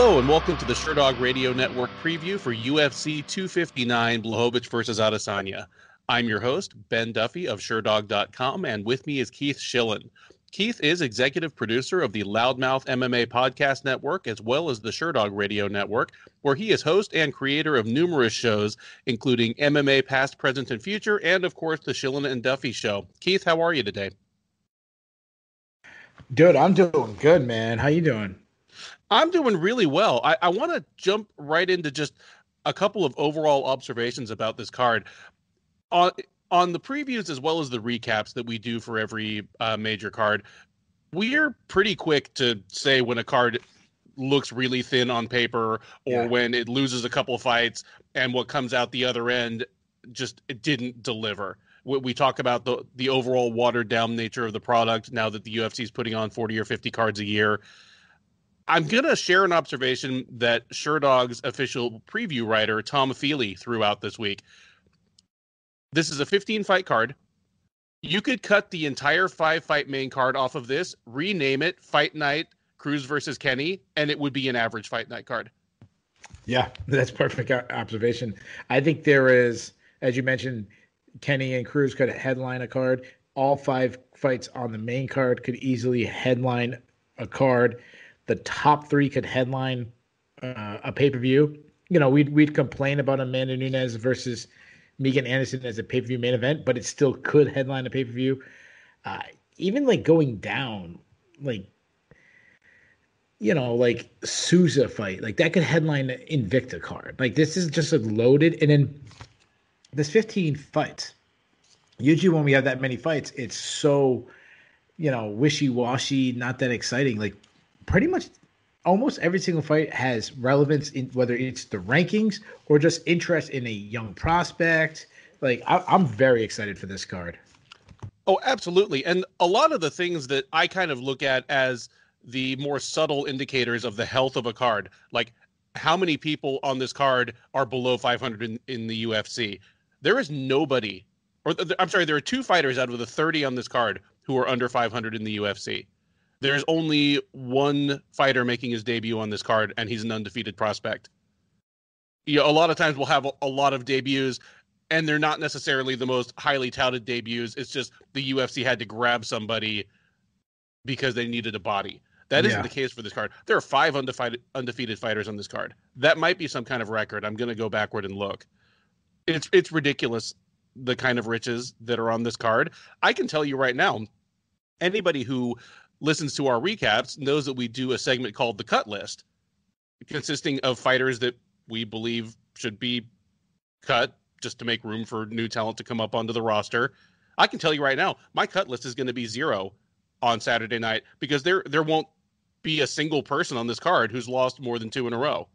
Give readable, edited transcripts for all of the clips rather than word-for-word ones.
Hello and welcome to the Sherdog Radio Network preview for UFC 259 Blachowicz versus Adesanya. I'm your host, Ben Duffy of Sherdog.com, and with me is Keith Schillen. Keith is executive producer of the Loudmouth MMA Podcast Network, as well as the Sherdog Radio Network, where he is host and creator of numerous shows, including MMA Past, Present, and Future, and, of course, the Schillen and Duffy Show. Keith, how are you today? Dude, I'm doing good, man. How you doing? I'm doing really well. I want to jump right into just a couple of overall observations about this card. On the previews as well as the recaps that we do for every major card, we're pretty quick to say when a card looks really thin on paper or when it loses a couple of fights and what comes out the other end just it didn't deliver. We talk about the overall watered-down nature of the product now that the UFC is putting on 40 or 50 cards a year. I'm going to share an observation that Sherdog's official preview writer, Tom Feely, threw out this week. This is a 15-fight card. You could cut the entire 5-fight main card off of this, rename it Fight Night Cruz versus Kenney, and it would be an average Fight Night card. Yeah, that's perfect observation. I think there is, as you mentioned, Kenney and Cruz could headline a card. All 5 fights on the main card could easily headline a card. The top 3 could headline a pay-per-view. You know, we'd complain about Amanda Nunes versus Megan Anderson as a pay-per-view main event, but it still could headline a pay-per-view. Even like going down, like, you know, like Souza fight, like that could headline an Invicta card. Like this is just a loaded, and then there's 15 fights. Usually when we have that many fights, it's so, you know, wishy-washy, not that exciting. Like pretty much almost every single fight has relevance in whether it's the rankings or just interest in a young prospect. Like I'm very excited for this card. Oh, absolutely. And a lot of the things that I kind of look at as the more subtle indicators of the health of a card, like how many people on this card are below 500 in the UFC. There is nobody, or I'm sorry, there are 2 fighters out of the 30 on this card who are under 500 in the UFC. There's only 1 fighter making his debut on this card, and he's an undefeated prospect. You know, a lot of times we'll have a lot of debuts, and they're not necessarily the most highly touted debuts. It's just the UFC had to grab somebody because they needed a body. That isn't the case for this card. There are 5 undefeated fighters on this card. That might be some kind of record. I'm going to go backward and look. It's ridiculous, the kind of riches that are on this card. I can tell you right now, anybody who listens to our recaps knows that we do a segment called The Cut List, consisting of fighters that we believe should be cut just to make room for new talent to come up onto the roster. I can tell you right now, my cut list is going to be 0 on Saturday night because there won't be a single person on this card who's lost more than 2 in a row.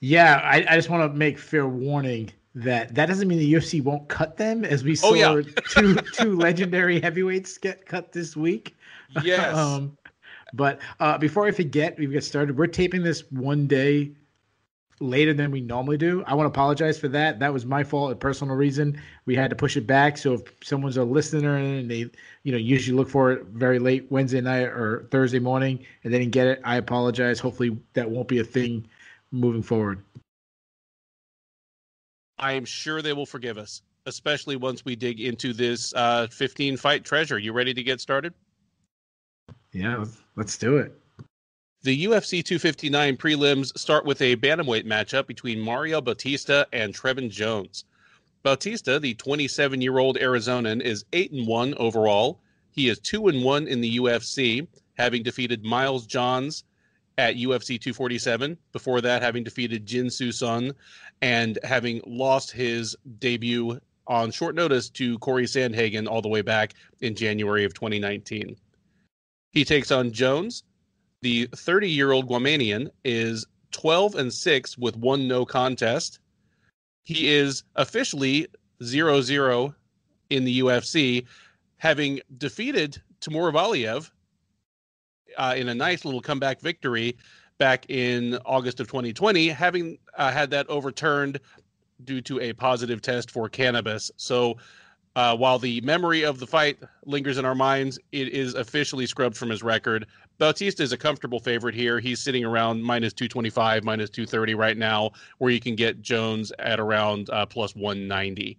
Yeah, I just want to make fair warning that doesn't mean the UFC won't cut them, as we saw two legendary heavyweights get cut this week. Yes. But before I forget, we get started. We're taping this one day later than we normally do. I want to apologize for that. That was my fault, a personal reason. We had to push it back. So if someone's a listener and they, you know, usually look for it very late Wednesday night or Thursday morning and they didn't get it, I apologize. Hopefully that won't be a thing moving forward. I am sure they will forgive us, especially once we dig into this 15-fight treasure. You ready to get started? Yeah, let's do it. The UFC 259 prelims start with a bantamweight matchup between Mario Bautista and Trevin Jones. Bautista, the 27-year-old Arizonan, is 8-1 overall. He is 2-1 in the UFC, having defeated Miles Johns at UFC 247. Before that, having defeated Jin Soo Sun and having lost his debut on short notice to Corey Sandhagen all the way back in January of 2019. He takes on Jones. The 30-year-old Guamanian is 12-6 with 1 no contest. He is officially 0-0 in the UFC, having defeated Timur Valiev in a nice little comeback victory back in August of 2020, having had that overturned due to a positive test for cannabis. So While the memory of the fight lingers in our minds, it is officially scrubbed from his record. Bautista is a comfortable favorite here. He's sitting around minus 225, minus 230 right now, where you can get Jones at around plus 190.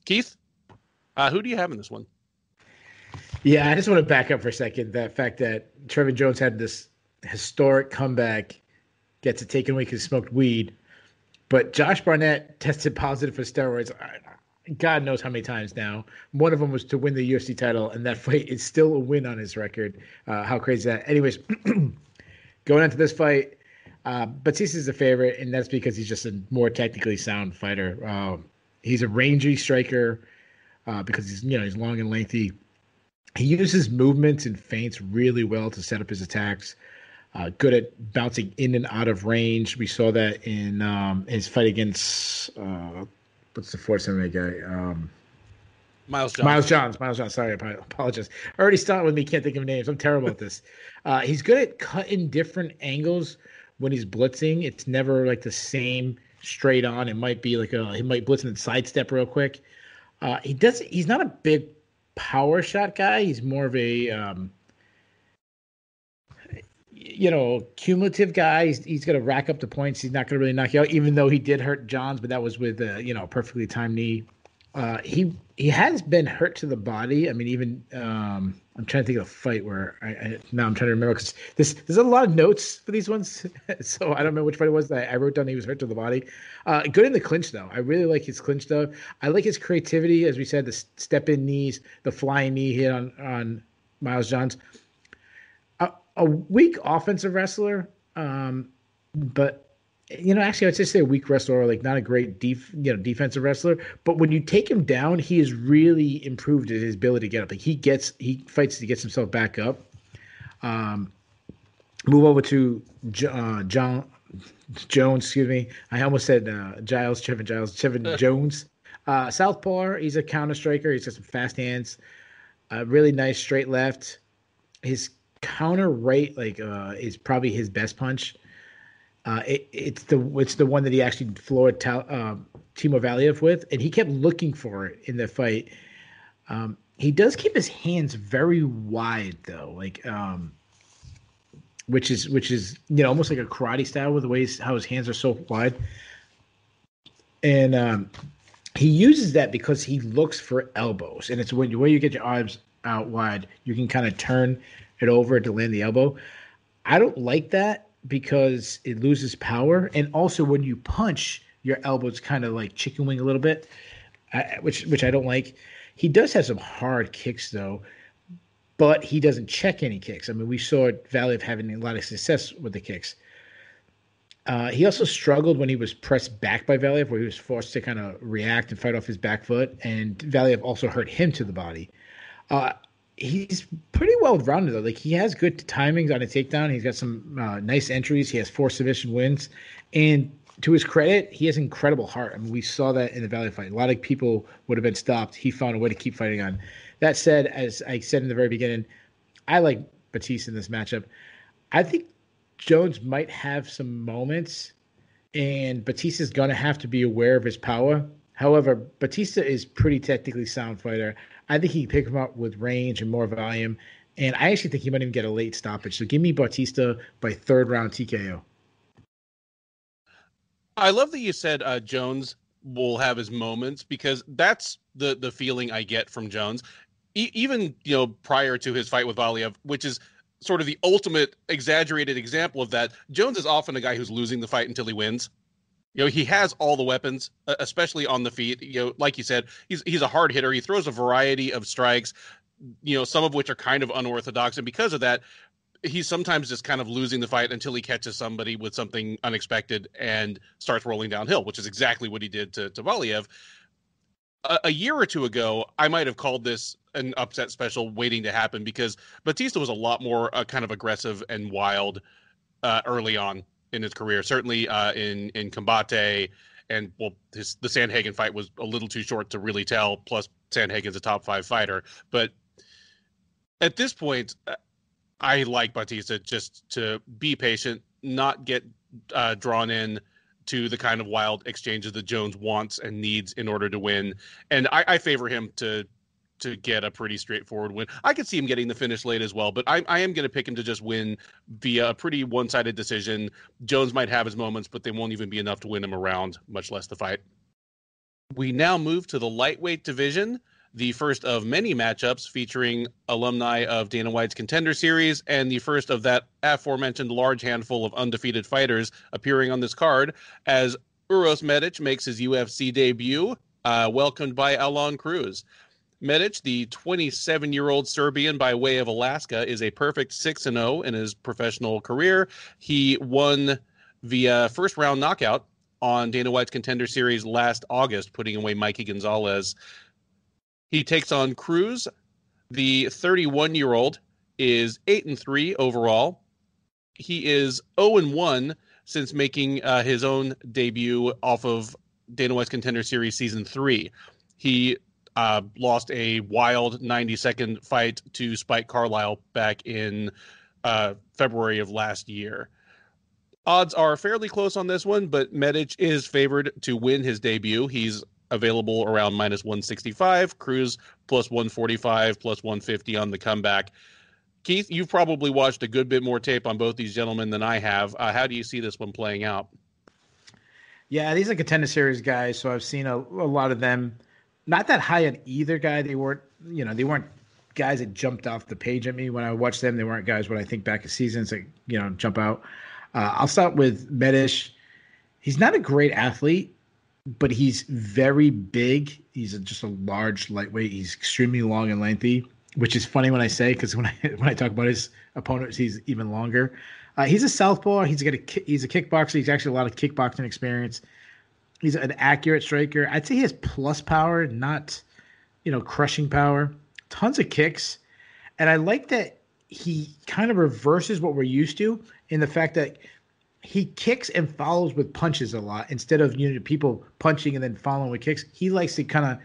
Keith, who do you have in this one? Yeah, I just want to back up for a second. That fact that Trevin Jones had this historic comeback, gets it taken away because he smoked weed. But Josh Barnett tested positive for steroids. God knows how many times now. One of them was to win the UFC title, and that fight is still a win on his record. How crazy is that? Anyways, going into this fight, Bautista is the favorite, and that's because he's just a more technically sound fighter. He's a rangy striker because he's long and lengthy. He uses movements and feints really well to set up his attacks. Good at bouncing in and out of range. We saw that in his fight against what's the 478 guy? Miles Johns. Miles Johns. Sorry, I apologize. Already starting with me. Can't think of names. I'm terrible at this. He's good at cutting different angles when he's blitzing. It's never like the same straight on. It might be like he might blitz and sidestep real quick. He's not a big power shot guy. He's more of a cumulative guy. He's going to rack up the points. He's not going to really knock you out, even though he did hurt Johns, but that was with a perfectly timed knee. He has been hurt to the body. I mean, even I'm trying to think of a fight where now I'm trying to remember because there's a lot of notes for these ones, so I don't remember which fight it was that I wrote down. He was hurt to the body. Good in the clinch though. I really like his clinch though. I like his creativity, as we said, the step in knees, the flying knee hit on Miles Johns. A weak offensive wrestler, but actually, I'd just say a weak wrestler, or like not a great defensive wrestler. But when you take him down, he has really improved his ability to get up. Like he fights to get himself back up. Move over to John Jones. Excuse me, I almost said Trevin Jones. Southpaw. He's a counter striker. He's got some fast hands. Really nice straight left. His counter right is probably his best punch. It's the one that he actually floored Timo Valiev with, and he kept looking for it in the fight. He does keep his hands very wide though, which is almost like a karate style with the way how his hands are so wide, and he uses that because he looks for elbows, and it's when you get your arms out wide, you can kind of turn it over to land the elbow. I don't like that because it loses power, and also when you punch, your elbows kind of like chicken wing a little bit, which I don't like. He does have some hard kicks though, but he doesn't check any kicks. I mean, we saw Valiev having a lot of success with the kicks. He also struggled when he was pressed back by Valiev, where he was forced to kind of react and fight off his back foot, and Valiev also hurt him to the body. He's pretty well rounded though. Like he has good timings on a takedown. He's got some nice entries. He has 4 submission wins, and to his credit, he has incredible heart. I mean, we saw that in the Valley fight. A lot of people would have been stopped. He found a way to keep fighting on. That said, as I said in the very beginning, I like Bautista in this matchup. I think Jones might have some moments, and Bautista's going to have to be aware of his power. However, Bautista is pretty technically sound fighter. I think he can pick him up with range and more volume. And I actually think he might even get a late stoppage. So give me Bautista by 3rd round TKO. I love that you said Jones will have his moments, because that's the feeling I get from Jones. Even prior to his fight with Valiev, which is sort of the ultimate exaggerated example of that. Jones is often a guy who's losing the fight until he wins. He has all the weapons, especially on the feet. Like you said, he's a hard hitter. He throws a variety of strikes, some of which are kind of unorthodox. And because of that, he's sometimes just kind of losing the fight until he catches somebody with something unexpected and starts rolling downhill, which is exactly what he did to Valiev. A year or two ago, I might have called this an upset special waiting to happen, because Bautista was a lot more kind of aggressive and wild early on in his career, certainly in Combate, and the Sandhagen fight was a little too short to really tell. Plus, Sandhagen's a top 5 fighter, but at this point, I like Bautista just to be patient, not get drawn in to the kind of wild exchanges that Jones wants and needs in order to win. And I favor him to get a pretty straightforward win. I could see him getting the finish late as well, but I am going to pick him to just win via a pretty one-sided decision. Jones might have his moments, but they won't even be enough to win him a round, much less the fight. We now move to the lightweight division, the first of many matchups featuring alumni of Dana White's Contender Series, and the first of that aforementioned large handful of undefeated fighters appearing on this card, as Uros Medic makes his UFC debut, welcomed by Aalon Cruz. Medic, the 27-year-old Serbian by way of Alaska, is a perfect 6-0 in his professional career. He won via first-round knockout on Dana White's Contender Series last August, putting away Mikey Gonzalez. He takes on Cruz. The 31-year-old is 8-3 overall. He is 0-1 since making his own debut off of Dana White's Contender Series Season 3. He lost a wild 90-second fight to Spike Carlisle back in February of last year. Odds are fairly close on this one, but Medic is favored to win his debut. He's available around minus 165, Cruz plus 145, plus 150 on the comeback. Keith, you've probably watched a good bit more tape on both these gentlemen than I have. How do you see this one playing out? Yeah, these are Contender Series guys, so I've seen a lot of them. Not that high on either guy. They weren't guys that jumped off the page at me when I watched them. They weren't guys when I think back of seasons that jump out. I'll start with Medish. He's not a great athlete, but he's very big. He's just a large lightweight. He's extremely long and lengthy, which is funny when I say, because when I talk about his opponents, he's even longer. He's a southpaw. He's a kickboxer. He's actually a lot of kickboxing experience. He's an accurate striker. I'd say he has plus power, not crushing power. Tons of kicks, and I like that he kind of reverses what we're used to in the fact that he kicks and follows with punches a lot instead of people punching and then following with kicks. He likes to kind of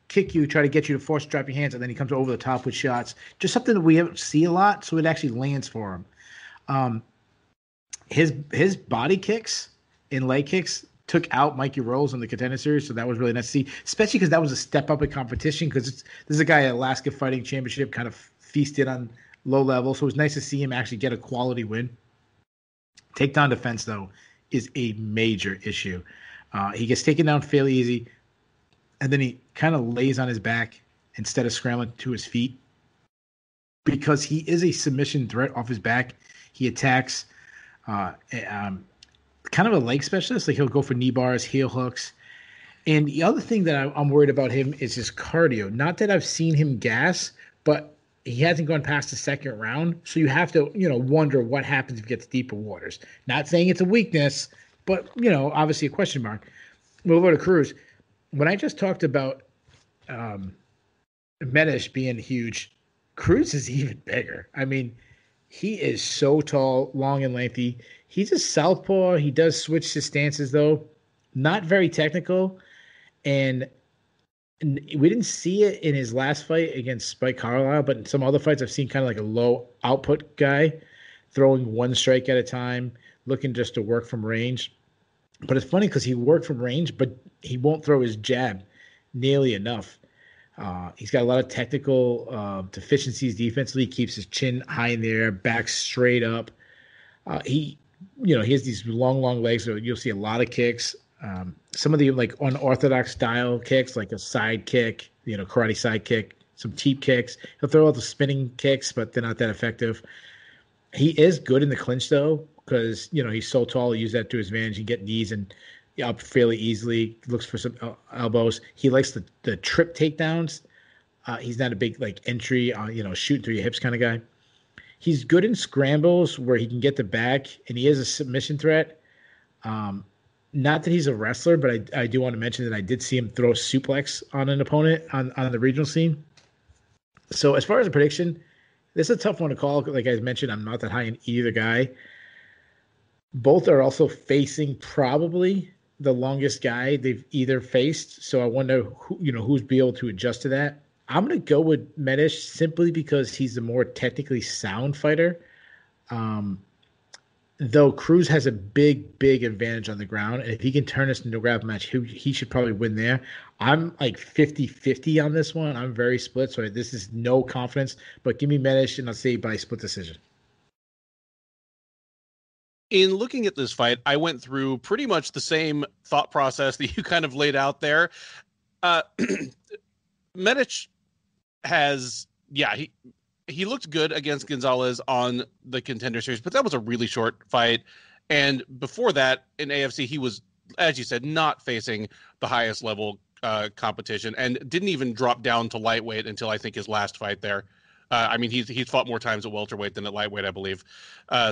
kick you, try to get you to force drop your hands, and then he comes over the top with shots. Just something that we don't see a lot, so it actually lands for him. His body kicks and leg kicks took out Mikey Rose in the Contender Series, so that was really nice to see, especially because that was a step up in competition, because this is a guy at Alaska Fighting Championship kind of feasted on low level, so it was nice to see him actually get a quality win. Takedown defense, though, is a major issue. He gets taken down fairly easy, and then he kind of lays on his back instead of scrambling to his feet. Because he is a submission threat off his back, he attacks kind of a leg specialist. Like, he'll go for knee bars, heel hooks. And the other thing that I'm worried about him is his cardio. Not that I've seen him gas, but he hasn't gone past the second round. So you have to, wonder what happens if he gets deeper waters. Not saying it's a weakness, but, obviously a question mark. We'll go to Cruz. When I just talked about Medish being huge, Cruz is even bigger. I mean, he is so tall, long, and lengthy. He's a southpaw. He does switch his stances, though. Not very technical. And we didn't see it in his last fight against Spike Carlisle, but in some other fights I've seen kind of like a low output guy throwing one strike at a time, looking just to work from range. But it's funny because he worked from range, but he won't throw his jab nearly enough. He's got a lot of technical deficiencies defensively. He keeps his chin high in the air, back straight up. He has these long legs, so you'll see a lot of kicks. Some of the like unorthodox style kicks, like a side kick, karate side kick, some teep kicks. He'll throw out the spinning kicks, but they're not that effective. He is good in the clinch, though, because, he's so tall. He uses that to his advantage. He get knees and up fairly easily. Looks for some elbows. He likes the trip takedowns. He's not a big entry, shooting through your hips kind of guy. He's good in scrambles where he can get the back, and he is a submission threat. Not that he's a wrestler, but I do want to mention that I did see him throw a suplex on an opponent on the regional scene. So as far as a prediction, this is a tough one to call. Like I mentioned, I'm not that high in either guy. Both are also facing probably the longest guy they've either faced. So I wonder who's be able to adjust to that. I'm going to go with Medish simply because he's the more technically sound fighter. though Cruz has a big advantage on the ground. And if he can turn this into a grab match, he should probably win there. I'm like 50-50 on this one. I'm very split. So this is no confidence, but give me Medic and I'll say by split decision. In looking at this fight, I went through pretty much the same thought process that you kind of laid out there. Uh, Medic has, yeah, he looked good against Gonzalez on the Contender Series, but that was a really short fight. And before that, in AFC, he was, as you said, not facing the highest level competition and didn't even drop down to lightweight until I think his last fight there. I mean, he's fought more times at welterweight than at lightweight, I believe.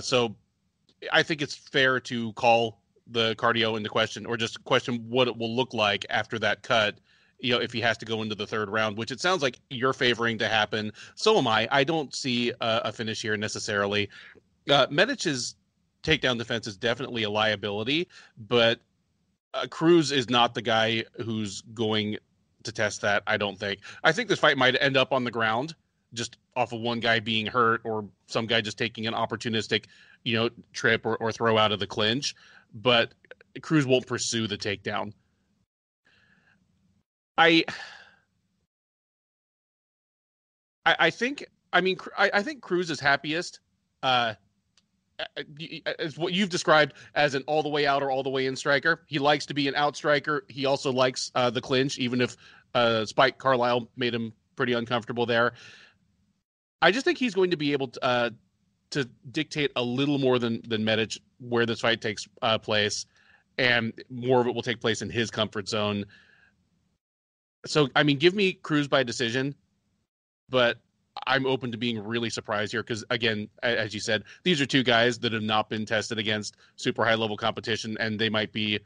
So I think it's fair to call the cardio into question, or just question what it will look like after that cut, you know, if he has to go into the third round, which it sounds like you're favoring to happen. So am I. I don't see a finish here necessarily. Medic's takedown defense is definitely a liability, but Cruz is not the guy who's going to test that, I don't think. I think this fight might end up on the ground, just off of one guy being hurt or some guy just taking an opportunistic, you know, trip or throw out of the clinch. But Cruz won't pursue the takedown. I think, I mean, I think Cruz is happiest as what you've described as an all the way out or all the way in striker. He likes to be an out striker. He also likes the clinch, even if Spike Carlisle made him pretty uncomfortable there. I just think he's going to be able to dictate a little more than Medic where this fight takes place, and more of it will take place in his comfort zone. So, I mean, give me Cruz by decision, but I'm open to being really surprised here because, again, as you said, these are two guys that have not been tested against super high-level competition, and they might be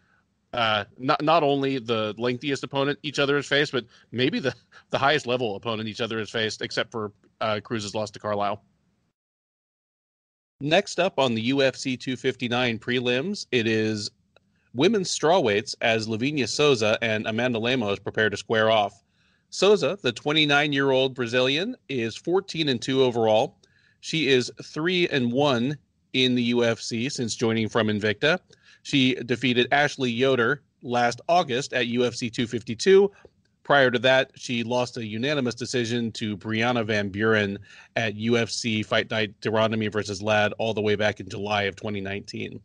not only the lengthiest opponent each other has faced, but maybe the highest-level opponent each other has faced, except for Cruz's loss to Carlisle. Next up on the UFC 259 prelims, it is women's strawweights as Livinha Souza and Amanda Lemos prepare to square off. Souza, the 29-year-old Brazilian, is 14-2 overall. She is 3-1 in the UFC since joining from Invicta. She defeated Ashley Yoder last August at UFC 252. Prior to that, she lost a unanimous decision to Brianna Van Buren at UFC Fight Night Deuteronomy versus Ladd all the way back in July of 2019.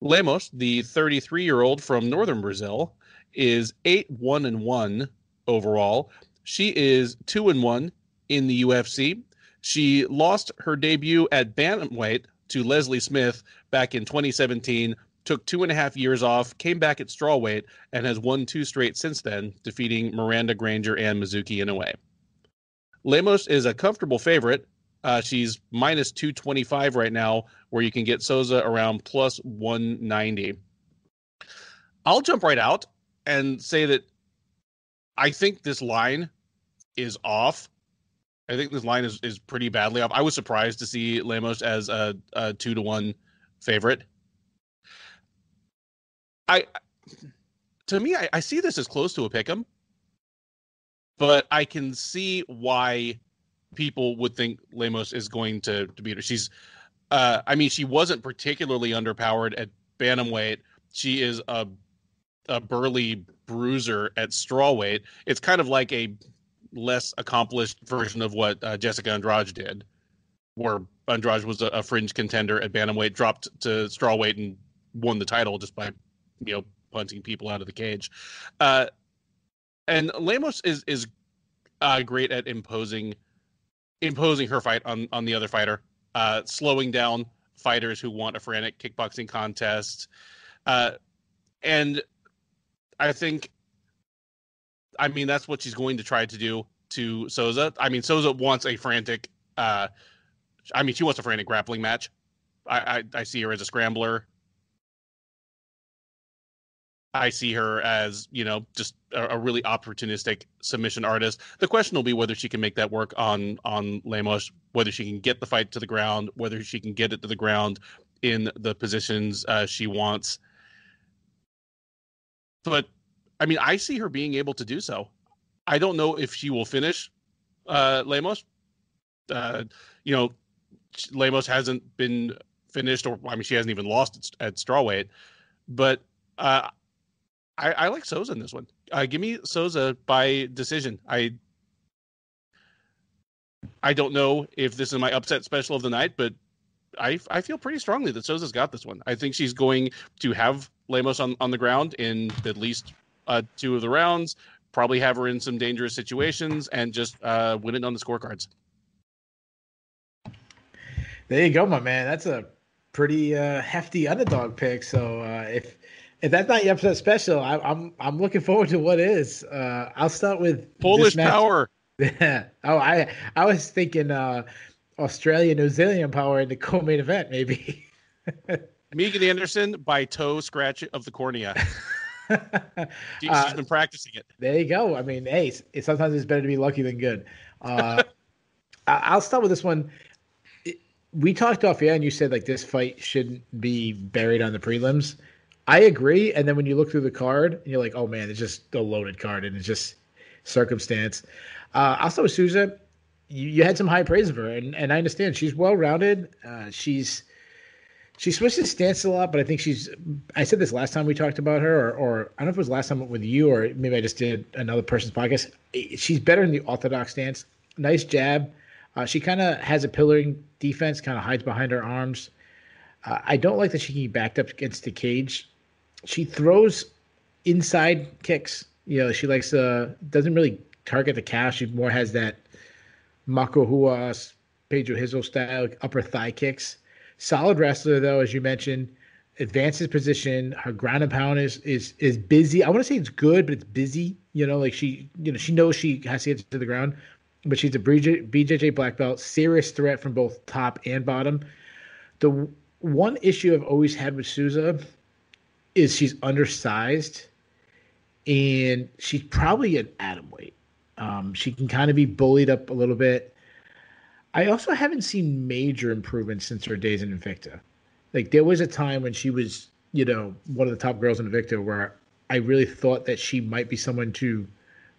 Lemos, the 33-year-old from northern Brazil, is 8-1 overall. She is 2-1 in the UFC. She lost her debut at bantamweight to Leslie Smith back in 2017, took 2.5 years off, came back at strawweight, and has won 2 straight since then, defeating Miranda Granger and Mizuki Inoue. Lemos is a comfortable favorite. She's minus 225 right now, where you can get Souza around plus 190. I'll jump right out and say that I think this line is off. I think this line is pretty badly off. I was surprised to see Lemos as a 2-1 favorite. To me, I see this as close to a pick'em, but I can see why people would think Lemos is going to beat her. She's, I mean, she wasn't particularly underpowered at bantamweight. She is a burly bruiser at strawweight. It's kind of like a less accomplished version of what Jessica Andrade did, where Andrade was a fringe contender at bantamweight, dropped to strawweight and won the title just by, you know, punting people out of the cage. And Lemos is great at imposing her fight on the other fighter, slowing down fighters who want a frantic kickboxing contest. And I think, I mean, that's what she's going to try to do to Souza. I mean, Souza wants a frantic, she wants a frantic grappling match. I see her as a scrambler. I see her as, you know, just a really opportunistic submission artist. The question will be whether she can make that work on Lemos, whether she can get the fight to the ground, whether she can get it to the ground in the positions she wants. But, I mean, I see her being able to do so. I don't know if she will finish Lemos. You know, Lemos hasn't been finished, or I mean, she hasn't even lost at strawweight. But I like Souza in this one. Give me Souza by decision. I don't know if this is my upset special of the night, but I feel pretty strongly that Souza's got this one. I think she's going to have Lemos on the ground in at least 2 of the rounds, probably have her in some dangerous situations, and just win it on the scorecards. There you go, my man. That's a pretty hefty underdog pick. So if that's not your upset special, I'm looking forward to what is. I'll start with Polish power. Yeah. Oh, I was thinking Australia, New Zealand power in the co-main event, maybe. Megan Anderson by toe scratch of the cornea. She's been practicing it. There you go. I mean, hey, sometimes it's better to be lucky than good. I'll start with this one. We talked off air, and you said like this fight shouldn't be buried on the prelims. I agree. And then when you look through the card, you're like, oh man, it's just a loaded card, and it's just circumstance. I'll start with Souza. You had some high praise of her, and I understand she's well rounded. She switches stance a lot, but I think I said this last time we talked about her, or I don't know if it was last time with you, or maybe I just did another person's podcast. She's better in the orthodox stance. Nice jab. She kind of has a pillaring defense, kind of hides behind her arms. I don't like that she can be backed up against the cage. She throws inside kicks. She likes doesn't really target the calf. She more has that Makohuas, Pedro Hizo style upper thigh kicks. Solid wrestler, though, as you mentioned. Advances position. Her ground and pound is busy. I want to say it's good, but it's busy. She knows she has to get to the ground. But she's a BJJ black belt, serious threat from both top and bottom. The one issue I've always had with Souza is she's undersized, and she's probably an atom weight. She can kind of be bullied up a little bit. I also haven't seen major improvements since her days in Invicta. Like, there was a time when she was, one of the top girls in Invicta where I really thought that she might be someone to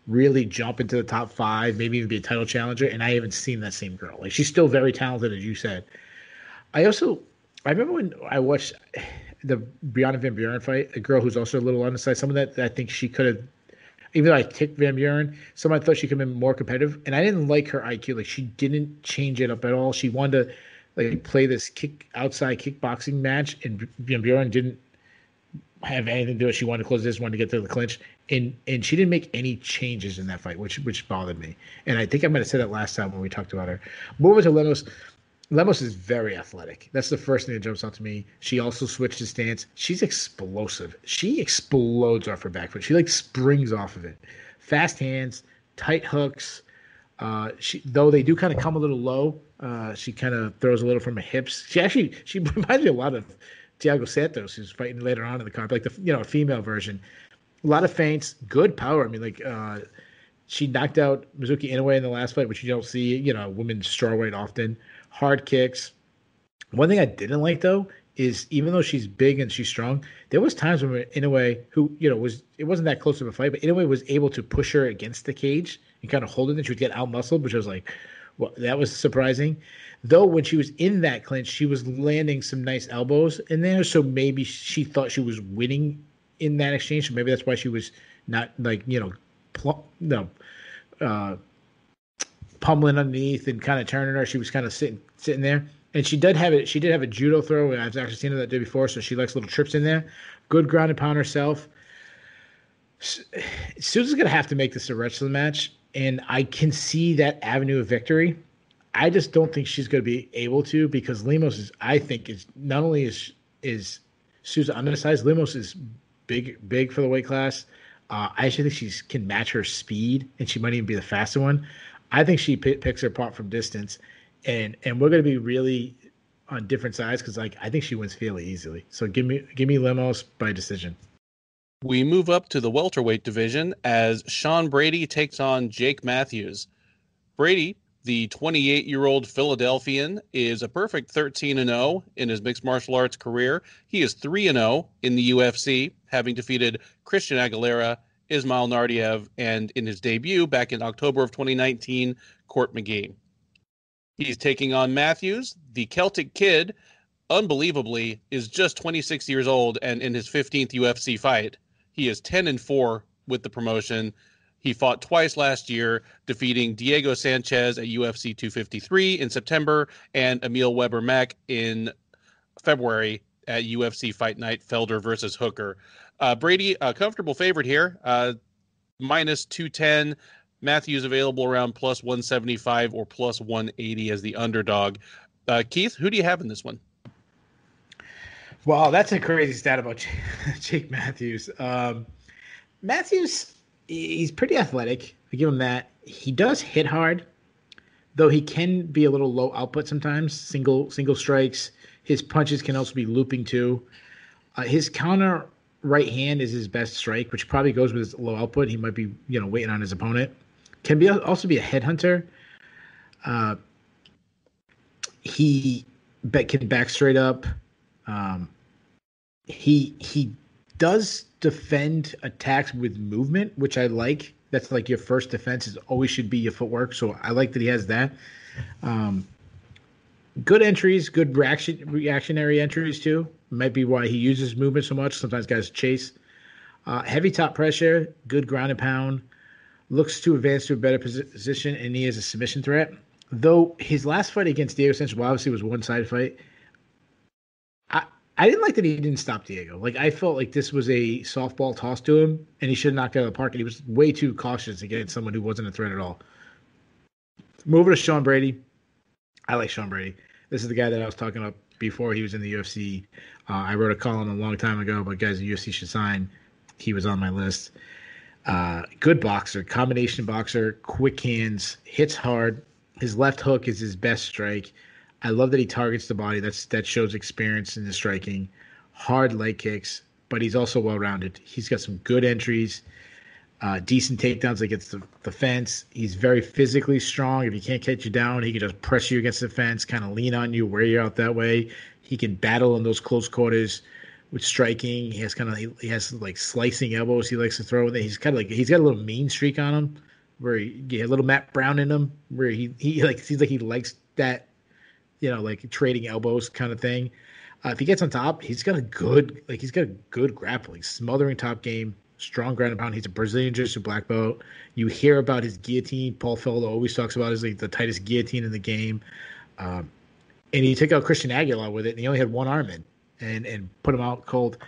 really jump into the top 5, maybe even be a title challenger, and I haven't seen that same girl. Like, she's still very talented, as you said. I remember when I watched the Brianna Van Buren fight, a girl who's also a little undersized, someone that I think she could have, even though I kicked Van Buren, someone I thought she could have been more competitive, and I didn't like her IQ. Like, she didn't change it up at all. She wanted to play this outside kickboxing match, and Van Buren didn't have anything to do with it. She wanted to close this, wanted to get to the clinch, and she didn't make any changes in that fight, which bothered me. And I think I might have said that last time when we talked about her. Moving to Lemos. Lemos is very athletic. That's the first thing that jumps out to me. She also switched his stance. She's explosive. She explodes off her back foot. She springs off of it. Fast hands, tight hooks. Though they do kind of come a little low, she kind of throws a little from her hips. She reminds me a lot of Thiago Santos, who's fighting later on in the card, like a female version. A lot of feints, good power. I mean, she knocked out Mizuki Inoue in the last fight, which you don't see, women's strawweight often. Hard kicks. One thing I didn't like, though, is even though she's big and she's strong, there was times when Inoue, who, it wasn't that close of a fight, but Inoue was able to push her against the cage and kind of hold it, and she would get out-muscled, which was like, well, that was surprising. Though when she was in that clinch, she was landing some nice elbows in there, so maybe she thought she was winning in that exchange, so maybe that's why she was not, pummeling underneath and kind of turning her. She was kind of sitting there. And she did have a judo throw. I've actually seen her that day before, so she likes little trips in there. Good ground and pound herself. Souza's going to have to make this a wrestling match, and I can see that avenue of victory. I just don't think she's going to be able to, because Lemos is not only is Souza undersized, Lemos is big for the weight class. I actually think she can match her speed, and she might even be the faster one. I think she picks her apart from distance, and we're going to be really on different sides because I think she wins fairly easily. So give me Lemos by decision. We move up to the welterweight division as Sean Brady takes on Jake Matthews. Brady, the 28-year-old Philadelphian, is a perfect 13-0 in his mixed martial arts career. He is 3-0 in the UFC, having defeated Christian Aguilera, Ismail Nardiev, and in his debut back in October of 2019, Court McGee. He's taking on Matthews, the Celtic Kid, unbelievably, is just 26 years old, and in his 15th UFC fight, he is 10-4 with the promotion. He fought twice last year, defeating Diego Sanchez at UFC 253 in September and Emil Weber-Mack in February at UFC Fight Night, Felder versus Hooker. Brady, a comfortable favorite here, minus 210. Matthews available around plus 175 or plus 180 as the underdog. Keith, who do you have in this one? Wow, that's a crazy stat about Jake Matthews. Matthews, he's pretty athletic. I give him that. He does hit hard, though he can be a little low output sometimes. Single strikes. His punches can also be looping too. His counter right hand is his best strike, which probably goes with his low output. He might be, waiting on his opponent. Can also be a headhunter. He can back straight up. He does defend attacks with movement, which I like. That's like your first defense is always should be your footwork. So I like that he has that. Good entries, good reactionary entries too. Might be why he uses movement so much. Sometimes guys chase. Heavy top pressure, good ground and pound. Looks to advance to a better position, and he is a submission threat. Though his last fight against Diego Sanchez obviously was a one-sided fight. I didn't like that he didn't stop Diego. Like, I felt like this was a softball toss to him, and he should have knocked out of the park, and he was way too cautious against someone who wasn't a threat at all. Moving to Sean Brady. I like Sean Brady. This is the guy that I was talking about before he was in the UFC. I wrote a column a long time ago about guys the UFC should sign. He was on my list. Good boxer, combination boxer, quick hands, hits hard. His left hook is his best strike. I love that he targets the body. That shows experience in the striking. Hard leg kicks, but he's also well-rounded. He's got some good entries, decent takedowns against the fence. He's very physically strong. If he can't catch you down, he can just press you against the fence, kind of lean on you, wear you out that way. He can battle in those close quarters with striking. He has like slicing elbows he likes to throw. He's got a little mean streak on him, where he a little Matt Brown in him, where he like seems like he likes that, like trading elbows kind of thing. If he gets on top, he's got a good grappling, smothering top game, strong ground and pound. He's a Brazilian Jiu-Jitsu black belt. You hear about his guillotine. Paul Felder always talks about it as like the tightest guillotine in the game. And he took out Christian Aguilar with it, and he only had one arm in. And put him out cold.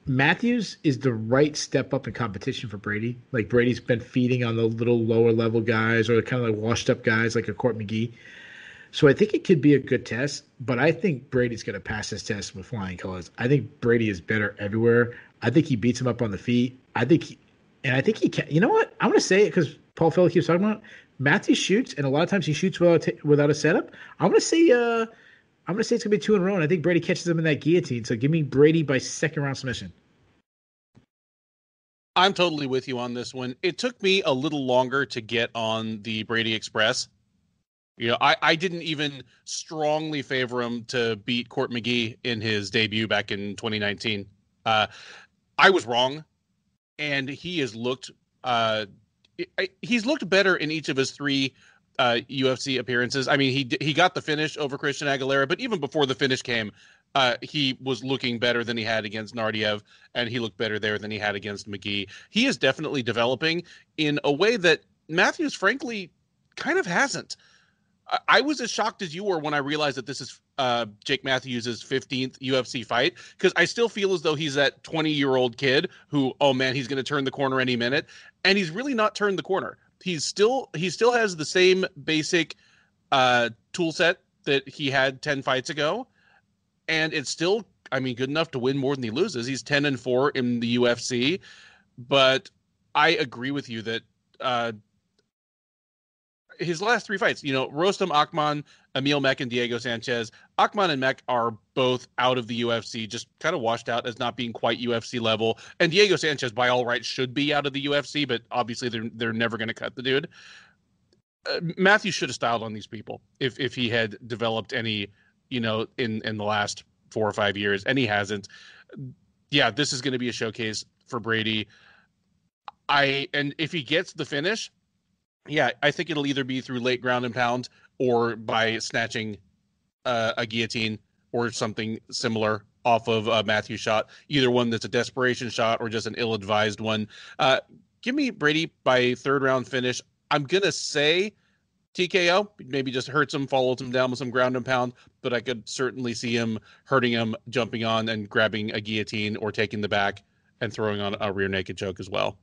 Matthews is the right step up in competition for Brady. Like, Brady's been feeding on the little lower level guys or kind of like washed up guys like a Court McGee. So I think it could be a good test, but I think Brady's going to pass this test with flying colors. I think Brady is better everywhere. I think he beats him up on the feet. I think he can. You know what? I'm going to say it because Paul Felder keeps talking about it. Matthews shoots, and a lot of times he shoots without a setup. I'm going to say it's going to be 2 in a row, and I think Brady catches him in that guillotine. So give me Brady by second round submission. I'm totally with you on this one. It took me a little longer to get on the Brady Express. I didn't even strongly favor him to beat Court McGee in his debut back in 2019. I was wrong, and he has looked he's looked better in each of his 3 UFC appearances. I mean, he got the finish over Christian Aguilera, but even before the finish came, he was looking better than he had against Nardiev, and he looked better there than he had against McGee. He is definitely developing in a way that Matthews, frankly, kind of hasn't. I was as shocked as you were when I realized that this is Jake Matthews' 15th UFC fight, because I still feel as though he's that 20-year-old kid who, oh man, he's going to turn the corner any minute, and he's really not turned the corner. He still has the same basic tool set that he had 10 fights ago, and it's still, good enough to win more than he loses. He's 10-4 in the UFC, but I agree with you that his last 3 fights, Rostam Akman, Emil Mech, and Diego Sanchez. Akman and Mech are both out of the UFC, just kind of washed out as not being quite UFC level. And Diego Sanchez, by all rights, should be out of the UFC, but obviously they're never going to cut the dude. Matthews should have styled on these people if he had developed any, in the last 4 or 5 years, and he hasn't. Yeah, this is going to be a showcase for Brady. And if he gets the finish, yeah, I think it'll either be through late ground and pound or by snatching a guillotine or something similar off of Matthew's shot, either one that's a desperation shot or just an ill-advised one. Give me Brady by third round finish. I'm going to say TKO, maybe just hurts him, follows him down with some ground and pound, but I could certainly see him hurting him, jumping on and grabbing a guillotine or taking the back and throwing on a rear naked choke as well.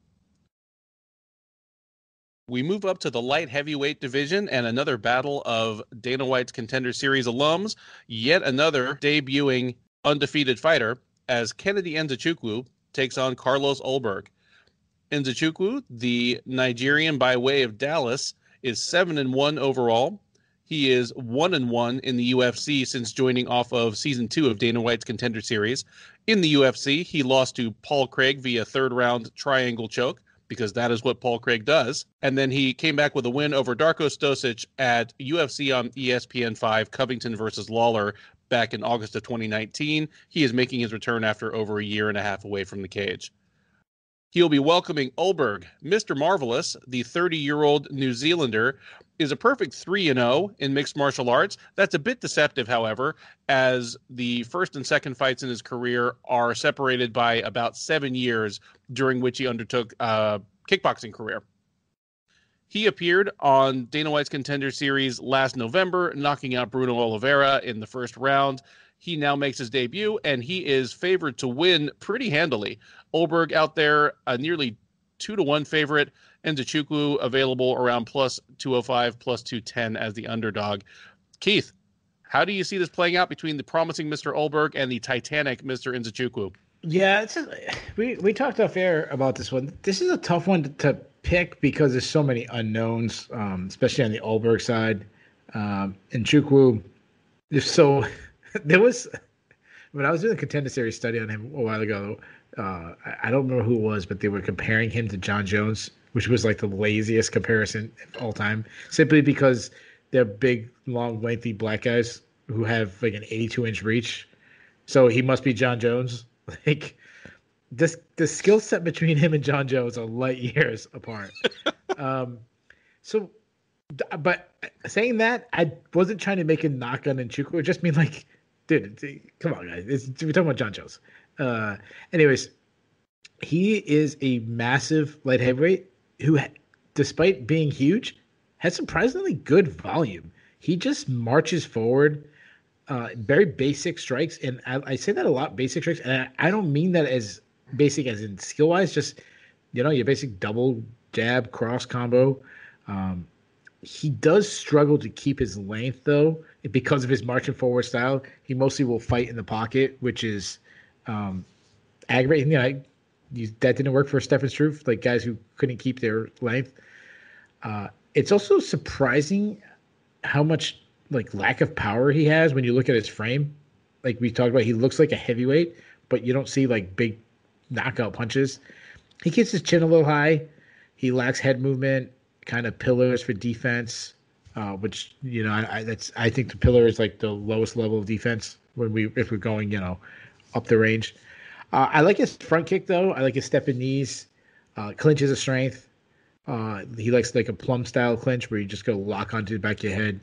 We move up to the light heavyweight division and another battle of Dana White's Contender Series alums, yet another debuting undefeated fighter as Kennedy Nzechukwu takes on Carlos Ulberg. Nzechukwu, the Nigerian by way of Dallas, is 7-1 overall. He is 1-1 in the UFC since joining off of season 2 of Dana White's Contender Series. In the UFC, he lost to Paul Craig via third round triangle choke, because that is what Paul Craig does. And then he came back with a win over Darko Stosic at UFC on ESPN5, Covington versus Lawler, back in August of 2019. He is making his return after over a year and a half away from the cage. He'll be welcoming Ulberg. Mr. Marvelous, the 30-year-old New Zealander, is a perfect 3-0 in mixed martial arts. That's a bit deceptive, however, as the first and second fights in his career are separated by about 7 years, during which he undertook a kickboxing career. He appeared on Dana White's Contender Series last November, knocking out Bruno Oliveira in the first round. He now makes his debut, and he is favored to win pretty handily. Ulberg out there, a nearly 2-1 favorite, and Nzechukwu available around plus 205, plus 210 as the underdog. Keith, how do you see this playing out between the promising Mr. Ulberg and the titanic Mr. Nzechukwu? Yeah, we talked off air about this one. This is a tough one to pick because there's so many unknowns, especially on the Ulberg side. Nzechukwu, there was, when I was doing a Contender Series study on him a while ago, I don't remember who it was, but they were comparing him to John Jones, which was like the laziest comparison of all time, simply because they're big, long, lengthy black guys who have like an 82-inch reach. So he must be John Jones. Like the skill set between him and John Jones are light years apart. But saying that, I wasn't trying to make a knock on Nzechukwu. It just mean like, dude, come on, guys. We're talking about John Jones. Anyways, he is a massive light heavyweight who, despite being huge, has surprisingly good volume. He just marches forward, very basic strikes. And I say that a lot, basic strikes. And I don't mean that as basic as in skill-wise, just, your basic double jab, cross combo. He does struggle to keep his length, though, because of his marching forward style. He mostly will fight in the pocket, which is aggravating. That didn't work for Stefan Struve, like guys who couldn't keep their length. It's also surprising how much like lack of power he has when you look at his frame. Like we talked about, he looks like a heavyweight, but you don't see like big knockout punches. He keeps his chin a little high. He lacks head movement, kind of pillars for defense, which I think the pillar is like the lowest level of defense if we're going up the range. I like his front kick though. I like his step in knees. Clinch is a strength. He likes like a plum style clinch where you just go lock onto the back of your head,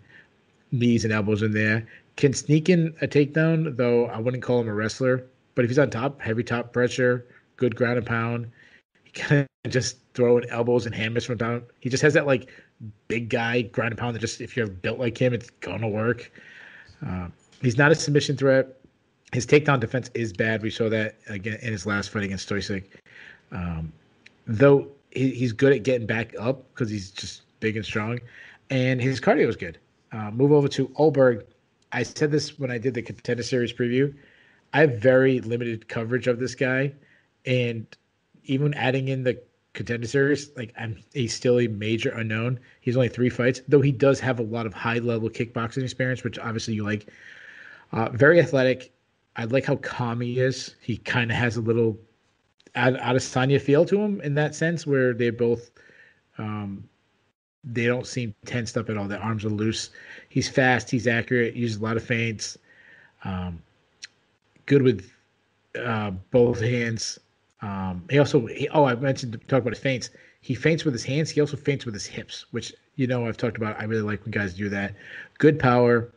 knees and elbows in there. Can sneak in a takedown, though I wouldn't call him a wrestler. But if he's on top, heavy top pressure, good ground and pound, he kind of just throwing elbows and hammers from down. He just has that like big guy ground and pound that just, if you're built like him, it's gonna work. He's not a submission threat. His takedown defense is bad. We saw that again in his last fight against Stoisic. Though he's good at getting back up because he's just big and strong, and his cardio is good. Move over to Ulberg. I said this when I did the Contender Series preview. I have very limited coverage of this guy, and even adding in the Contender Series, he's still a major unknown. He's only 3 fights, though he does have a lot of high-level kickboxing experience, which obviously you like. Very athletic. I like how calm he is. He kind of has a little Adesanya feel to him in that sense, where they both they don't seem tensed up at all. Their arms are loose. He's fast. He's accurate. Uses a lot of feints. Good with both hands. I mentioned to talk about his feints. He feints with his hands. He also feints with his hips, which I've talked about. I really like when guys do that. Good power.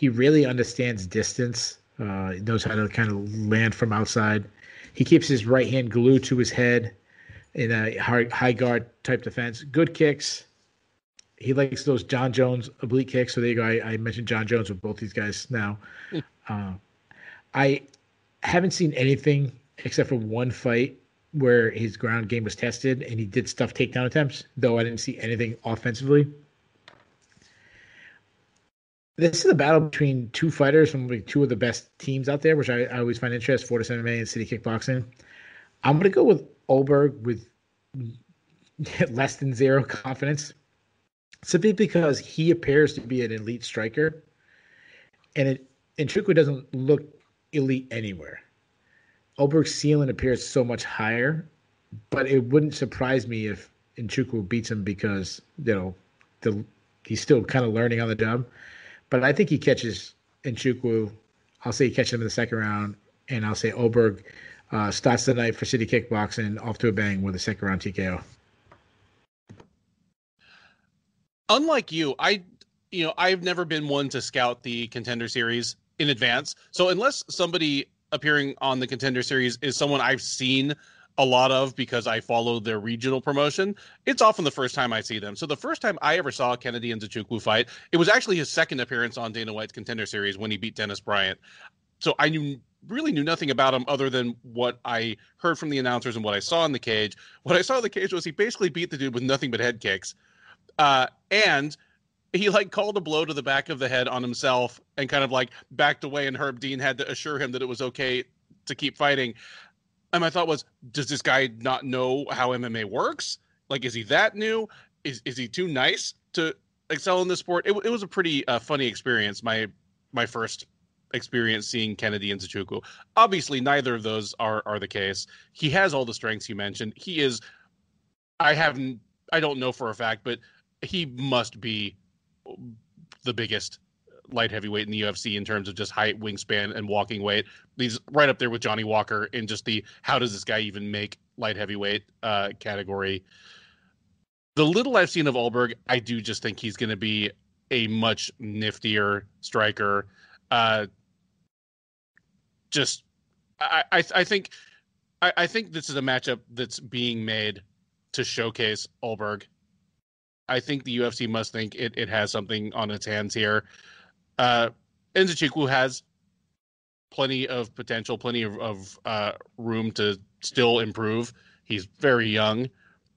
He really understands distance. Knows how to kind of land from outside. He keeps his right hand glued to his head in a high guard type defense. Good kicks. He likes those John Jones oblique kicks. So there you go. I mentioned John Jones with both these guys now. I haven't seen anything except for one fight where his ground game was tested and he did stuff takedown attempts, though I didn't see anything offensively. This is a battle between two fighters from like two of the best teams out there, which I always find interesting, Fortis MMA and City Kickboxing. I'm going to go with Ulberg with less than zero confidence, simply because he appears to be an elite striker, and Nzechukwu doesn't look elite anywhere. Ulberg's ceiling appears so much higher, but it wouldn't surprise me if Nzechukwu beats him because he's still kind of learning on the job. But I think he catches Nzechukwu. I'll say he catches him in the second round, and I'll say Ulberg starts the night for City Kickboxing off to a bang with a second round TKO. Unlike you, I've never been one to scout the Contender Series in advance. So unless somebody appearing on the Contender Series is someone I've seen a lot of because I follow their regional promotion, it's often the first time I see them. So the first time I ever saw Kennedy and Nzechukwu fight, it was actually his second appearance on Dana White's Contender Series when he beat Dennis Bryant. So I really knew nothing about him other than what I heard from the announcers and what I saw in the cage. What I saw in the cage was he basically beat the dude with nothing but head kicks. And he called a blow to the back of the head on himself and kind of backed away, and Herb Dean had to assure him that it was okay to keep fighting. And my thought was, does this guy not know how MMA works? Is he that new? Is he too nice to excel in this sport? It was a pretty funny experience. My first experience seeing Kennedy and Nzechukwu. Obviously, neither of those are the case. He has all the strengths you mentioned. He is, I don't know for a fact, but he must be the biggest light heavyweight in the UFC in terms of just height, wingspan, and walking weight. He's right up there with Johnny Walker in just the how does this guy even make light heavyweight category. The little I've seen of Ulberg, I do just think he's going to be a much niftier striker. I think this is a matchup that's being made to showcase Ulberg. I think the UFC must think it has something on its hands here. Nzechukwu has plenty of potential, plenty of room to still improve. He's very young,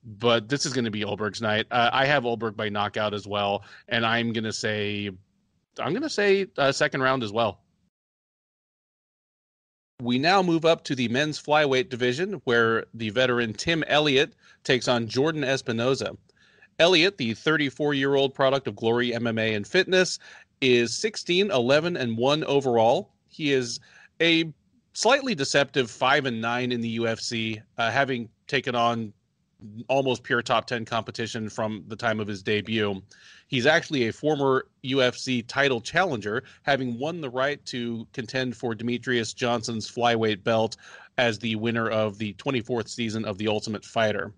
but this is going to be Ulberg's night. I have Ulberg by knockout as well, and I'm going to say second round as well. We now move up to the men's flyweight division, where the veteran Tim Elliott takes on Jordan Espinosa. Elliott, the 34-year-old product of Glory MMA and Fitness, is 16-11-1 overall. He is a slightly deceptive 5-9 in the UFC, having taken on almost pure top 10 competition from the time of his debut. He's actually a former UFC title challenger, having won the right to contend for Demetrius Johnson's flyweight belt as the winner of the 24th season of The Ultimate Fighter.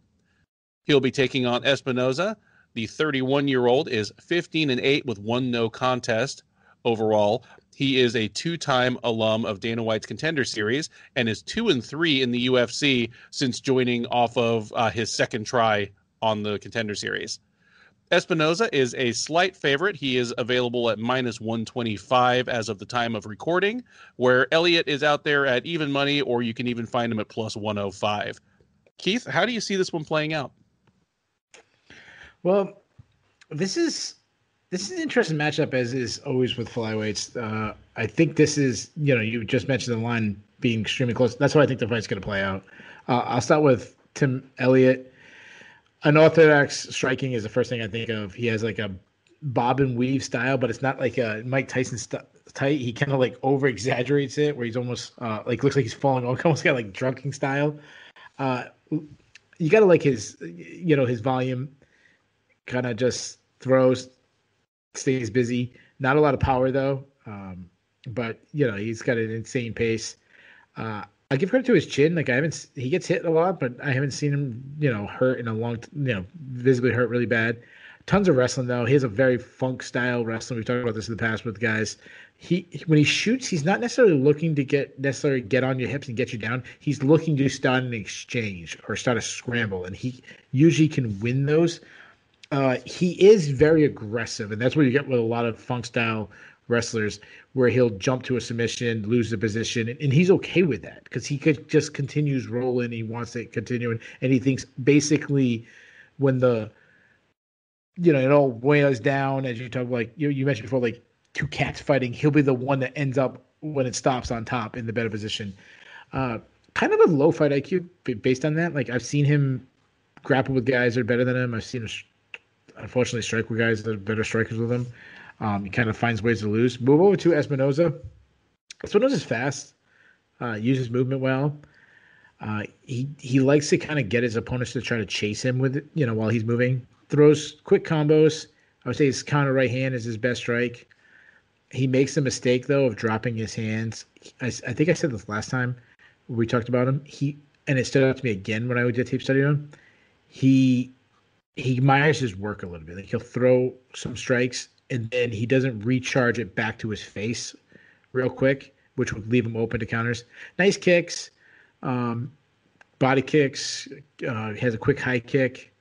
He'll be taking on Espinosa. The 31-year-old is 15-8 with one no contest overall. He is a two-time alum of Dana White's Contender Series and is 2-3 in the UFC since joining off of his second try on the Contender Series. Espinosa is a slight favorite. He is available at -125 as of the time of recording, where Elliott is out there at even money, or you can even find him at +105. Keith, how do you see this one playing out? Well, this is an interesting matchup, as is always with flyweights. I think this is, you just mentioned the line being extremely close. That's how I think the fight's going to play out. I'll start with Tim Elliott. Unorthodox striking is the first thing I think of. He has a bob and weave style, but it's not like a Mike Tyson tight. He kind of over exaggerates it, where he's almost looks like he's falling off, almost got drunken style. You got to like his volume. Kind of just throws, stays busy. Not a lot of power though, but he's got an insane pace. I give credit to his chin. He gets hit a lot, but I haven't seen him, hurt in a long, visibly hurt really bad. Tons of wrestling though. He has a very funk style wrestling. We've talked about this in the past with guys. He when he shoots, he's not necessarily looking to get on your hips and get you down. He's looking to start an exchange or start a scramble, and he usually can win those. He is very aggressive, and that's what you get with a lot of funk style wrestlers, where he'll jump to a submission, lose the position, and he's okay with that because he could just continues rolling. He wants to continue, and he thinks basically when it all wears down, as you talk like you mentioned before, like two cats fighting, he'll be the one that ends up when it stops on top in the better position. Kind of a low fight IQ based on that. Like I've seen him grapple with guys that are better than him. I've seen him unfortunately strike with guys that are better strikers with him. He kind of finds ways to lose. Move over to Espinosa. Espinosa's fast, uses movement well. He likes to kind of get his opponents to try to chase him with it, while he's moving. Throws quick combos. I would say his counter right hand is his best strike. He makes the mistake though of dropping his hands. I think I said this last time we talked about him. And it stood out to me again when I did tape study on him. He admires his work a little bit. Like he'll throw some strikes and then he doesn't recharge it back to his face real quick, which would leave him open to counters. Nice kicks, body kicks. He has a quick high kick.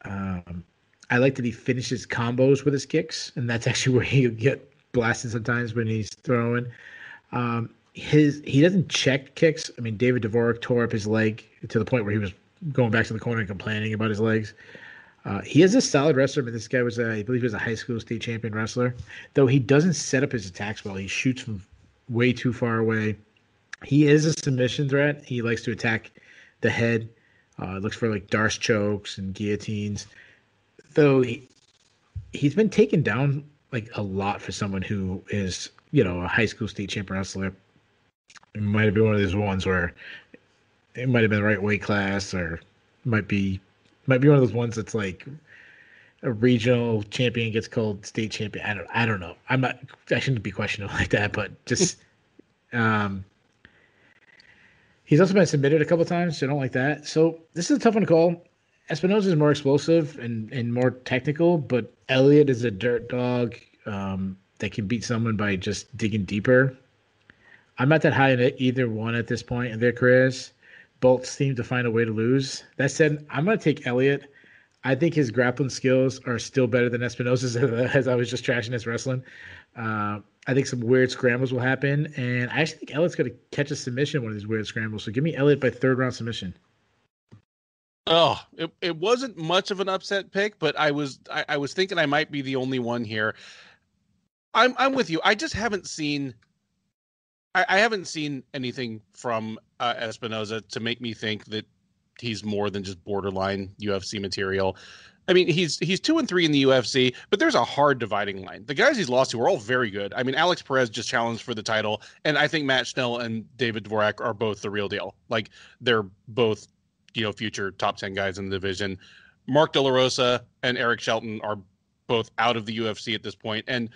I like that he finishes combos with his kicks, and that's actually where he'll get blasted sometimes when he's throwing. He doesn't check kicks. I mean, David Dvorak tore up his leg to the point where he was going back to the corner and complaining about his legs. He is a solid wrestler, but this guy I believe he was a high school state champion wrestler. Though he doesn't set up his attacks well. He shoots from way too far away. He is a submission threat. He likes to attack the head. Looks for like Darce chokes and guillotines. Though he's been taken down like a lot for someone who is, a high school state champion wrestler. It might have been one of those ones where it might have been the right weight class, or might be one of those ones that's like a regional champion gets called state champion. I don't know. I shouldn't be questioning like that, but just he's also been submitted a couple of times, so I don't like that. So this is a tough one to call. Espinosa is more explosive and more technical, but Elliott is a dirt dog that can beat someone by just digging deeper. I'm not that high in either one at this point in their careers. Both seem to find a way to lose. That said, I'm going to take Elliott. I think his grappling skills are still better than Espinosa's, as I was just trashing his wrestling. I think some weird scrambles will happen, and I actually think Elliott's going to catch a submission one of these weird scrambles. So give me Elliott by third round submission. Oh, it wasn't much of an upset pick, but I was thinking I might be the only one here. I'm with you. I just haven't seen. I haven't seen anything from Espinosa to make me think that he's more than just borderline UFC material. I mean, he's 2-3 in the UFC, but there's a hard dividing line. The guys he's lost to are all very good. I mean, Alex Perez just challenged for the title, and I think Matt Schnell and David Dvorak are both the real deal. Like they're both, future top 10 guys in the division. Mark De La Rosa and Eric Shelton are both out of the UFC at this point, and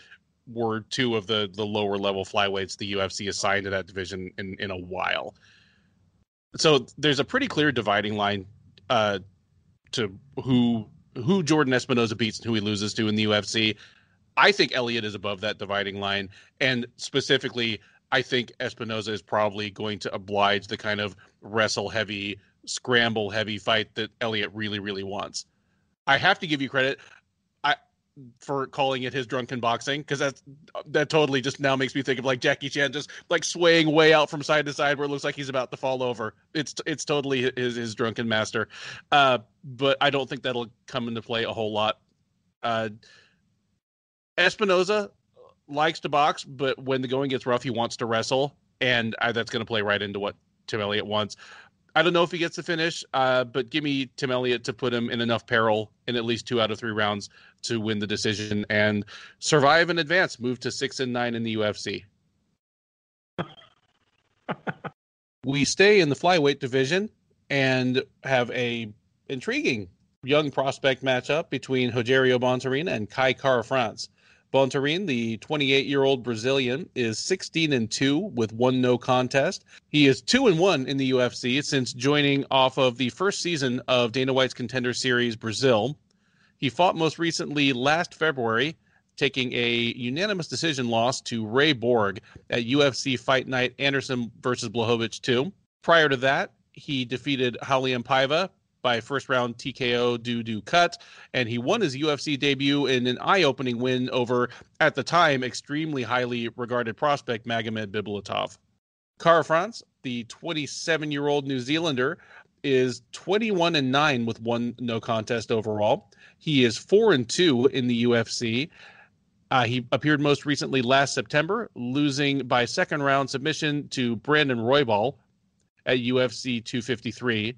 were two of the lower level flyweights the UFC assigned to that division in a while. So there's a pretty clear dividing line to who Jordan Espinosa beats and who he loses to in the UFC. I think Elliott is above that dividing line, and specifically, I think Espinosa is probably going to oblige the kind of wrestle heavy, scramble heavy fight that Elliott really, really wants. I have to give you credit for calling it his drunken boxing, because that totally just now makes me think of like Jackie Chan just like swaying way out from side to side where it looks like he's about to fall over. It's totally his drunken master, but I don't think that'll come into play a whole lot. Espinosa likes to box, but when the going gets rough, he wants to wrestle, and that's going to play right into what Tim Elliott wants. I don't know if he gets the finish, but give me Tim Elliott to put him in enough peril in at least 2 out of 3 rounds to win the decision and survive and advance, move to 6-9 in the UFC. We stay in the flyweight division and have a intriguing young prospect matchup between Rogerio Bontorin and Kai Kara-France. Bontorin, the 28-year-old Brazilian, is 16-2 with 1 no contest. He is 2-1 in the UFC since joining off of the first season of Dana White's Contender Series Brazil. He fought most recently last February, taking a unanimous decision loss to Ray Borg at UFC Fight Night Anderson versus Blachowicz 2. Prior to that, he defeated Raulian Paiva by first-round TKO due cut, and he won his UFC debut in an eye-opening win over, at the time, extremely highly regarded prospect Magomed Bibulatov. Kara France, the 27-year-old New Zealander, is 21-9 with one no contest overall. He is 4-2 in the UFC. He appeared most recently last September, losing by second-round submission to Brandon Roybal at UFC 253.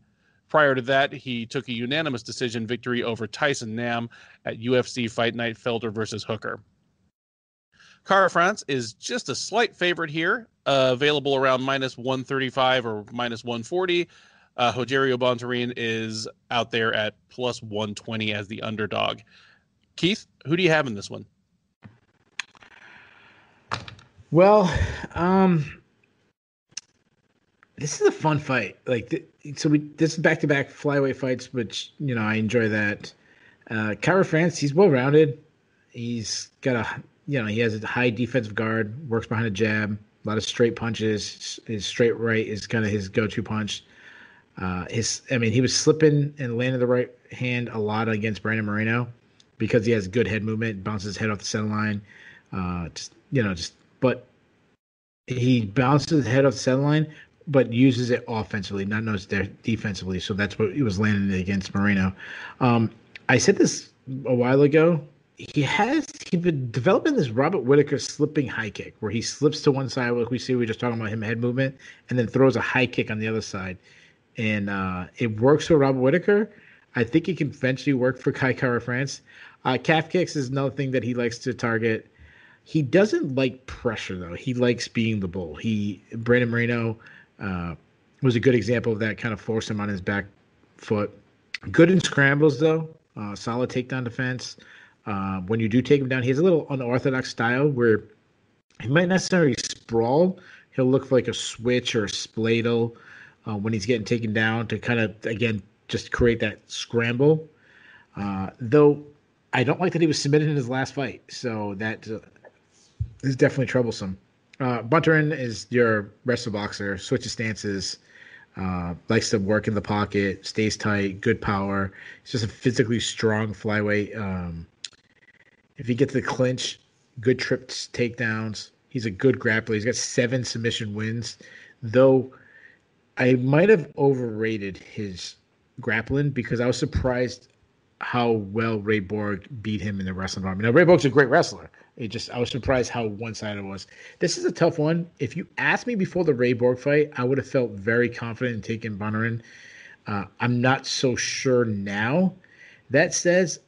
Prior to that, he took a unanimous decision victory over Tyson Nam at UFC Fight Night Felder versus Hooker. Kara France is just a slight favorite here, available around minus 135 or minus 140. Rogerio Bontorin is out there at plus 120 as the underdog. Keith, who do you have in this one? Well, this is a fun fight. This is back-to-back flyweight fights, which, I enjoy that. Kara France, he's well-rounded. He's got he has a high defensive guard, works behind a jab, a lot of straight punches. His straight right is kind of his go-to punch. He was slipping and landing the right hand a lot against Brandon Moreno because he has good head movement, bounces his head off the center line. But he bounces his head off the center line, but uses it offensively, not defensively. So that's what he was landing against Moreno. I said this a while ago. He's been developing this Robert Whittaker slipping high kick, where he slips to one side, like we were just talking about him head movement, and then throws a high kick on the other side. And it works for Robert Whittaker. I think it can eventually work for Kara France. Calf kicks is another thing that he likes to target. He doesn't like pressure, though. He likes being the bull. Brandon Moreno was a good example of that, kind of forced him on his back foot. Good in scrambles, though. Solid takedown defense. When you do take him down, he has a little unorthodox style where he might not necessarily sprawl. He'll look like a switch or a spladle when he's getting taken down to kind of, again, just create that scramble. Though I don't like that he was submitted in his last fight, so that is definitely troublesome. Bontorin is your wrestler boxer, switches stances, likes to work in the pocket, stays tight, good power. He's just a physically strong flyweight. If he gets the clinch, good trips, takedowns. He's a good grappler. He's got 7 submission wins, though I might have overrated his grappling because I was surprised how well Ray Borg beat him in the wrestling army. Now, Ray Borg's a great wrestler. I was surprised how one-sided it was. This is a tough one. If you asked me before the Ray Borg fight, I would have felt very confident in taking Bontorin. I'm not so sure now. That says,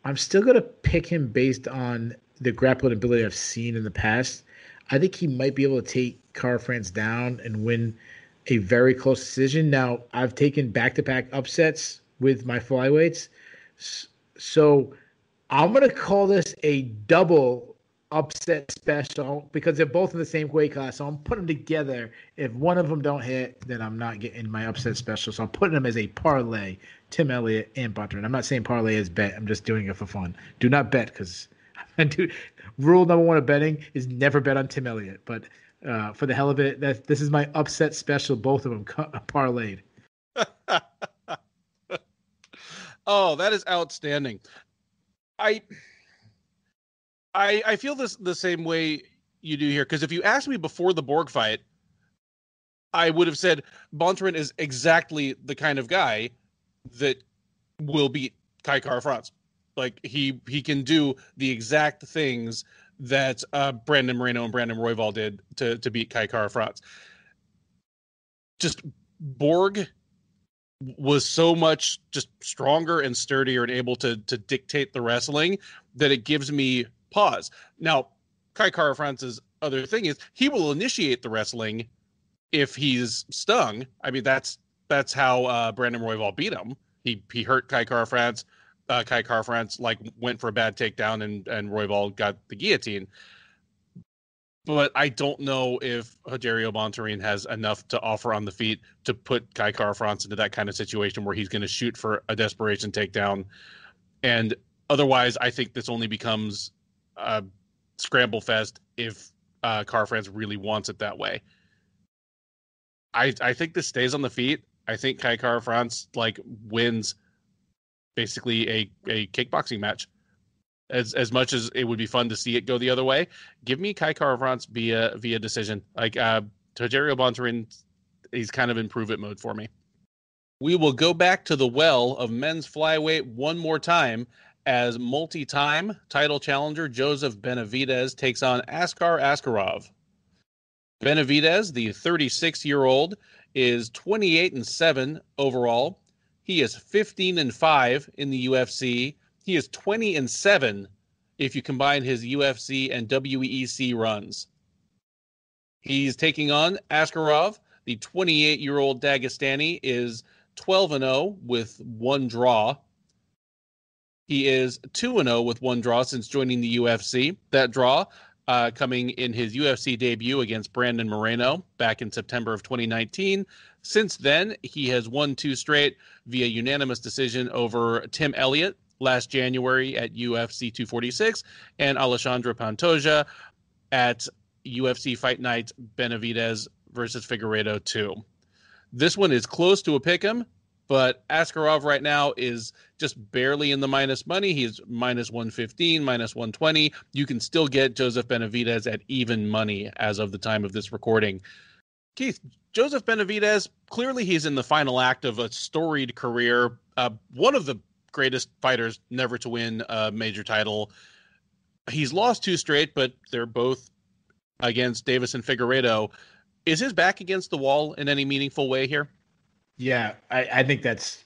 I'm still going to pick him based on the grappling ability I've seen in the past. I think he might be able to take Kara France down and win a very close decision. Now, I've taken back-to-back upsets with my flyweights. So I'm going to call this a double upset special because they're both in the same weight class. So I'm putting them together. If one of them don't hit, then I'm not getting my upset special. So I'm putting them as a parlay, Tim Elliott and Petr. I'm not saying parlay is bet. I'm just doing it for fun. Do not bet because rule number 1 of betting is never bet on Tim Elliott. But for the hell of it, this is my upset special. Both of them parlayed. Oh, that is outstanding. I feel this the same way you do here, because if you asked me before the Borg fight, I would have said Bontorin is exactly the kind of guy that will beat Kara France. Like he can do the exact things that Brandon Moreno and Brandon Royval did to beat Kara France. Just Borg was so much just stronger and sturdier and able to dictate the wrestling that it gives me pause. Now, Kara France's other thing is he will initiate the wrestling if he's stung. I mean, that's how Brandon Royval beat him. He hurt Kara France. Kara France went for a bad takedown and Royval got the guillotine. But I don't know if Rogerio Bontorin has enough to offer on the feet to put Kara France into that kind of situation where he's going to shoot for a desperation takedown. And Otherwise, I think this only becomes a scramble fest if Car France really wants it that way. I think this stays on the feet. I think Kai Car France wins basically a kickboxing match. As much as it would be fun to see it go the other way, give me Kai Car France via decision. Rogerio Bontorin, he's kind of in prove it mode for me. We will go back to the well of men's flyweight one more time as multi-time title challenger Joseph Benavidez takes on Askar Askarov. Benavidez, the 36-year-old, is 28-7 overall. He is 15-5 in the UFC. He is 20-7 if you combine his UFC and WEC runs. He's taking on Askarov. The 28-year-old Dagestani is 12-0 with one draw. He is 2-0 with one draw since joining the UFC. That draw coming in his UFC debut against Brandon Moreno back in September of 2019. Since then, he has won 2 straight via unanimous decision over Tim Elliott last January at UFC 246 and Alexandre Pantoja at UFC Fight Night Benavidez versus Figueiredo 2. This one is close to a pick'em, but Askarov right now is just barely in the minus money. He's minus 115, minus 120. You can still get Joseph Benavidez at even money as of the time of this recording. Keith, Joseph Benavidez, clearly he's in the final act of a storied career. One of the greatest fighters never to win a major title. He's lost 2 straight, but they're both against Davis and Figueiredo. Is his back against the wall in any meaningful way here? Yeah, I think that's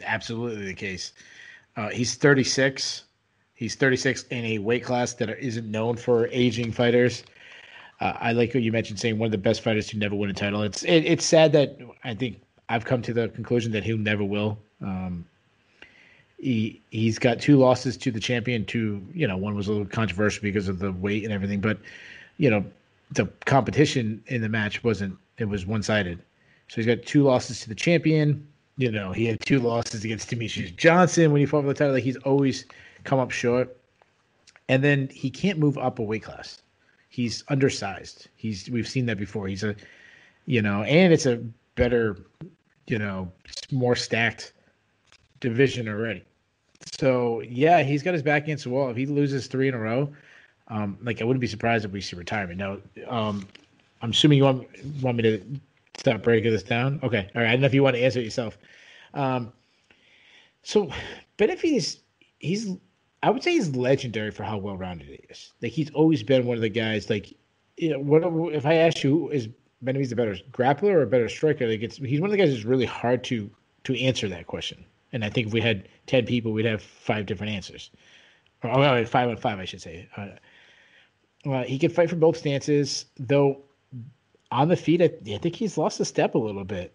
absolutely the case. He's 36. He's 36 in a weight class that isn't known for aging fighters. I like what you mentioned, saying one of the best fighters to never win a title. It's sad that I think I've come to the conclusion that he'll never will. He's got 2 losses to the champion. One was a little controversial because of the weight and everything, but the competition in the match was one-sided. So he's got 2 losses to the champion. He had 2 losses against Demetrius Johnson when he fought for the title. He's always come up short. And then he can't move up a weight class. He's undersized. We've seen that before. He's and it's a better, more stacked division already. So yeah, he's got his back against the wall. If he loses 3 in a row, I wouldn't be surprised if we see retirement. Now, I'm assuming you want me to stop breaking this down. Okay, all right. I don't know if you want to answer it yourself. So Benavidez, I would say he's legendary for how well-rounded he is. He's always been one of the guys. If I ask you, is Benavidez a better grappler or a better striker? He's one of the guys who's really hard to answer that question. And I think if we had 10 people, we'd have 5 different answers. Or 5 on 5, I should say. He can fight from both stances, though. On the feet, I think he's lost a step a little bit.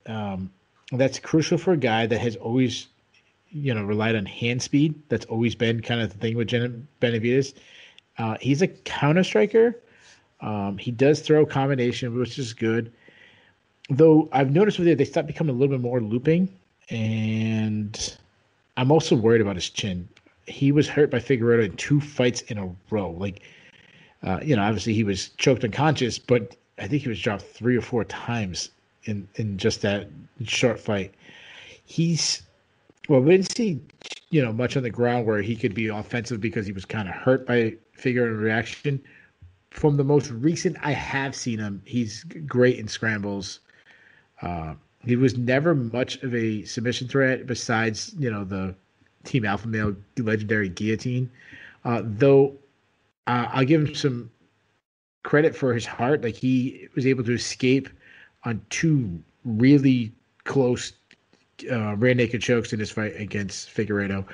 That's crucial for a guy that has always, relied on hand speed. That's always been kind of the thing with Benavidez. He's a counter striker. He does throw combination, which is good. Though I've noticed with it, they stopped becoming a little bit more looping. And I'm also worried about his chin. He was hurt by Figueiredo in 2 fights in a row. Obviously he was choked unconscious, but I think he was dropped 3 or 4 times in just that short fight. We didn't see, much on the ground where he could be offensive because he was kind of hurt by Figueiredo reaction. From the most recent I have seen him, he's great in scrambles. He was never much of a submission threat besides, the Team Alpha Male legendary guillotine. Though I'll give him some credit for his heart. He was able to escape on 2 really close rear naked chokes in his fight against Figueiredo.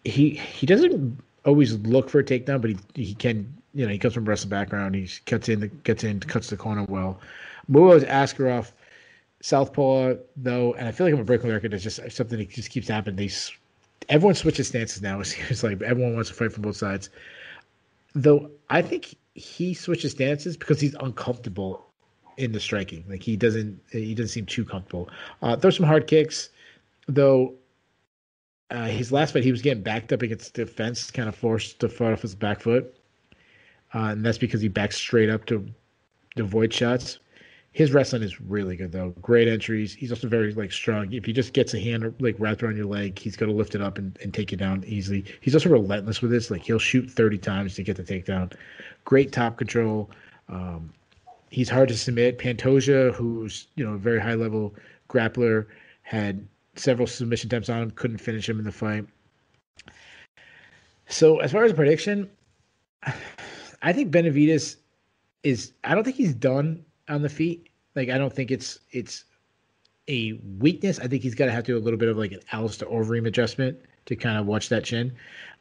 He doesn't always look for a takedown, but he can. He comes from a wrestling background. He cuts the corner well. Muro's Askarov, southpaw though, and I feel like I'm a breaking record. It's just something that just keeps happening. Everyone switches stances now. It's like everyone wants to fight from both sides. Though I think he switches stances because he's uncomfortable in the striking. He doesn't seem too comfortable. Throw some hard kicks, though. His last fight, he was getting backed up against the fence, kind of forced to fight off his back foot. And that's because he backed straight up to avoid shots. His wrestling is really good though. Great entries. He's also very like strong. If he just gets a hand like wrapped around your leg, he's gonna lift it up and take you down easily. He's also relentless with this. Like he'll shoot 30 times to get the takedown. Great top control. He's hard to submit. Pantoja, who's a very high level grappler, had several submission attempts on him, couldn't finish him in the fight. So as far as a prediction, I think Benavidez is. I don't think he's done on the feet. Like I don't think it's a weakness. I think he's got to have to do a little bit of like an Alistair Overeem adjustment to kind of watch that chin.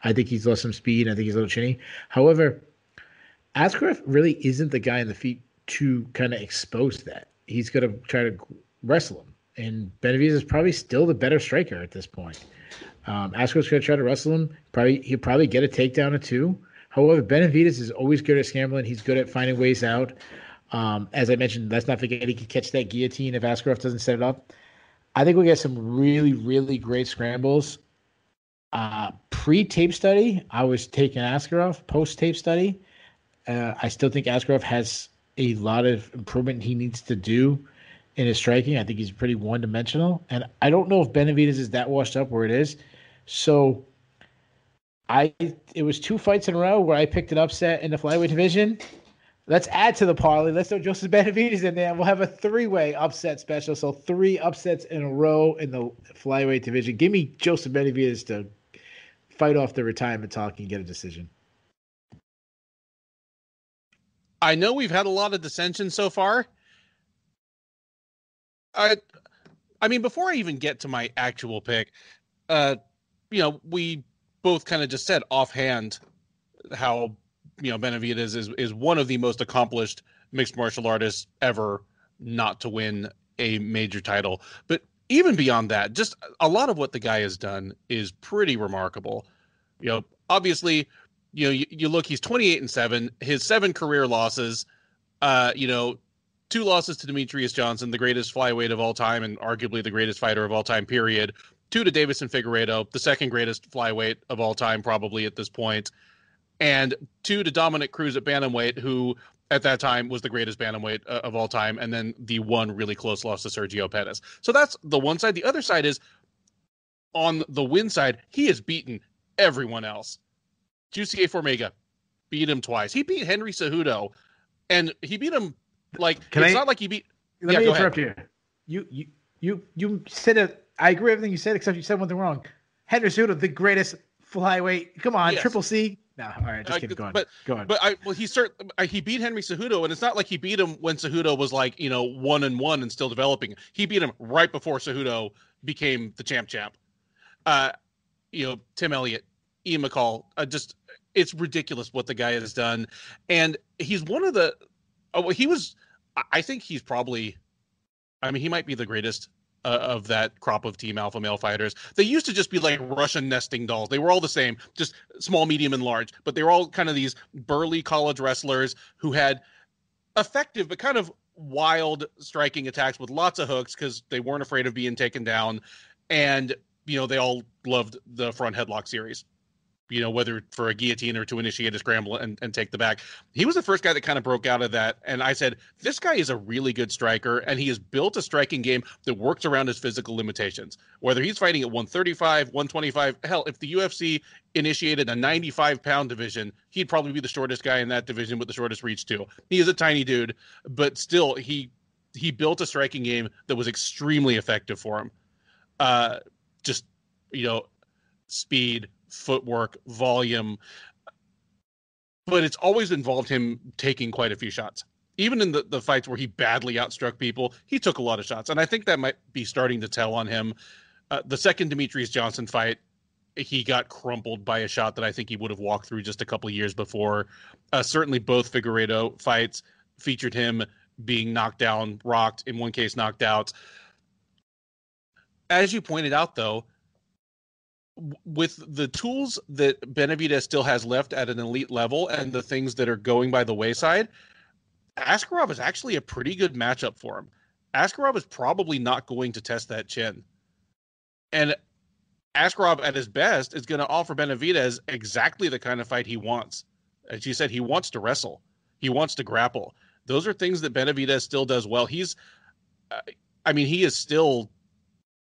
I think he's lost some speed. I think he's a little chinny. However, Askarov really isn't the guy in the feet to kind of expose that. He's going to try to wrestle him. And Benavidez is probably still the better striker at this point. Askarov's going to try to wrestle him. He'll probably get a takedown or two. However, Benavidez is always good at scrambling. He's good at finding ways out. As I mentioned, let's not forget he could catch that guillotine if Askarov doesn't set it up. I think we'll get some really, really great scrambles. Pre-tape study, I was taking Askarov. Post-tape study, I still think Askarov has a lot of improvement he needs to do in his striking. I think he's pretty one-dimensional. And I don't know if Benavidez is that washed up where it is. So it was 2 fights in a row where I picked an upset in the flyweight division. Let's add to the parlay. Let's throw Joseph Benavidez in there. We'll have a 3-way upset special. So 3 upsets in a row in the flyweight division. Give me Joseph Benavidez to fight off the retirement talk and get a decision. I know we've had a lot of dissension so far. I mean, before I even get to my actual pick, we both kind of just said offhand how, Benavidez is one of the most accomplished mixed martial artists ever not to win a major title. But even beyond that, just a lot of what the guy has done is pretty remarkable. Obviously, you look, he's 28-7, his 7 career losses, 2 losses to Demetrius Johnson, the greatest flyweight of all time and arguably the greatest fighter of all time, period. 2 to Davison Figueiredo, the second greatest flyweight of all time, probably at this point. And 2 to Dominick Cruz at bantamweight, who at that time was the greatest bantamweight of all time. And then the 1 really close loss to Sergio Pettis. So that's the one side. The other side is, on the win side, he has beaten everyone else. Jussier Formiga beat him twice. He beat Henry Cejudo, and he beat him like not like he beat. Let me interrupt you. You said it. I agree with everything you said, except you said one thing wrong. Henry Cejudo, the greatest flyweight. Come on, yes. Triple C. No, all right, just keep going. Go on. But he beat Henry Cejudo, and it's not like he beat him when Cejudo was 1-1 and still developing. He beat him right before Cejudo became the champ. Tim Elliott, Ian McCall, it's ridiculous what the guy has done. And he's one of the, I think he's probably, he might be the greatest of that crop of team alpha male fighters. They used to just be like Russian nesting dolls. They were all the same, just small, medium, and large, but they were all kind of these burly college wrestlers who had effective, but kind of wild striking attacks with lots of hooks because they weren't afraid of being taken down. And, they all loved the front headlock series. Whether for a guillotine or to initiate a scramble and take the back. He was the first guy that kind of broke out of that. And I said, this guy is a really good striker, and he has built a striking game that works around his physical limitations. Whether he's fighting at 135, 125, hell, if the UFC initiated a 95-pound division, he'd probably be the shortest guy in that division with the shortest reach too. He is a tiny dude, but still, he built a striking game that was extremely effective for him. Speed, footwork, volume, but it's always involved him taking quite a few shots. Even in the fights where he badly outstruck people, he took a lot of shots, and I think that might be starting to tell on him. The second Demetrius Johnson fight, he got crumpled by a shot that I think he would have walked through just a couple of years before. Certainly both Figueiredo fights featured him being knocked down, rocked, in one case knocked out. As you pointed out, though, with the tools that Benavidez still has left at an elite level and the things that are going by the wayside, Askarov is actually a pretty good matchup for him. Askarov is probably not going to test that chin. And Askarov at his best is going to offer Benavidez exactly the kind of fight he wants. As you said, he wants to wrestle. He wants to grapple. Those are things that Benavidez still does well. He is still,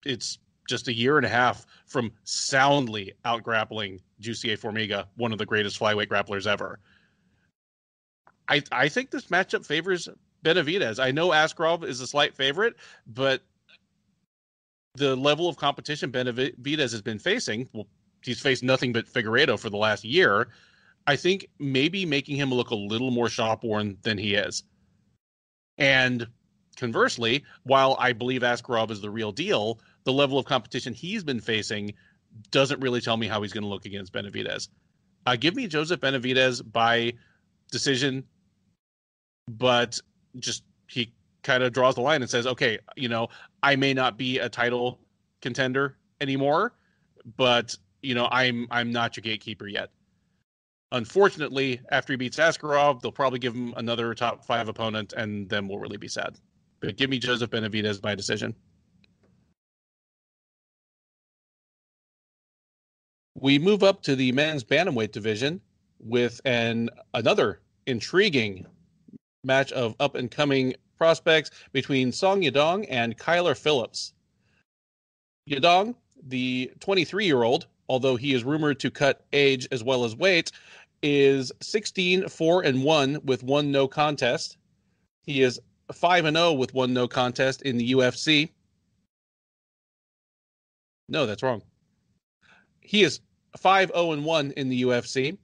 it's just a year and a half from soundly out-grappling Jussier Formiga, one of the greatest flyweight grapplers ever. I think this matchup favors Benavidez. I know Askarov is a slight favorite, but the level of competition Benavidez has been facing, well, he's faced nothing but Figueiredo for the last year. I think maybe making him look a little more shop-worn than he is. And conversely, while I believe Askarov is the real deal, the level of competition he's been facing doesn't really tell me how he's going to look against Benavidez. Give me Joseph Benavidez by decision, but just he kind of draws the line and says, okay, I may not be a title contender anymore, but I'm not your gatekeeper yet. Unfortunately, after he beats Askarov, they'll probably give him another top 5 opponent, and then we'll really be sad. But give me Joseph Benavidez by decision. We move up to the men's bantamweight division with another intriguing match of up-and-coming prospects between Song Yadong and Kyler Phillips. Yadong, the 23-year-old, although he is rumored to cut age as well as weight, is 16-4-1 with 1 no contest. He is 5-0 with 1 no contest in the UFC. No, that's wrong. He is 5-0-1 in the UFC,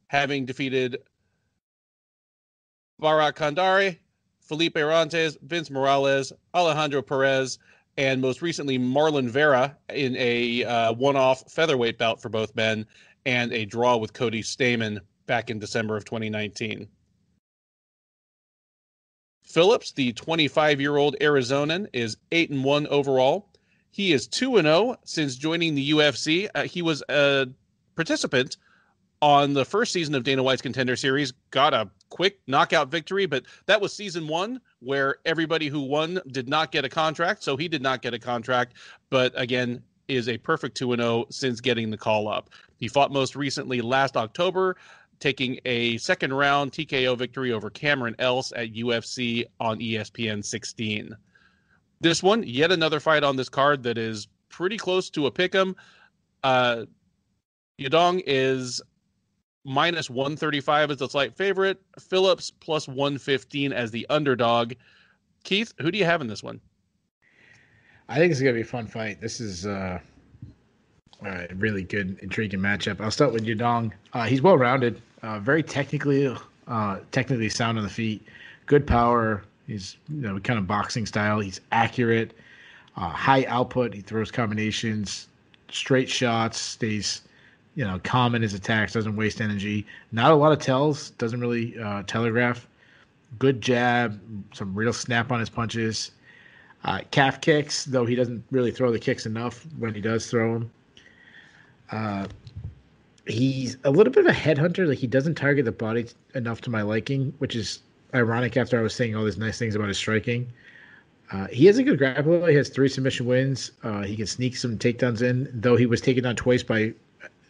having defeated Barak Kandari, Felipe Arantes, Vince Morales, Alejandro Perez, and most recently Marlon Vera in a one-off featherweight bout for both men, and a draw with Cody Stamen back in December of 2019. Phillips, the 25-year-old Arizonan, is 8-1 overall. He is 2-0 since joining the UFC. He was a participant on the first season of Dana White's Contender Series, got a quick knockout victory, but that was season 1, where everybody who won did not get a contract, so he did not get a contract, but again, is a perfect 2-0 since getting the call up. He fought most recently last October, taking a second round TKO victory over Cameron Else at UFC on ESPN 16. This one, yet another fight on this card that is pretty close to a pick'em. Yadong is minus 135 as the slight favorite. Phillips plus 115 as the underdog. Keith, who do you have in this one? I think it's going to be a fun fight. This is a really good, intriguing matchup. I'll start with Yadong. He's well-rounded, very technically sound on the feet, good power. He's kind of boxing style. He's accurate, high output. He throws combinations, straight shots, stays calm in his attacks, doesn't waste energy. Not a lot of tells, doesn't really telegraph. Good jab, some real snap on his punches. Calf kicks, though he doesn't really throw the kicks enough when he does throw them. He's a little bit of a headhunter. Like, he doesn't target the body enough to my liking, which is ironic after I was saying all these nice things about his striking. He has a good grappler. He has 3 submission wins. He can sneak some takedowns in, though he was taken down twice by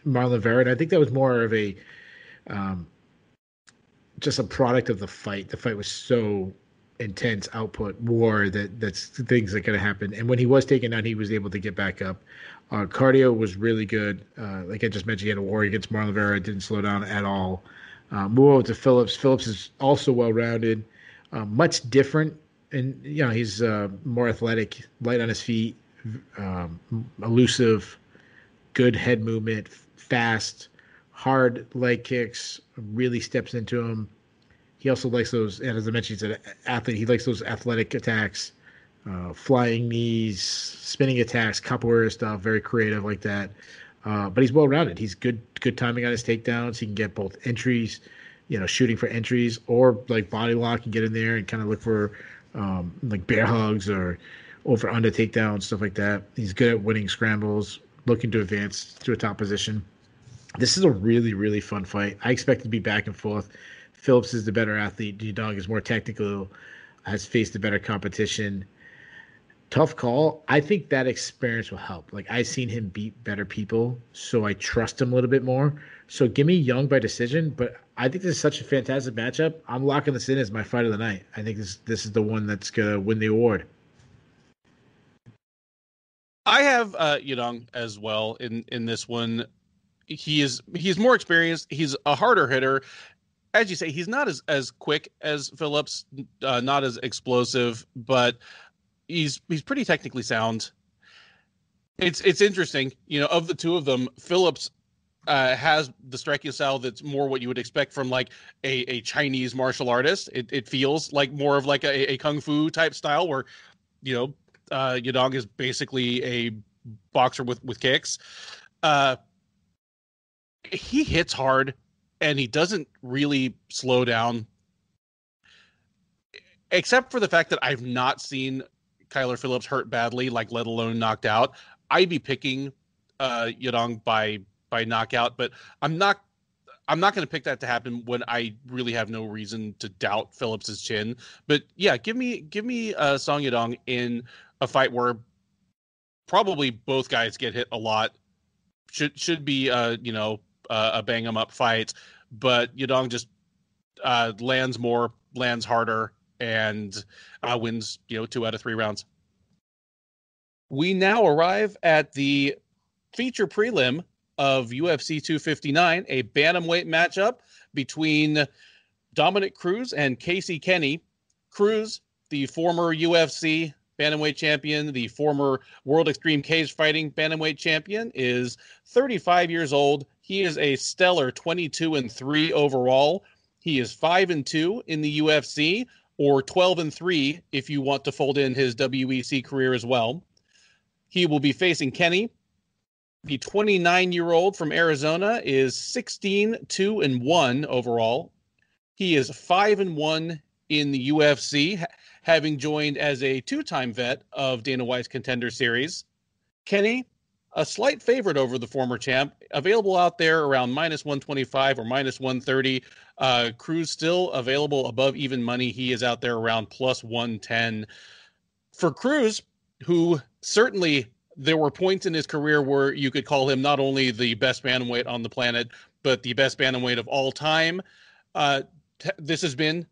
Marlon Vera. And I think that was more of a just a product of the fight. The fight was so intense, output, war, that's things that could have happened. And when he was taken down, he was able to get back up. Cardio was really good. Like I just mentioned, he had a war against Marlon Vera. Didn't slow down at all. Move over to Phillips. Phillips is also well-rounded, much different. And, he's more athletic, light on his feet, elusive, good head movement, fast, hard leg kicks, really steps into him. He also likes those, and as I mentioned, he's an athlete. He likes those athletic attacks, flying knees, spinning attacks, capoeira stuff, very creative like that. But he's well-rounded. He's good timing on his takedowns. He can get both entries, shooting for entries, or like body lock and get in there and kind of look for like bear hugs or over-under takedowns, stuff like that. He's good at winning scrambles, looking to advance to a top position. This is a really, really fun fight. I expect it to be back and forth. Phillips is the better athlete. Yadong is more technical, has faced the better competition. Tough call. I think that experience will help. Like I've seen him beat better people, so I trust him a little bit more. So give me Young by decision, but I think this is such a fantastic matchup. I'm locking this in as my fight of the night. I think this is the one that's gonna win the award. I have Yadong as well in this one. He's more experienced. He's a harder hitter. As you say, he's not as quick as Phillips, not as explosive, but he's pretty technically sound. It's interesting, of the two of them, Phillips has the striking style that's more what you would expect from like a Chinese martial artist. It feels like more of like a kung fu type style where Yadong is basically a boxer with kicks. He hits hard and he doesn't really slow down, except for the fact that I've not seen Kyler Phillips hurt badly, like let alone knocked out. I'd be picking Yadong by knockout, but I'm not going to pick that to happen when I really have no reason to doubt Phillips's chin. But yeah, give me Song Yadong in a fight where probably both guys get hit a lot. Should be a bang 'em up fight, but Yadong just lands more, lands harder, and wins 2 out of 3 rounds. We now arrive at the feature prelim of UFC 259, a bantamweight matchup between Dominick Cruz and Kenney. Cruz, the former UFC bantamweight champion, the former World Extreme Cage Fighting bantamweight champion, is 35 years old. He is a stellar 22-3 overall. He is 5-2 in the UFC, or 12-3 if you want to fold in his WEC career as well. He will be facing Kenney. The 29-year-old from Arizona is 16-2-1 overall. He is 5-1 in the UFC, having joined as a 2-time vet of Dana White's Contender Series. Kenney, a slight favorite over the former champ, available out there around -125 or -130. Cruz still available above even money. He is out there around +110. For Cruz, who certainly there were points in his career where you could call him not only the best bantamweight on the planet, but the best bantamweight of all time. This has been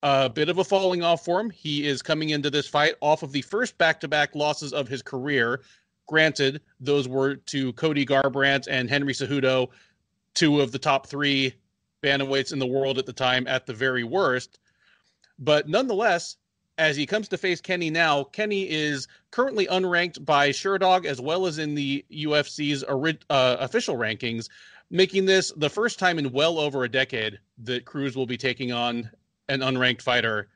a bit of a falling off for him. He is coming into this fight off of the first back-to-back losses of his career. Granted, those were to Cody Garbrandt and Henry Cejudo, 2 of the top 3 bantamweights in the world at the time at the very worst. But nonetheless, as he comes to face Kenney now, Kenney is currently unranked by Sherdog as well as in the UFC's official rankings, making this the first time in well over a decade that Cruz will be taking on an unranked fighter,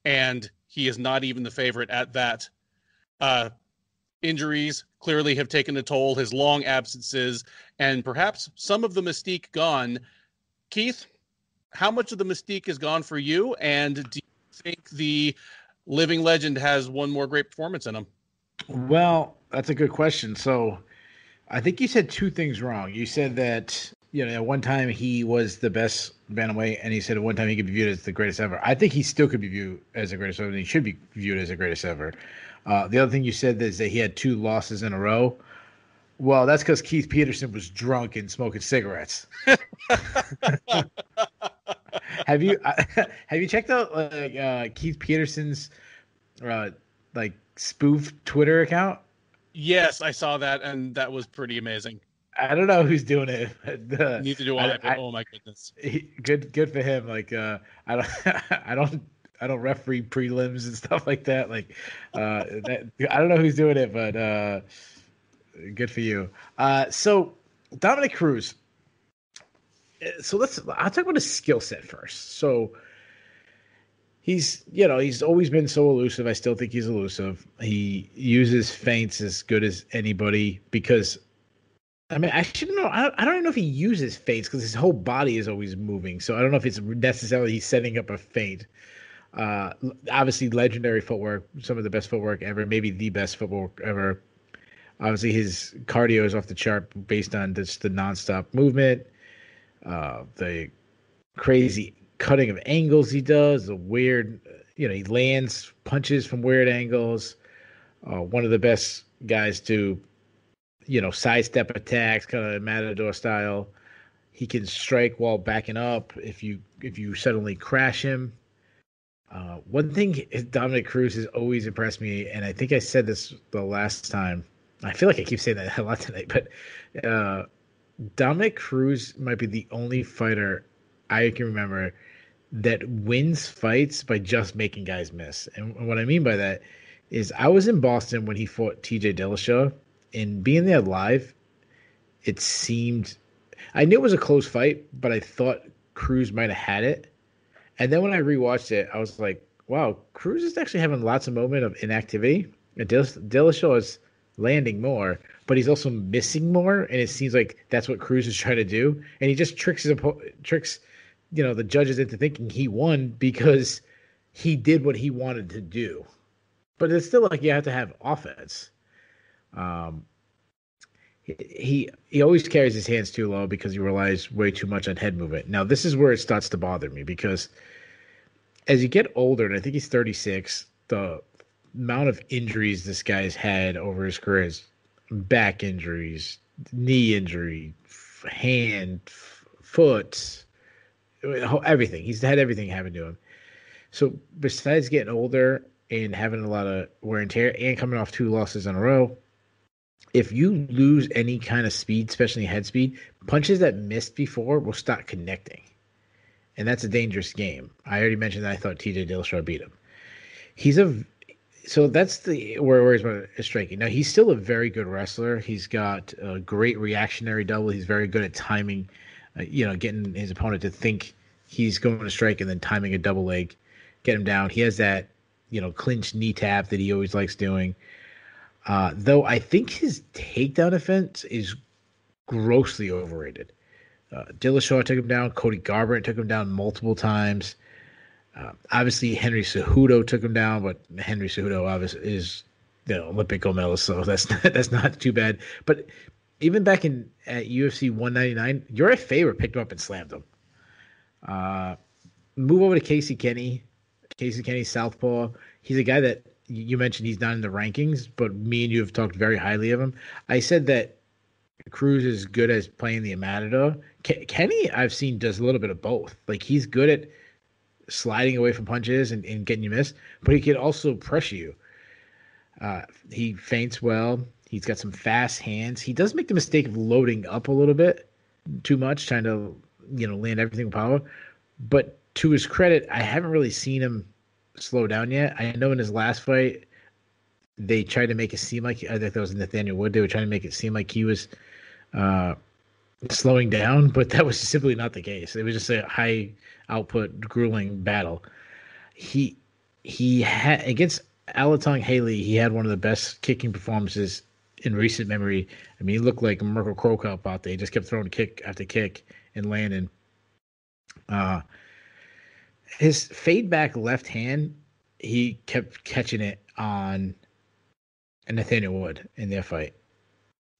and he is not even the favorite at that. Injuries clearly have taken a toll, his long absences, and perhaps some of the mystique gone. Keith, how much of the mystique is gone for you, and do you think the living legend has one more great performance in him? Well, that's a good question. So I think you said 2 things wrong. You said that, at one time he was the best bantamweight, and he said at one time he could be viewed as the greatest ever. I think he still could be viewed as the greatest ever, and he should be viewed as the greatest ever. The other thing you said is that he had 2 losses in a row. Well, that's because Keith Peterson was drunk and smoking cigarettes. Have you checked out Keith Peterson's spoof Twitter account? Yes, I saw that, and that was pretty amazing. I don't know who's doing it. But, neither do I. But oh my goodness, good for him. I don't referee prelims and stuff like that. I don't know who's doing it, but good for you. So Dominick Cruz. So I'll talk about his skill set first. So he's always been so elusive. I still think he's elusive. He uses feints as good as anybody because, I don't know. I don't even know if he uses feints because his whole body is always moving. So I don't know if it's necessarily he's setting up a feint. Obviously, legendary footwork, some of the best footwork ever, maybe the best footwork ever. Obviously, his cardio is off the chart based on just the nonstop movement, the crazy cutting of angles he does, the weird, he lands punches from weird angles. one of the best guys to, sidestep attacks, kind of Matador style. He can strike while backing up if you suddenly crash him. One thing Dominick Cruz has always impressed me, and I think I said this the last time. I feel like I keep saying that a lot tonight, but Dominick Cruz might be the only fighter I can remember that wins fights by just making guys miss. And what I mean by that is I was in Boston when he fought TJ Dillashaw, and being there live, it seemed I knew it was a close fight, but I thought Cruz might have had it. And then when I rewatched it, I was like, wow, Cruz is actually having lots of moment of inactivity. And Dillashaw is landing more, but he's also missing more, and it seems like that's what Cruz is trying to do. And he just tricks the judges into thinking he won because he did what he wanted to do. But it's still like you have to have offense. He always carries his hands too low because he relies way too much on head movement. Now, this is where it starts to bother me because as you get older, and I think he's 36, the amount of injuries this guy's had over his career is back injuries, knee injury, hand, foot, everything. He's had everything happen to him. So besides getting older and having a lot of wear and tear and coming off 2 losses in a row, if you lose any kind of speed, especially head speed, punches that missed before will start connecting. And that's a dangerous game. I already mentioned that I thought TJ Dillashaw beat him. So that's where he's about striking. Now, he's still a very good wrestler. He's got a great reactionary double. He's very good at timing, getting his opponent to think he's going to strike and then timing a double leg, get him down. He has that, clinch knee tap that he always likes doing. Though I think his takedown offense is grossly overrated. Dillashaw took him down. Cody Garbrandt took him down multiple times. Obviously, Henry Cejudo took him down, but Henry Cejudo obviously is Olympic gold medalist, so that's not too bad. But even back at UFC 199, your favorite picked him up and slammed him. Move over to Casey Kenney. Casey Kenney, southpaw. He's a guy that you mentioned he's not in the rankings, but me and you have talked very highly of him. I said that Cruz is good as playing the Matador. Kenney, I've seen, does a little bit of both. Like, he's good at sliding away from punches and getting you missed, but he can also pressure you. He feints well. He's got some fast hands. He does make the mistake of loading up a little bit too much, trying to land everything with power. But to his credit, I haven't really seen him slow down yet. I know in his last fight, they tried to make it seem like, I think that was Nathaniel Wood, they were trying to make it seem like he was slowing down, but that was simply not the case. It was just a high output, grueling battle. He had, against Alatong Haley, he had one of the best kicking performances in recent memory. I mean, he looked like a Mirko Cro Cop out there. He just kept throwing kick after kick and landing. His fade back left hand, he kept catching it on Nathaniel Wood in their fight.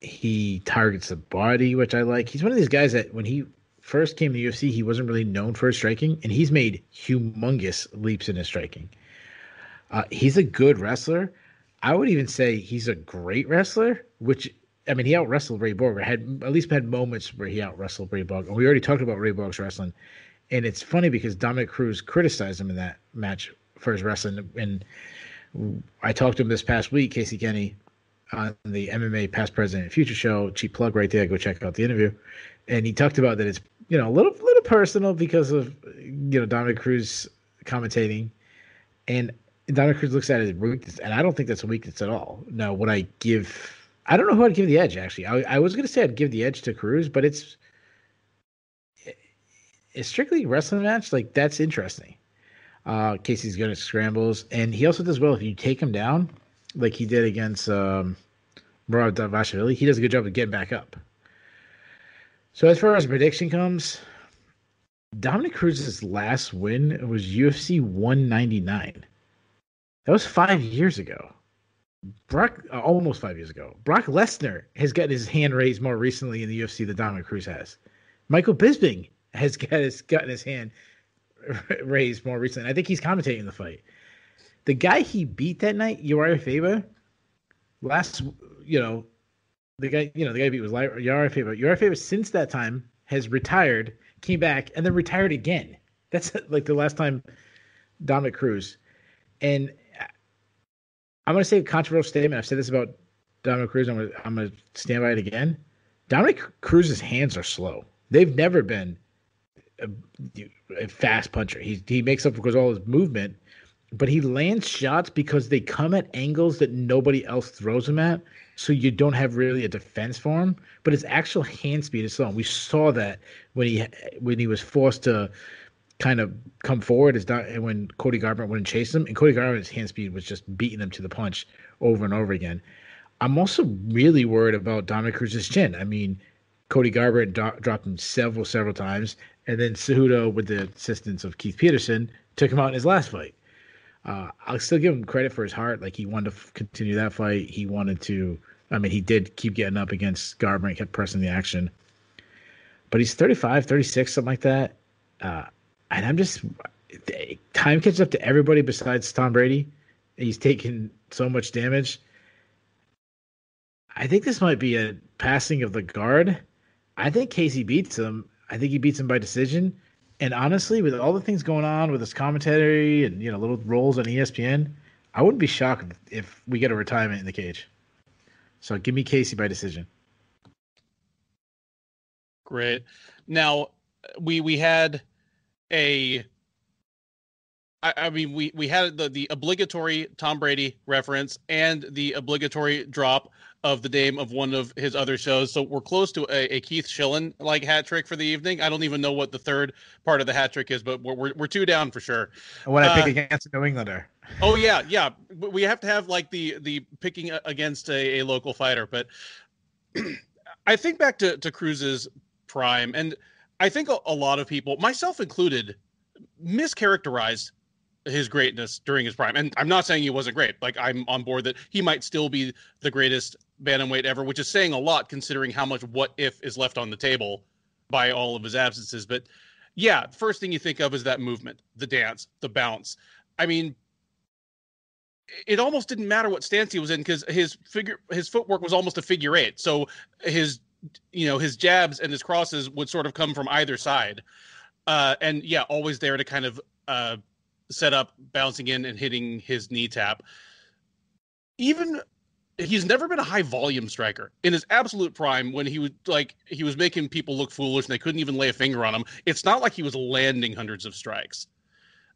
He targets the body, which I like. He's one of these guys that when he first came to the UFC, he wasn't really known for his striking, and he's made humongous leaps in his striking. He's a good wrestler. I would even say he's a great wrestler, which, I mean, he out-wrestled Ray Borg. At least had moments where he out-wrestled Ray Borg. And we already talked about Ray Borg's wrestling. And it's funny because Dominick Cruz criticized him in that match for his wrestling. And I talked to him this past week, Casey Kenney, on the MMA Past, Present, and Future show. Cheap plug right there. Go check out the interview. And he talked about that it's, a little personal because of, Dominick Cruz commentating. And Dominick Cruz looks at it as weakness, and I don't think that's a weakness at all. Now, would I don't know who I'd give the edge, actually. I was going to say I'd give the edge to Cruz, but it's strictly wrestling match. Like, that's interesting. Casey's good at scrambles, and he also does well if you take him down, like he did against Murad Davashvili. He does a good job of getting back up. So as far as prediction comes, Dominick Cruz's last win was UFC 199. That was 5 years ago. Almost 5 years ago. Brock Lesnar has gotten his hand raised more recently in the UFC than Dominick Cruz has. Michael Bisping has gotten his hand raised more recently. I think he's commentating the fight. The guy he beat that night, Uriah Faber, last, you know, the guy beat was Yarifev. But Yarifev since that time has retired, came back, and then retired again. That's like the last time Dominick Cruz. And I'm going to say a controversial statement. I've said this about Dominick Cruz. I'm going to stand by it again. Dominick Cruz's hands are slow. They've never been a fast puncher. He makes up for all his movement, but he lands shots because they come at angles that nobody else throws him at. So you don't have really a defense for him. But his actual hand speed is slow. And we saw that when he was forced to kind of come forward when Cody Garbrandt wouldn't chase him. And Cody Garbrandt's hand speed was just beating him to the punch over and over again. I'm also really worried about Dominick Cruz's chin. I mean, Cody Garbrandt dropped him several times. And then Cejudo, with the assistance of Keith Peterson, took him out in his last fight. I'll still give him credit for his heart. Like, he wanted to continue that fight. He wanted to, he did keep getting up against Garbrandt, kept pressing the action. But he's 35, 36, something like that. And I'm just, time catches up to everybody besides Tom Brady. He's taken so much damage. I think this might be a passing of the guard. I think Casey beats him. I think he beats him by decision. And honestly, with all the things going on with his commentary and, little roles on ESPN, I wouldn't be shocked if we get a retirement in the cage. So give me Casey by decision. Great. Now, we had we had the obligatory Tom Brady reference and the obligatory drop of the name of one of his other shows. So we're close to a Keith Schillen like hat trick for the evening. I don't even know what the third part of the hat trick is, but we're two down for sure. When I pick against a New Englander. Oh yeah. We have to have like the picking against a local fighter. But I think back to Cruz's prime, and I think a lot of people, myself included, mischaracterized his greatness during his prime. And I'm not saying he wasn't great. Like, I'm on board that he might still be the greatest bantamweight ever, which is saying a lot considering how much what if is left on the table by all of his absences. But yeah, first thing you think of is that movement, the dance, the bounce. I mean, it almost didn't matter what stance he was in because his footwork was almost a figure eight. So his jabs and his crosses would sort of come from either side. And yeah, always there to kind of set up, bouncing in and hitting his knee tap. He's never been a high volume striker. In his absolute prime, when he was making people look foolish and they couldn't even lay a finger on him, it's not like he was landing hundreds of strikes.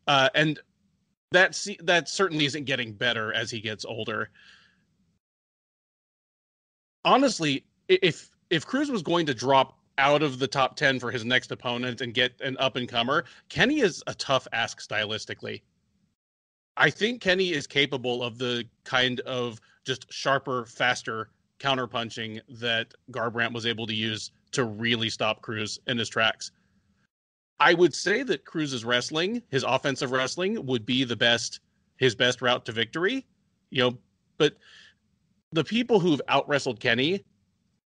And that certainly isn't getting better as he gets older. Honestly, if Cruz was going to drop out of the top 10 for his next opponent and get an up-and-comer, Kenney is a tough ask stylistically. I think Kenney is capable of the kind of just sharper, faster counterpunching that Garbrandt was able to use to really stop Cruz in his tracks. I would say that Cruz's wrestling, his offensive wrestling, would be his best route to victory. But the people who've out-wrestled Kenney,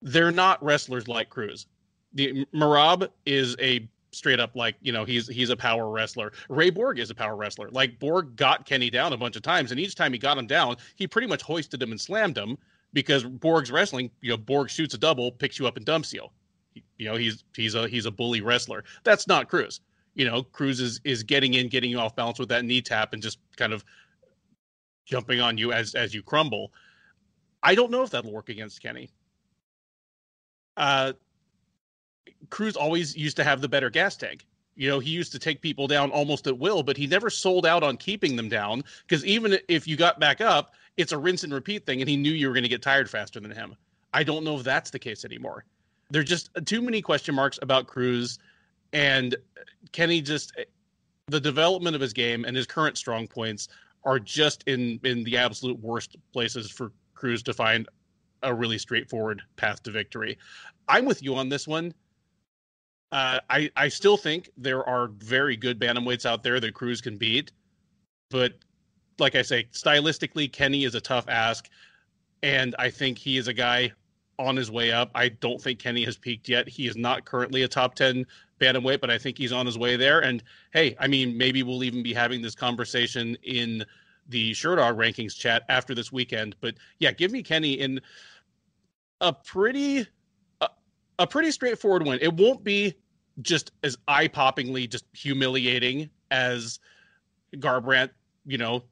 they're not wrestlers like Cruz. The Merab is a straight up he's a power wrestler. Ray Borg is a power wrestler. Like, Borg got Kenney down a bunch of times, and each time he got him down, he pretty much hoisted him and slammed him because Borg's wrestling. Borg shoots a double, picks you up and dumps you. He's a bully wrestler. That's not Cruz. Cruz is getting you off balance with that knee tap and just kind of jumping on you as you crumble. I don't know if that'll work against Kenney. Cruz always used to have the better gas tank. He used to take people down almost at will, but he never sold out on keeping them down because even if you got back up, it's a rinse and repeat thing, and he knew you were going to get tired faster than him. I don't know if that's the case anymore. There's just too many question marks about Cruz, and Kenney the development of his game and his current strong points are just in the absolute worst places for Cruz to find a really straightforward path to victory. I'm with you on this one. I still think there are very good bantamweights out there that Cruz can beat, but like I say, stylistically, Kenney is a tough ask, and I think he is a guy on his way up. I don't think Kenney has peaked yet. He is not currently a top 10 bantamweight, but I think he's on his way there. And hey, maybe we'll even be having this conversation in the Sherdog rankings chat after this weekend. But yeah, give me Kenney in a pretty straightforward win. It won't be just as eye-poppingly just humiliating as Garbrandt,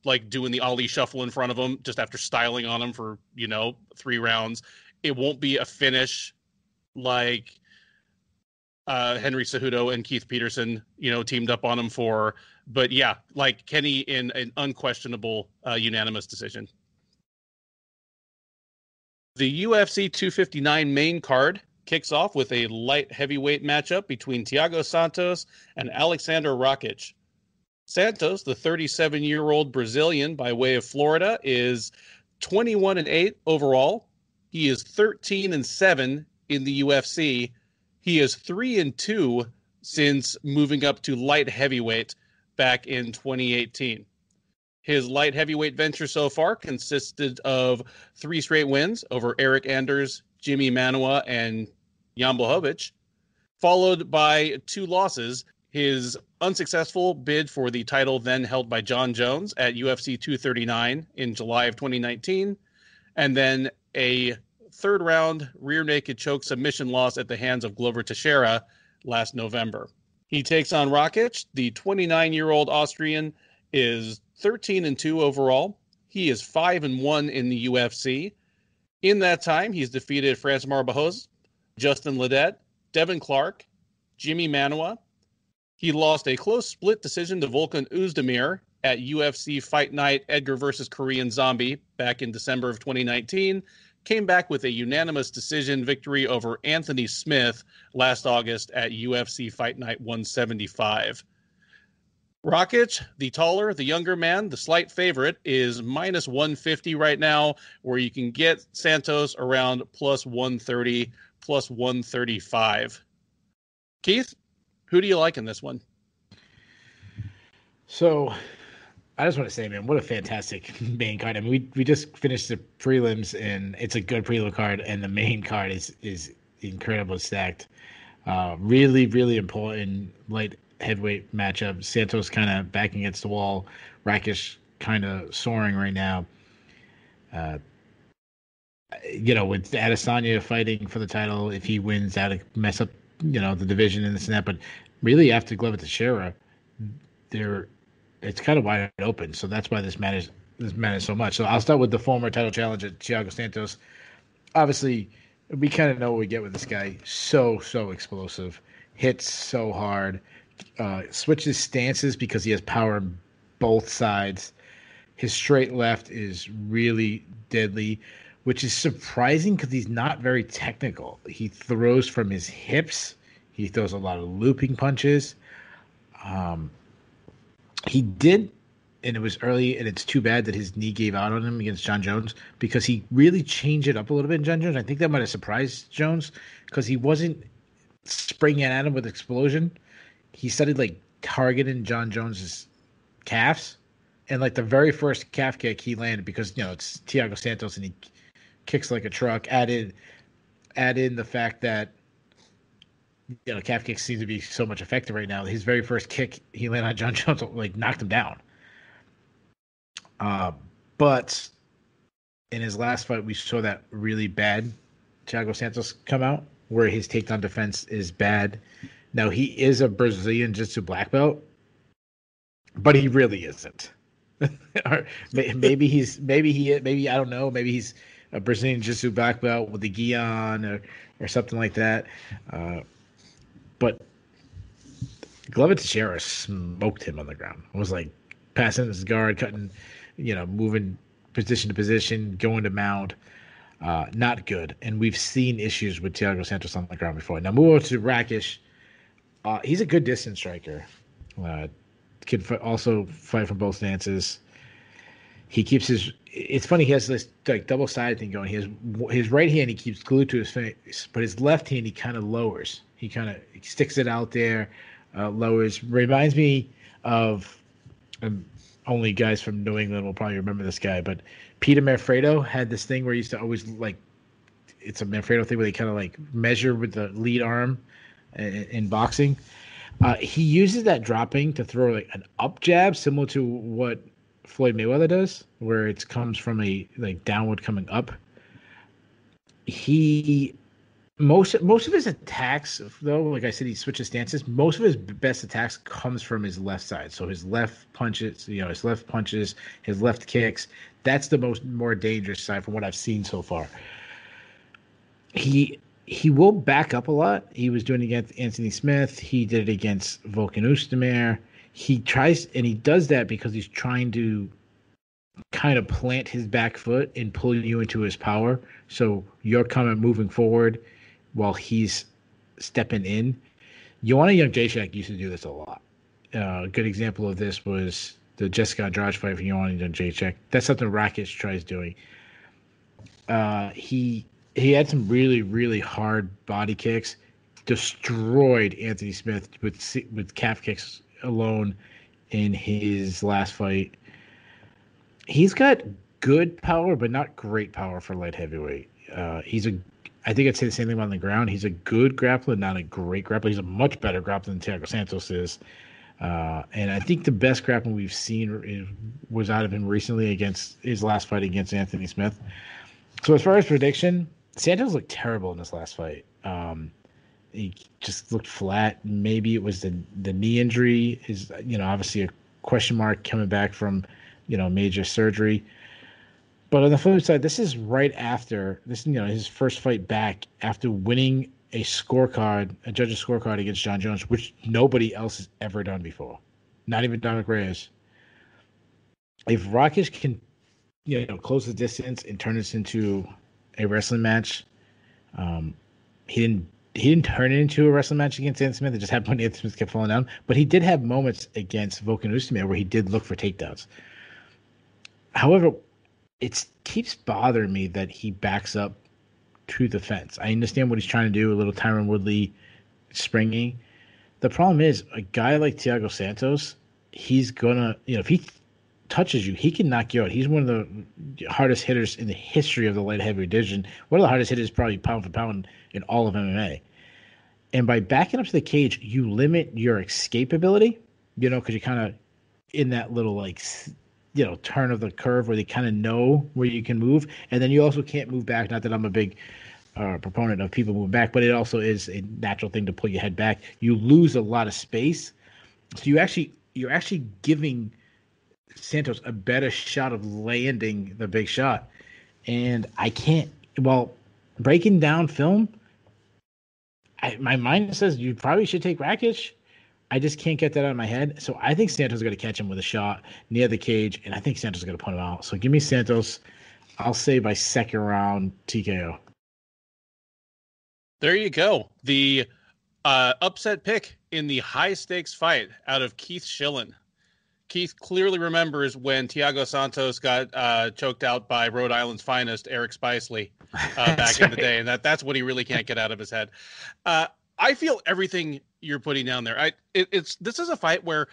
like doing the Ali shuffle in front of him just after styling on him for, 3 rounds. It won't be a finish like Henry Cejudo and Keith Peterson, teamed up on him for. But yeah, like Kenney in an unquestionable unanimous decision. The UFC 259 main card kicks off with a light heavyweight matchup between Thiago Santos and Aleksandar Rakic. Santos, the 37-year-old Brazilian by way of Florida, is 21-8 overall. He is 13-7 in the UFC. He is 3-2 since moving up to light heavyweight back in 2018. His light heavyweight venture so far consisted of 3 straight wins over Eric Anders, Jimmy Manuwa, and Jan Blachowicz, followed by 2 losses. His unsuccessful bid for the title then held by John Jones at UFC 239 in July of 2019, and then a third-round rear naked choke submission loss at the hands of Glover Teixeira last November. He takes on Rakic. The 29-year-old Austrian is 13-2 overall. He is 5-1 in the UFC. In that time, he's defeated Francis Marbahoz, Justin Ledet, Devin Clark, Jimmy Manuwa. He lost a close split decision to Volkan Oezdemir at UFC Fight Night Edgar versus Korean Zombie back in December of 2019. Came back with a unanimous decision victory over Anthony Smith last August at UFC Fight Night 175. Rakic, the taller, the younger man, the slight favorite, is minus 150 right now, where you can get Santos around plus 130, plus 135. Keith, who do you like in this one? So, I just want to say, man, what a fantastic main card. I mean, we just finished the prelims, and it's a good prelim card, and the main card is incredibly stacked. Really, really important light heavyweight matchup. Santos kind of back against the wall. Rakic kind of soaring right now. With Adesanya fighting for the title, if he wins, that'll mess up, the division and this and that. But really, after Glover Teixeira, it's kind of wide open. So that's why this matters so much. So I'll start with the former title challenger, Thiago Santos. Obviously, we kind of know what we get with this guy. So explosive. Hits so hard. Switches stances because he has power on both sides. His straight left is really deadly, which is surprising because he's not very technical. He throws from his hips. He throws a lot of looping punches. He did, and it was early, and it's too bad that his knee gave out on him against John Jones because he really changed it up a little bit in John Jones. I think that might have surprised Jones because he wasn't springing at him with explosion. He started targeting John Jones's calves, and the very first calf kick he landed because it's Thiago Santos and he kicks like a truck. Add in the fact that calf kicks seem to be so much effective right now. His very first kick he landed on John Jones knocked him down. But in his last fight, we saw that really bad Thiago Santos come out where his takedown defense is bad. Now, he is a Brazilian Jiu-Jitsu black belt, but he really isn't. maybe I don't know. Maybe he's a Brazilian Jiu-Jitsu black belt with the Guion or something like that. But Glover Teixeira smoked him on the ground. It was passing his guard, cutting, moving position to position, going to mount. Not good. And we've seen issues with Thiago Santos on the ground before. Now, move over to Rakic. He's a good distance striker. Can also fight from both stances. He keeps his. It's funny. He has this double-sided thing going. He has his right hand. He keeps glued to his face, but his left hand he kind of lowers. He kind of sticks it out there, lowers. Reminds me of only guys from New England will probably remember this guy, but Peter Manfredo had this thing where he used to always it's a Manfredo thing where they kind of measure with the lead arm in boxing. He uses that dropping to throw an up jab, similar to what Floyd Mayweather does, where it comes from a like downward coming up. He most of his attacks, though, like I said, he switches stances. Most of his best attacks comes from his left side. So his left punches, his left kicks. That's the more dangerous side from what I've seen so far. He will back up a lot. He was doing it against Anthony Smith. He did it against Volkan Oezdemir. He tries, and he does that because he's trying to kind of plant his back foot and pull you into his power. So you're kind of moving forward while he's stepping in. Joanna Jędrzejczyk used to do this a lot. A good example of this was the Jessica Andrade fight for Joanna Jędrzejczyk. That's something Rakic tries doing. He had some really, really hard body kicks, destroyed Anthony Smith with calf kicks alone in his last fight. He's got good power, but not great power for light heavyweight. I think I'd say the same thing on the ground. He's a good grappler, not a great grappler. He's a much better grappler than Thiago Santos is. And I think the best grappling we've seen was out of him recently against his last fight against Anthony Smith. So as far as prediction, Santos looked terrible in this last fight. He just looked flat. Maybe it was the knee injury is, obviously a question mark coming back from, major surgery. But on the flip side, this is right after this, his first fight back after winning a judge's scorecard against John Jones, which nobody else has ever done before. Not even Dominick Reyes. If Rakic can, close the distance and turn this into a wrestling match, he didn't turn it into a wrestling match against Anthony Smith. It just happened when Anthony Smith kept falling down. But he did have moments against Volkan Oezdemir where he did look for takedowns. However, it keeps bothering me that he backs up to the fence. I understand what he's trying to do, a little Tyron Woodley springing. The problem is, a guy like Thiago Santos, he's going to, if he touches you, he can knock you out. He's one of the hardest hitters in the history of the light heavyweight division. One of the hardest hitters probably pound for pound in all of MMA. And by backing up to the cage, you limit your escape ability, because you're kind of in that little turn of the curve where they kind of know where you can move. And then you also can't move back. Not that I'm a big proponent of people moving back, but it also is a natural thing to pull your head back. You lose a lot of space. So you're actually giving Santos a better shot of landing the big shot. And I can't, breaking down film, my mind says you probably should take Rakic. I just can't get that out of my head. So I think Santos is going to catch him with a shot near the cage, and I think Santos is going to put him out. So give me Santos. I'll say by second round TKO. There you go. The upset pick in the high-stakes fight out of Keith Schillen. Keith clearly remembers when Thiago Santos got choked out by Rhode Island's finest, Eric Spicely, back in the day, and that's what he really can't get out of his head. I feel everything you're putting down there. This is a fight where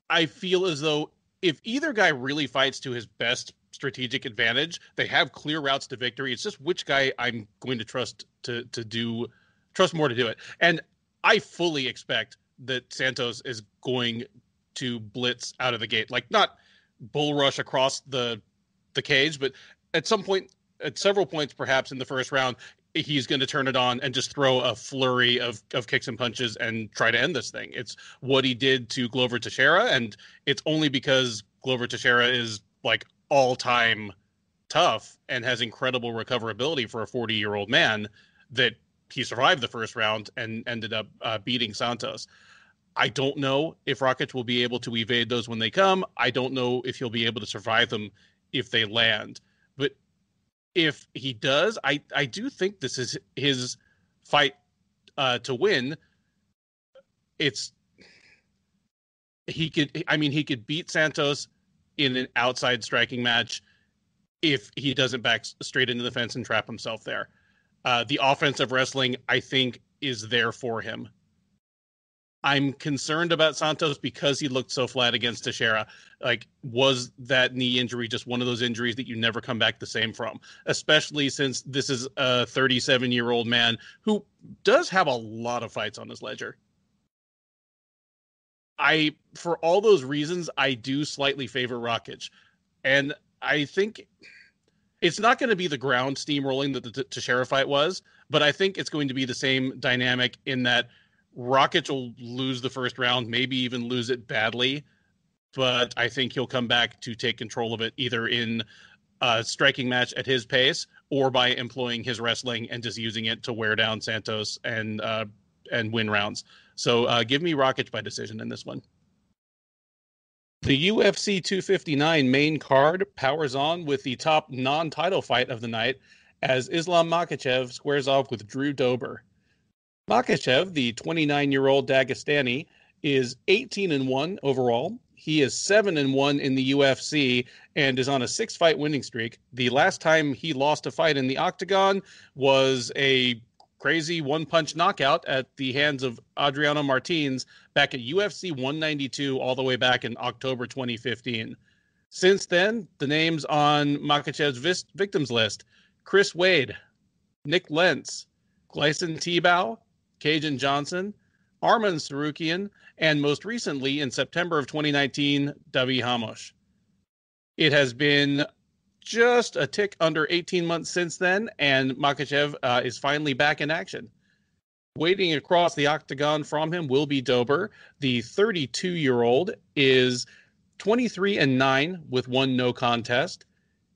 I feel as though if either guy really fights to his best strategic advantage, they have clear routes to victory. It's just which guy I'm going to trust more to do it. And I fully expect that Santos is going to blitz out of the gate, like not bull rush across the cage, but at several points, perhaps in the first round, he's going to turn it on and just throw a flurry of kicks and punches and try to end this thing. It's what he did to Glover Teixeira, and it's only because Glover Teixeira is like all-time tough and has incredible recoverability for a 40-year-old man that he survived the first round and ended up beating Santos. I don't know if Rakic will be able to evade those when they come. I don't know if he'll be able to survive them if they land. But if he does, I do think this is his fight to win. He could beat Santos in an outside striking match if he doesn't back straight into the fence and trap himself there. The offensive wrestling, I think, is there for him. I'm concerned about Santos because he looked so flat against Teixeira. Like, was that knee injury just one of those injuries that you never come back the same from? Especially since this is a 37-year-old man who does have a lot of fights on his ledger. For all those reasons, I do slightly favor Rakic. And I think it's not going to be the ground steamrolling that the Teixeira fight was, but I think it's going to be the same dynamic in that Rakic will lose the first round, maybe even lose it badly, but I think he'll come back to take control of it either in a striking match at his pace or by employing his wrestling and just using it to wear down Santos and win rounds. So give me Rakic by decision in this one. The UFC 259 main card powers on with the top non-title fight of the night as Islam Makhachev squares off with Drew Dober. Makhachev, the 29-year-old Dagestani, is 18-1 overall. He is 7-1 in the UFC and is on a 6-fight winning streak. The last time he lost a fight in the octagon was a crazy one-punch knockout at the hands of Adriano Martins back at UFC 192 all the way back in October 2015. Since then, the names on Makhachev's victims list: Chris Wade, Nick Lentz, Gleison Tebow, Cajun Johnson, Arman Sarukian, and most recently in September of 2019, Davi Hamosh. It has been just a tick under 18 months since then, and Makhachev is finally back in action. Waiting across the octagon from him will be Dober. The 32-year-old is 23-9 with one no contest.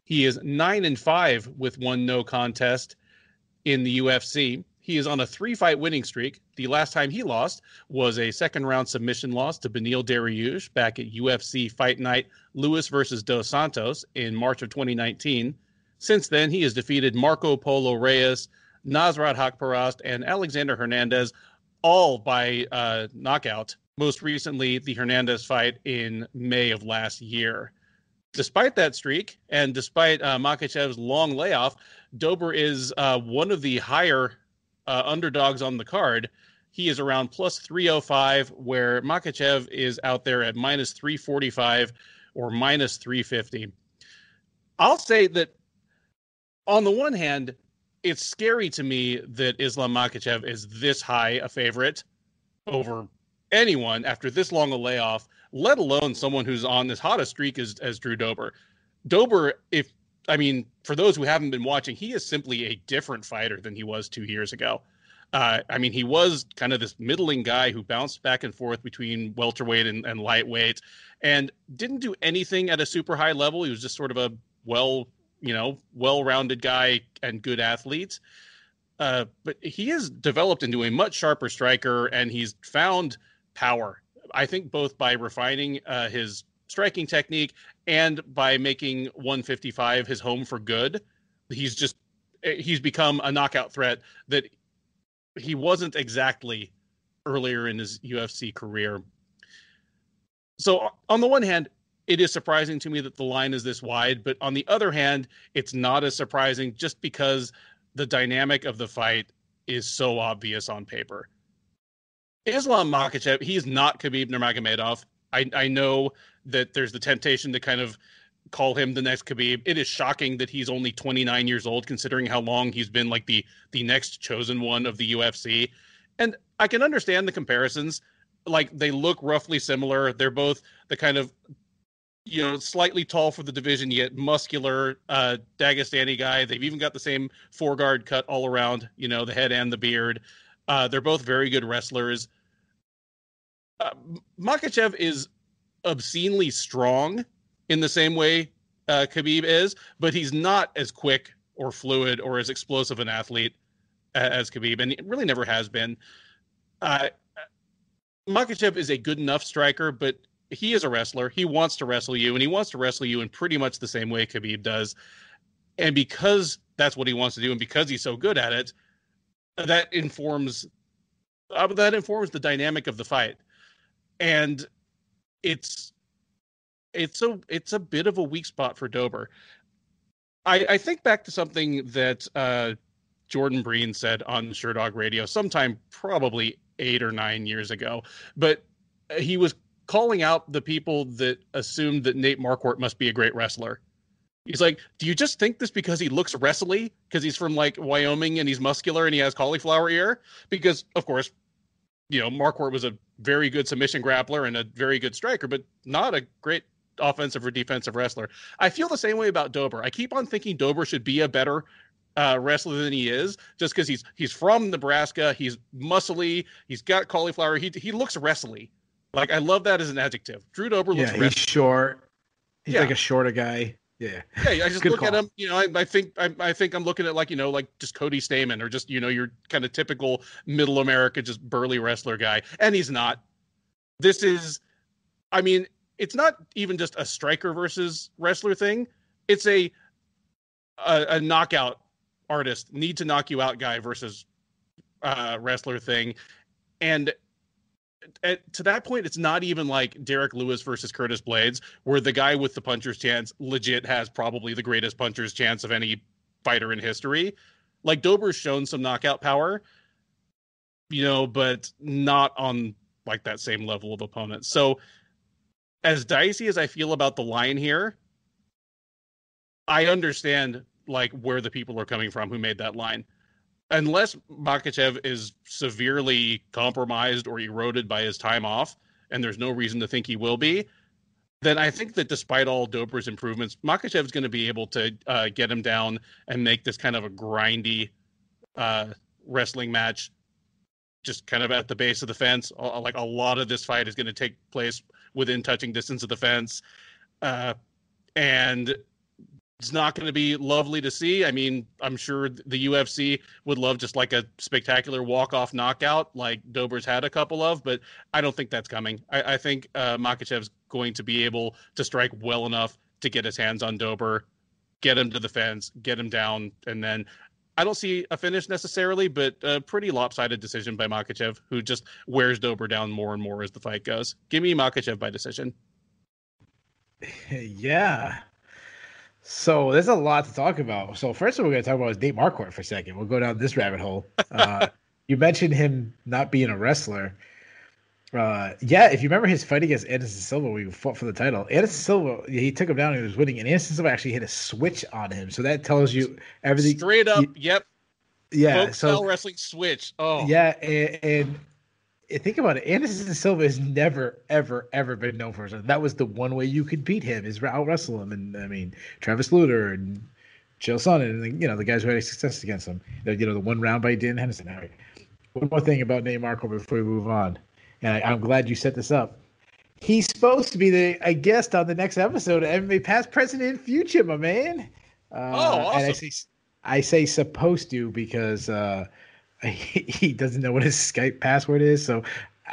He is 9-5 with one no contest in the UFC. He is on a 3-fight winning streak. The last time he lost was a second-round submission loss to Beneil Dariush back at UFC Fight Night Lewis versus Dos Santos in March of 2019. Since then, he has defeated Marco Polo Reyes, Nasrat Haqparast, and Alexander Hernandez, all by knockout. Most recently, the Hernandez fight in May of last year. Despite that streak, and despite Makhachev's long layoff, Dober is one of the higher underdogs on the card. He is around plus 305, where Makhachev is out there at minus 345 or minus 350. I'll say that on the one hand, it's scary to me that Islam Makhachev is this high a favorite over anyone after this long a layoff, let alone someone who's on as hot a streak as Drew Dober. Dober, for those who haven't been watching, he is simply a different fighter than he was 2 years ago. He was kind of this middling guy who bounced back and forth between welterweight and lightweight and didn't do anything at a super high level. He was just sort of a well-rounded guy and good athlete. But he has developed into a much sharper striker, and he's found power, I think, both by refining his striking technique and by making 155 his home for good. He's become a knockout threat that he wasn't exactly earlier in his UFC career. So on the one hand, it is surprising to me that the line is this wide, but on the other hand, it's not as surprising just because the dynamic of the fight is so obvious on paper. Islam Makhachev, he's not Khabib Nurmagomedov. I know that there's the temptation to kind of call him the next Khabib. It is shocking that he's only 29 years old, considering how long he's been like the next chosen one of the UFC. And I can understand the comparisons. Like, they look roughly similar. They're both the kind of, slightly tall for the division, yet muscular Dagestani guy. They've even got the same foreguard cut all around, the head and the beard. They're both very good wrestlers. Makhachev is obscenely strong in the same way Khabib is, but he's not as quick or fluid or as explosive an athlete as Khabib, and it really never has been. Makhachev is a good enough striker, but he is a wrestler. He wants to wrestle you, and he wants to wrestle you in pretty much the same way Khabib does. And because that's what he wants to do, and because he's so good at it, that informs the dynamic of the fight. And it's a bit of a weak spot for Dober. I think back to something that Jordan Breen said on Sherdog Radio sometime probably 8 or 9 years ago, but he was calling out the people that assumed that Nate Marquardt must be a great wrestler. He's like, do you just think this because he looks wrestly? Because he's from like Wyoming and he's muscular and he has cauliflower ear? Because, of course, Marquardt was a very good submission grappler and a very good striker, but not a great offensive or defensive wrestler. I feel the same way about Dober. I keep on thinking Dober should be a better wrestler than he is, just because he's from Nebraska. He's muscly. He's got cauliflower. He looks wrestly. Like, I love that as an adjective. Drew Dober looks wrestly. He's short. He's like a shorter guy. Yeah. Yeah, I just look at him, I think I'm looking at like just Cody Stamen, or just, your kind of typical middle America, just burly wrestler guy. And he's not. This is, it's not even just a striker versus wrestler thing. It's a knockout artist, need to knock you out guy versus wrestler thing. And to that point, it's not even like Derek Lewis versus Curtis Blades, where the guy with the puncher's chance legit has probably the greatest puncher's chance of any fighter in history. Like, Dober's shown some knockout power, but not on like that same level of opponent. So as dicey as I feel about the line here, I understand like where the people are coming from who made that line. Unless Makhachev is severely compromised or eroded by his time off, and there's no reason to think he will be, then I think that despite all Dober's improvements, Makhachev is going to be able to get him down and make this kind of a grindy wrestling match, just kind of at the base of the fence. Like, a lot of this fight is going to take place within touching distance of the fence. And it's not going to be lovely to see. I'm sure the UFC would love just like a spectacular walk-off knockout like Dober's had a couple of, but I don't think that's coming. I think Makhachev's going to be able to strike well enough to get his hands on Dober, get him to the fence, get him down, and then I don't see a finish necessarily, but a pretty lopsided decision by Makhachev, who just wears Dober down more and more as the fight goes. Give me Makhachev by decision. Yeah. So there's a lot to talk about. So first we're going to talk about is Nate Marquardt for a second. We'll go down this rabbit hole. You mentioned him not being a wrestler. If you remember his fight against Anderson Silva, we fought for the title. Anderson Silva, he took him down and he was winning, and Anderson Silva actually hit a switch on him. So that tells you everything. Straight up, yep. Yeah. Folk style wrestling switch. Oh. Yeah, and think about it. Anderson Silva has never, ever, ever been known for himself. That was the one way you could beat him, is out wrestle him. And Travis Lutter and Chael Sonnen, and the guys who had success against him. The one round by Dan Henderson. All right. One more thing about Nate Marquardt before we move on, and I'm glad you set this up. He's supposed to be a guest on the next episode of MMA Past, Present, and Future, my man. Awesome. And I say supposed to because he doesn't know what his Skype password is, so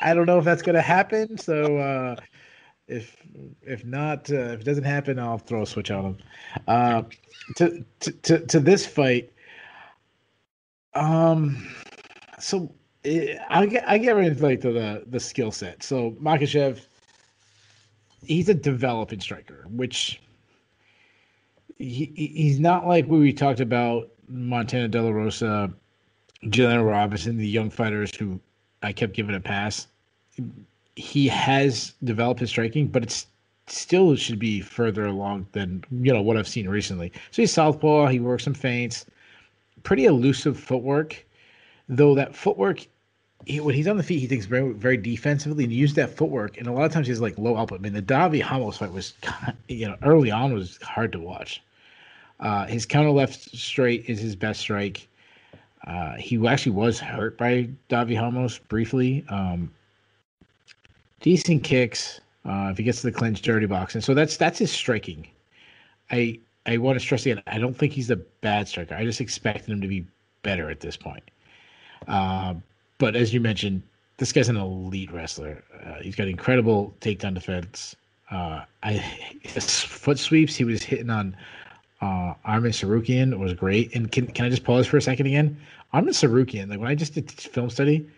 I don't know if that's going to happen. So if not, if it doesn't happen, I'll throw a switch on him. To this fight, so I get right into like the skill set. So Makhachev, he's a developing striker, which he's not like what we talked about Montana De La Rosa, Jalen Robinson, the young fighters who I kept giving a pass. He has developed his striking, but it's still should be further along than what I've seen recently. So he's southpaw. He works some feints, pretty elusive footwork. Though that footwork, when he's on the feet, he thinks very, very defensively, and he used that footwork. And a lot of times he's like low output. The Davi Ramos fight was, early on was hard to watch. His counter left straight is his best strike. He actually was hurt by Davi Ramos briefly. Decent kicks. If he gets to the clinch, dirty boxing. So that's his striking. I want to stress again, I don't think he's a bad striker. I just expected him to be better at this point. But as you mentioned, this guy's an elite wrestler. He's got incredible takedown defense. His foot sweeps he was hitting on Arman Sarukian was great. And can I just pause for a second again? Arman Sarukian, like when I just did film study,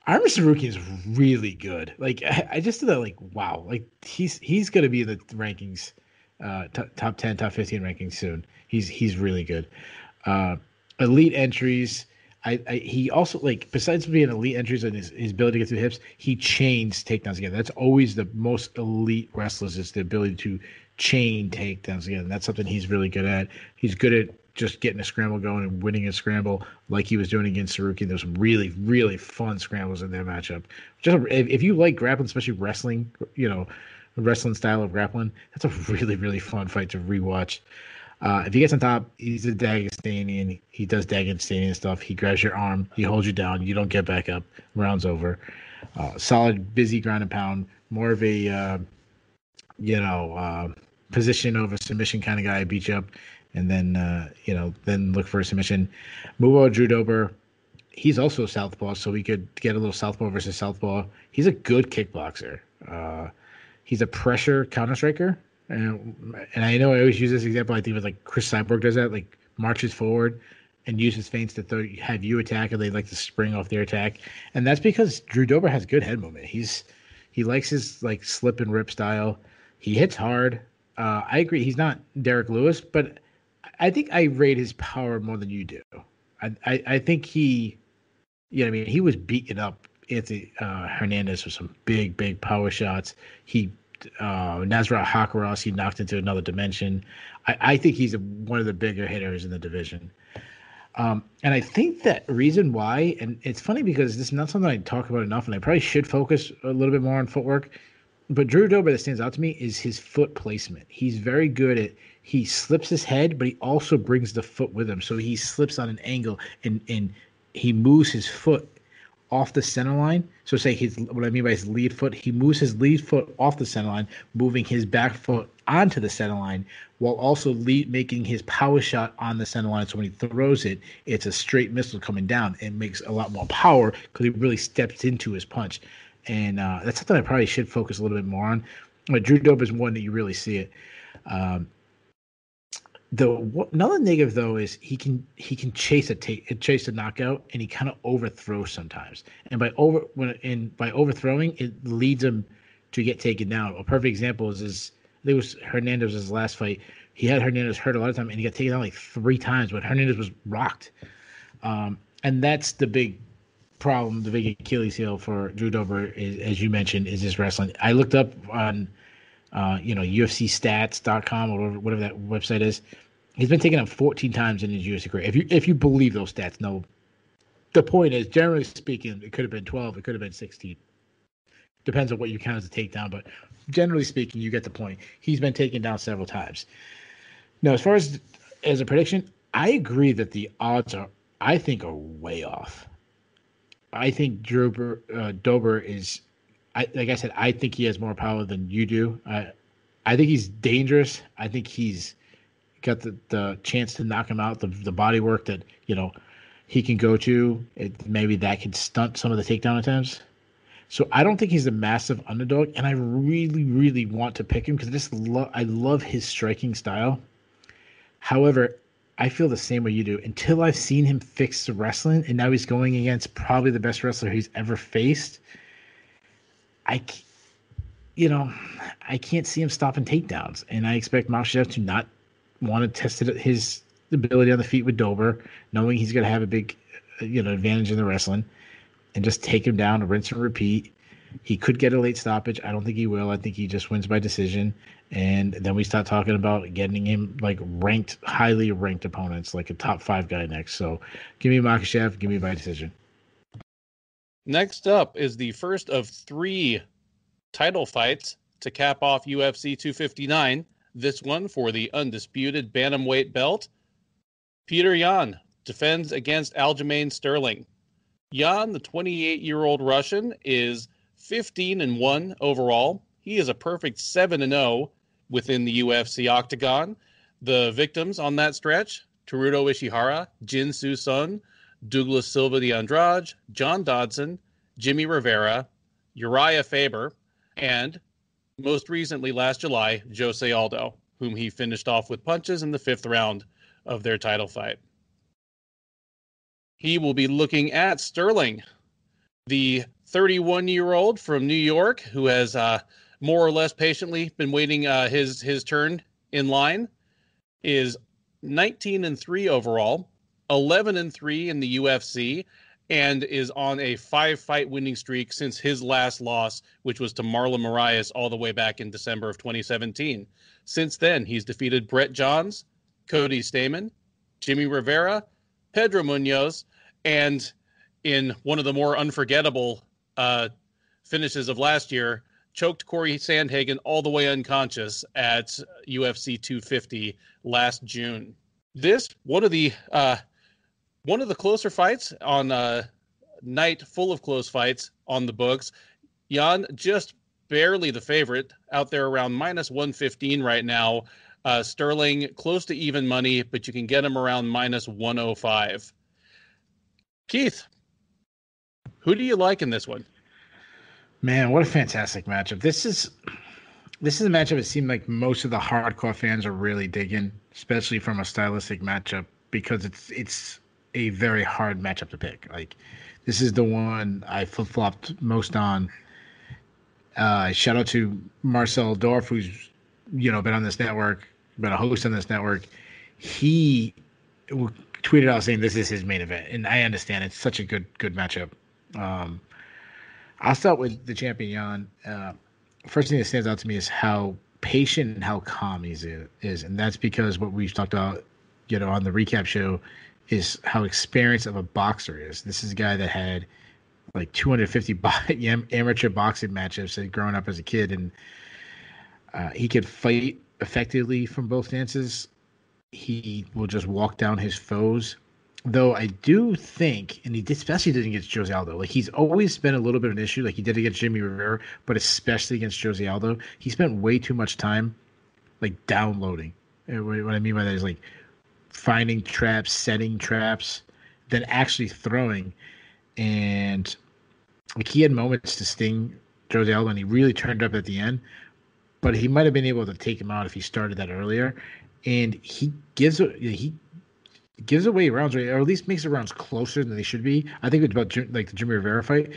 Arman Sarukian is really good. Like I just did that, like wow, like he's gonna be in the rankings, top 10, top 15 rankings soon. He's really good. Elite entries. He also, like, besides being elite entries and his ability to get through the hips, he chains takedowns together. That's always the most elite wrestlers, is the ability to chain takedowns together. And that's something he's really good at. He's good at just getting a scramble going and winning a scramble like he was doing against Sarukian. There's some really, really fun scrambles in that matchup. Just if you like grappling, especially wrestling, wrestling style of grappling, that's a really, really fun fight to rewatch. If he gets on top, he's a Dagestanian. He does Dagestanian stuff. He grabs your arm. He holds you down. You don't get back up. Round's over. Solid, busy ground and pound. More of a, position over submission kind of guy. Beat you up. And then, then look for a submission. Move over Drew Dober. He's also a southpaw, so we could get a little southpaw versus southpaw. He's a good kickboxer. He's a pressure counter striker. And I know I always use this example. I think it was like Chris Cyborg does that, like marches forward and uses feints to have you attack, and they like to spring off their attack. And that's because Drew Dober has good head movement. He likes his like slip and rip style. He hits hard. I agree. He's not Derek Lewis, but I think I rate his power more than you do. I think he was beating up Anthony Hernandez with some big power shots. Nasrat Hakaros, he knocked into another dimension. I think he's one of the bigger hitters in the division. And I think that reason why, and it's funny because this is not something I talk about enough, and I probably should focus a little bit more on footwork, but Drew Dober that stands out to me is his foot placement. He's very good at, he slips his head, but he also brings the foot with him. So he slips on an angle and he moves his foot off the center line. So say what I mean by his lead foot, he moves his lead foot off the center line, moving his back foot onto the center line, while also making his power shot on the center line. So when he throws it, it's a straight missile coming down. It makes a lot more power because he really steps into his punch. And that's something I probably should focus a little bit more on. But Drew Dober is one that you really see it. Another negative though is he can chase a knockout, and he kind of overthrows sometimes. And by overthrowing, it leads him to get taken down. A perfect example is I think it was Hernandez's last fight. He had Hernandez hurt a lot of time, and he got taken down like 3 times when Hernandez was rocked. And that's the big problem, the big Achilles heel for Drew Dober, is, as you mentioned, is his wrestling. I looked up on UFCstats.com or whatever that website is. He's been taken out 14 times in his UFC career. If you believe those stats, no. The point is, generally speaking, it could have been 12, it could have been 16. Depends on what you count as a takedown, but generally speaking, you get the point. He's been taken down several times. Now, as far as a prediction, I agree that the odds are way off. I think Dober is, like I said, I think he has more power than you do. I think he's dangerous. I think he's got the chance to knock him out. The body work that he can go to, maybe that could stunt some of the takedown attempts. So I don't think he's a massive underdog, and I really, really want to pick him because I love his striking style. However, I feel the same way you do. Until I've seen him fix the wrestling, and now he's going against probably the best wrestler he's ever faced, I can't see him stopping takedowns. And I expect Makhachev to not want to test his ability on the feet with Dober, knowing he's going to have a big advantage in the wrestling, and just take him down, rinse and repeat. He could get a late stoppage. I don't think he will. I think he just wins by decision. And then we start talking about getting him like highly ranked opponents, like a top 5 guy next. So give me Makhachev, give me by decision. Next up is the first of 3 title fights to cap off UFC 259. This one for the undisputed bantamweight belt. Petr Yan defends against Aljamain Sterling. Yan, the 28-year-old Russian, is 15-1 overall. He is a perfect 7-0 within the UFC octagon. The victims on that stretch: Teruto Ishihara, Jin Soo Sun, Douglas Silva de Andrade, John Dodson, Jimmy Rivera, Uriah Faber, and most recently last July, Jose Aldo, whom he finished off with punches in the 5th round of their title fight. He will be looking at Sterling, the 31-year-old from New York, who has more or less patiently been waiting his turn in line, is 19-3 overall, 11-3 in the UFC, and is on a 5-fight winning streak since his last loss, which was to Marlon Moraes all the way back in December of 2017. Since then, he's defeated Brett Johns, Cody Stamann, Jimmy Rivera, Pedro Munoz, and in one of the more unforgettable finishes of last year, choked Corey Sandhagen all the way unconscious at UFC 250 last June. This one of the closer fights on a night full of close fights on the books. Jan just barely the favorite, out there around minus 115 right now. Sterling close to even money, but you can get him around minus 105. Keith, who do you like in this one? Man, what a fantastic matchup. This is a matchup it seemed like most of the hardcore fans are really digging, especially from a stylistic matchup, because it's a very hard matchup to pick. Like, this is the one I flip-flopped most on. Shout out to Marcel Dorf, who's been on this network, been a host on this network. He tweeted out saying this is his main event, and I understand it's such a good matchup. I'll start with the champion, Jan. First thing that stands out to me is how patient and how calm he is. And that's because what we've talked about, on the recap show is how experienced of a boxer is. This is a guy that had like 250 amateur boxing matchups growing up as a kid. And he could fight effectively from both stances. He will just walk down his foes. Though I do think, and especially did against Jose Aldo, like he's always been a little bit of an issue, like he did against Jimmy Rivera, but especially against Jose Aldo, he spent way too much time like downloading. And what I mean by that is like finding traps, setting traps, then actually throwing. And like he had moments to sting Jose Aldo, and he really turned up at the end. But he might have been able to take him out if he started that earlier. And he gives away rounds, or at least makes the rounds closer than they should be. I think it's about like the Jimmy Rivera fight.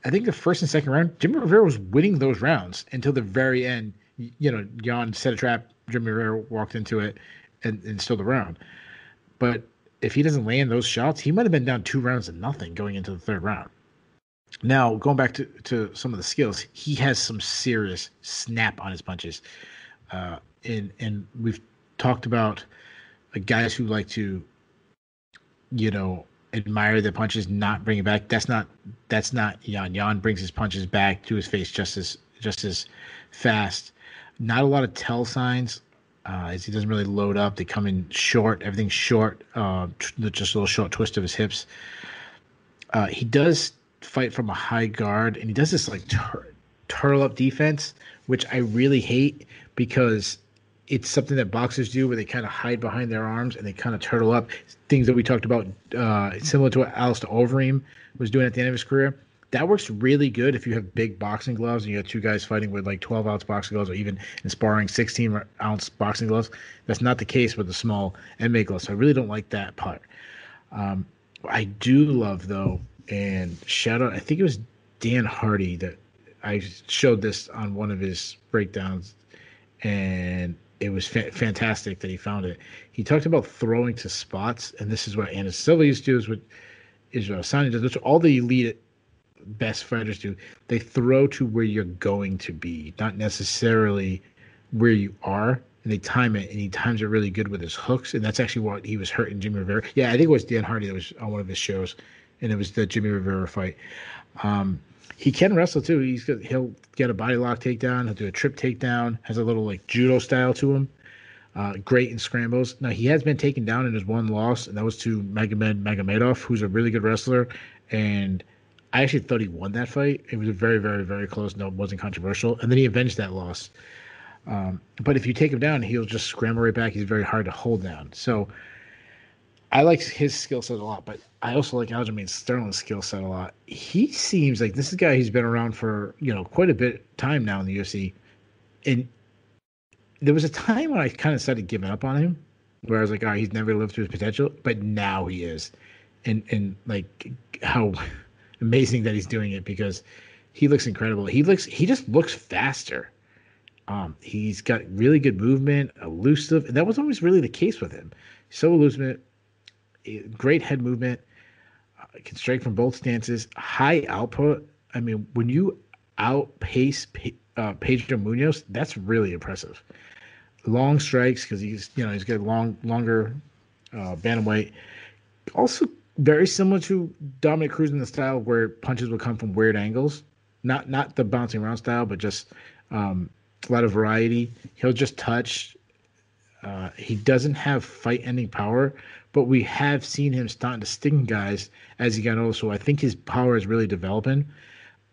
I think the first and second round, Jimmy Rivera was winning those rounds until the very end. Jan set a trap, Jimmy Rivera walked into it and stole the round. But if he doesn't land those shots, he might have been down 2-0 going into the third round. Now, going back to some of the skills, he has some serious snap on his punches. And we've talked about guys who like to, admire their punches, not bring it back. That's not Jan. Jan brings his punches back to his face just as fast. Not a lot of tell signs, as he doesn't really load up. They come in short, everything's short, just a little short twist of his hips. He does fight from a high guard, and he does this like turtle up defense, which I really hate because it's something that boxers do where they kind of hide behind their arms and they kind of turtle up. Things that we talked about, similar to what Alistair Overeem was doing at the end of his career. That works really good if you have big boxing gloves and you have two guys fighting with like 12-ounce boxing gloves, or even in sparring 16-ounce boxing gloves. That's not the case with the small MMA gloves. So I really don't like that part. I do love, though, and shout out, I think it was Dan Hardy that I showed this on one of his breakdowns, and it was fantastic that he found it. He talked about throwing to spots, and this is what Anderson Silva used to do, is what Israel Adesanya does. That's what all the elite best fighters do. They throw to where you're going to be, not necessarily where you are, and they time it, and he times it really good with his hooks, and that's actually what he was hurting Jimmy Rivera. Yeah, I think it was Dan Hardy that was on one of his shows, and it was the Jimmy Rivera fight. He can wrestle too. He'll get a body lock takedown. He'll do a trip takedown. Has a little like judo style to him. Great in scrambles. Now he has been taken down in his one loss, and that was to Magomed Magomedov, who's a really good wrestler. And I actually thought he won that fight. It was very, very, very close. No, it wasn't controversial. And then he avenged that loss. But if you take him down, he'll just scramble right back. He's very hard to hold down. So I like his skill set a lot, but I also like Aljamain Sterling's skill set a lot. He seems like this is a guy who's been around for, quite a bit of time now in the UFC. And there was a time when I kind of started giving up on him, where I was like, all right, he's never lived to his potential, but now he is. And like how amazing that he's doing it, because he looks incredible. He just looks faster. He's got really good movement, elusive, and that was always really the case with him. So elusive, great head movement, can strike from both stances, high output. I mean, when you outpace Pedro Munoz, that's really impressive. Long strikes, because he's got longer bantamweight. Also very similar to Dominick Cruz in the style where punches will come from weird angles. Not the bouncing around style, but just a lot of variety. He'll just touch. He doesn't have fight-ending power, but we have seen him starting to sting guys as he got older. So I think his power is really developing.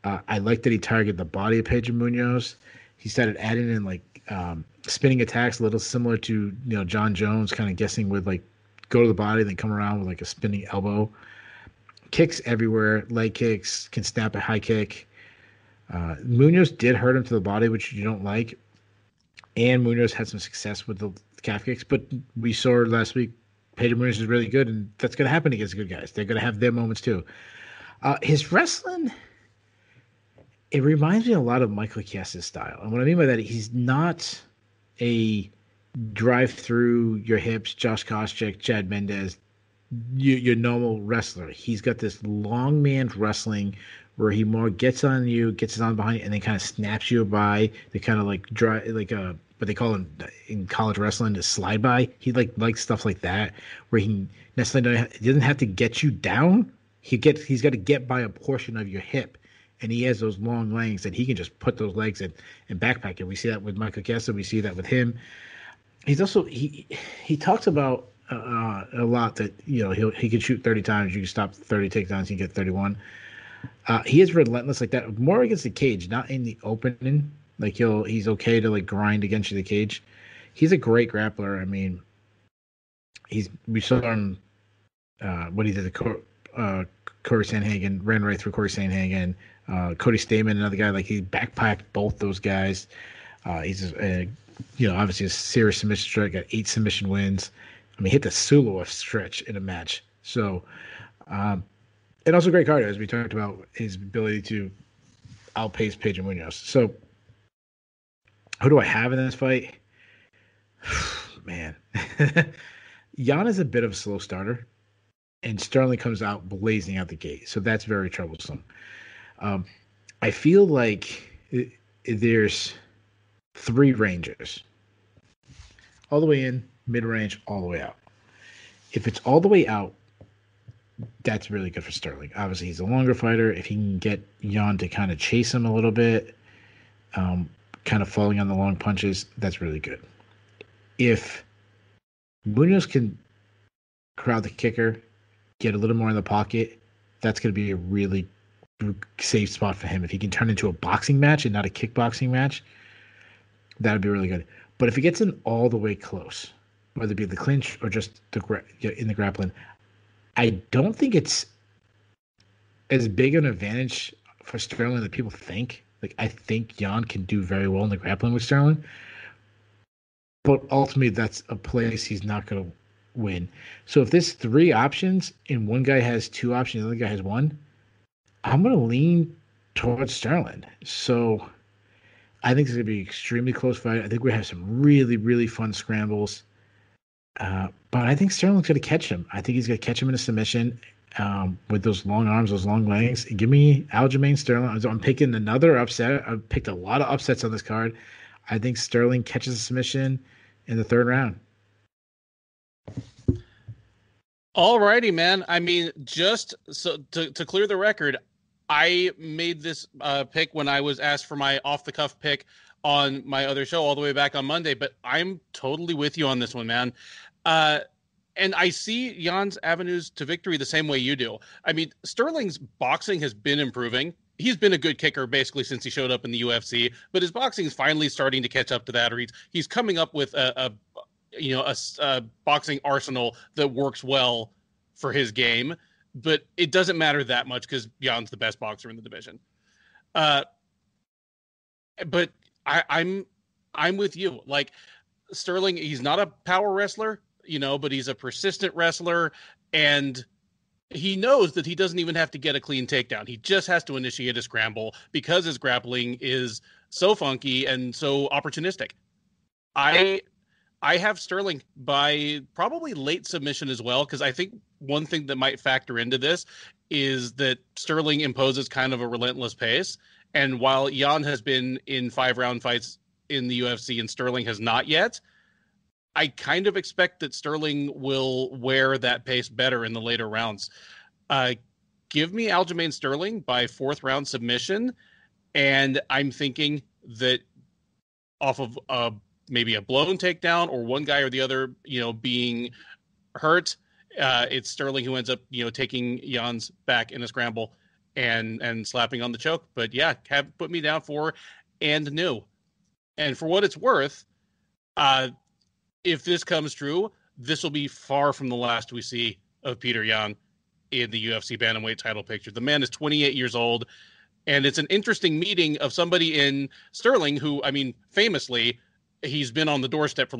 I like that he targeted the body of Pedro Munoz. He started adding in spinning attacks, a little similar to John Jones, kind of guessing with go to the body, then come around with a spinning elbow. Kicks everywhere, leg kicks, can snap a high kick. Munoz did hurt him to the body, which you don't like. And Munoz had some success with the calf kicks, but we saw last week Pedro Munoz is really good, and that's going to happen against good guys. They're going to have their moments too. His wrestling, it reminds me a lot of Michael Chiesa's style. And what I mean by that, he's not a drive through your hips, Josh Koscheck, Chad Mendez, your normal wrestler. He's got this long man's wrestling where he more gets on you, gets his on behind you, and then kind of snaps you by. They kind of what they call in college wrestling a slide by. He likes stuff like that where he necessarily doesn't have to get you down. He's got to get by a portion of your hip. And he has those long legs that he can just put those legs in and backpack it. We see that with Michael Chiesa. We see that with him. He's also he talks about a lot that he can shoot 30 times. You can stop 30 takedowns. You can get 31. He is relentless like that. More against the cage, not in the opening. He's okay to grind against you in the cage. He's a great grappler. I mean, we saw him what he did to Corey Sandhagen, ran right through Corey Sandhagen. Cody Stamen, another guy, he backpacked both those guys. He's obviously a serious submission stretch, got 8 submission wins. I mean, hit the Sulu stretch in a match. So, and also great cardio, as we talked about his ability to outpace Pedro Munoz. So, who do I have in this fight? Man, Jan is a bit of a slow starter, and Sterling comes out blazing out the gate. So that's very troublesome. I feel like there's 3 ranges. All the way in, mid-range, all the way out. If it's all the way out, that's really good for Sterling. Obviously, he's a longer fighter. If he can get Jan to kind of chase him a little bit, kind of falling on the long punches, that's really good. If Munoz can crowd the kicker, get a little more in the pocket, that's going to be a really safe spot for him. If he can turn into a boxing match and not a kickboxing match, that would be really good. But if he gets in all the way close, whether it be the clinch or just in the grappling, I don't think it's as big an advantage for Sterling that people think. I think Jan can do very well in the grappling with Sterling, but ultimately that's a place he's not going to win. So if there's 3 options and one guy has 2 options, the other guy has 1, I'm going to lean towards Sterling. So I think it's going to be an extremely close fight. I think we have some really, really fun scrambles. But I think Sterling's going to catch him. I think he's going to catch him in a submission with those long arms, those long legs. Give me Aljamain Sterling. I'm picking another upset. I've picked a lot of upsets on this card. I think Sterling catches a submission in the 3rd round. All righty, man. I mean, just so to clear the record, I made this pick when I was asked for my off-the-cuff pick on my other show all the way back on Monday, but I'm totally with you on this one, man. And I see Jan's avenues to victory the same way you do. I mean, Sterling's boxing has been improving. He's been a good kicker basically since he showed up in the UFC, but his boxing is finally starting to catch up to that. Or he's coming up with a boxing arsenal that works well for his game, but it doesn't matter that much because Jan's the best boxer in the division. But I'm with you. Sterling, he's not a power wrestler, but he's a persistent wrestler, and he knows that he doesn't even have to get a clean takedown. He just has to initiate a scramble because his grappling is so funky and so opportunistic. I have Sterling by probably late submission as well, because I think one thing that might factor into this is that Sterling imposes kind of a relentless pace. And while Jan has been in 5-round fights in the UFC and Sterling has not yet, I kind of expect that Sterling will wear that pace better in the later rounds. Give me Aljamain Sterling by 4th round submission, and I'm thinking that off of maybe a blown takedown or one guy or the other, being hurt, it's Sterling who ends up, taking Jan's back in a scramble and slapping on the choke. But yeah, put me down for and new. And for what it's worth, if this comes true, this will be far from the last we see of Petr Yan in the UFC bantamweight title picture. The man is 28 years old, and it's an interesting meeting of somebody in Sterling who, I mean, famously, he's been on the doorstep for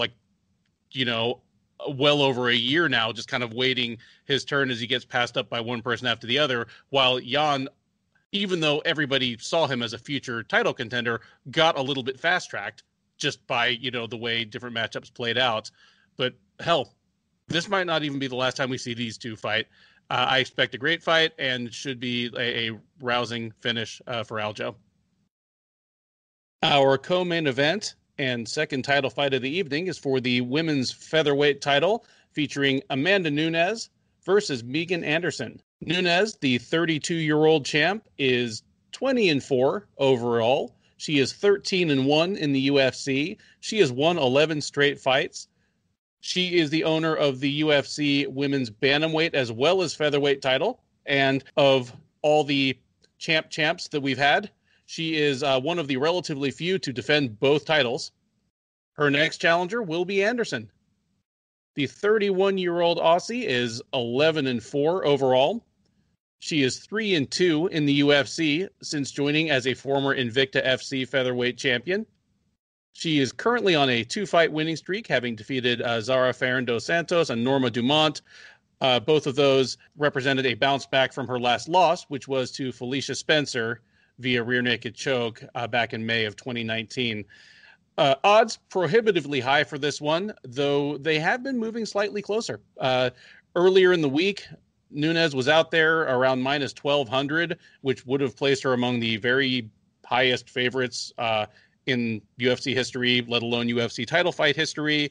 well over a year now, just kind of waiting his turn as he gets passed up by one person after the other, while Yan, even though everybody saw him as a future title contender, got a little bit fast-tracked just by, the way different matchups played out. But hell, this might not even be the last time we see these two fight. I expect a great fight and should be a rousing finish for Aljo. Our co-main event and second title fight of the evening is for the women's featherweight title, featuring Amanda Nunes versus Megan Anderson. Nunes, the 32-year-old champ, is 20-4 overall. She is 13-1 in the UFC. She has won 11 straight fights. She is the owner of the UFC women's bantamweight as well as featherweight title. And of all the champs that we've had, she is one of the relatively few to defend both titles. Her next challenger will be Anderson. The 31-year-old Aussie is 11-4 overall. She is 3-2 in the UFC since joining as a former Invicta FC featherweight champion. She is currently on a 2-fight winning streak, having defeated Zara Ferran dos Santos and Norma Dumont. Both of those represented a bounce back from her last loss, which was to Felicia Spencer via rear naked choke back in May of 2019. Odds prohibitively high for this one, though they have been moving slightly closer. Earlier in the week, Nunes was out there around minus 1,200, which would have placed her among the very highest favorites in UFC history, let alone UFC title fight history.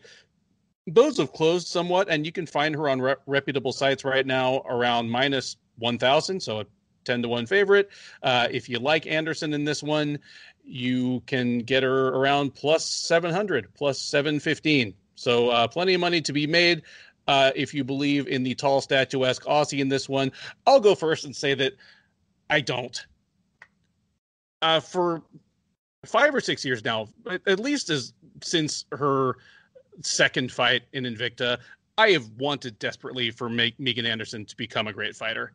Those have closed somewhat, and you can find her on reputable sites right now around minus 1,000, so a 10-1 favorite. If you like Anderson in this one, you can get her around plus 700, plus 715. So plenty of money to be made if you believe in the tall, statuesque Aussie in this one. I'll go first and say that I don't. For 5 or 6 years now, at least since her second fight in Invicta, I have wanted desperately for Megan Anderson to become a great fighter.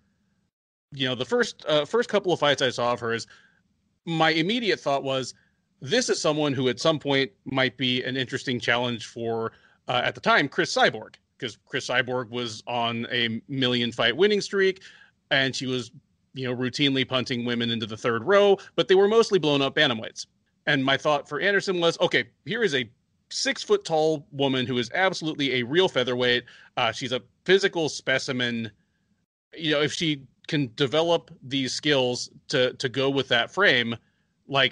The first couple of fights I saw of hers, my immediate thought was, this is someone who at some point might be an interesting challenge for, at the time, Cris Cyborg, because Cris Cyborg was on a million-fight winning streak, and she was, routinely punting women into the third row, but they were mostly blown-up bantamweights. And my thought for Anderson was, okay, here is a 6-foot-tall woman who is absolutely a real featherweight. She's a physical specimen. If she can develop these skills to go with that frame,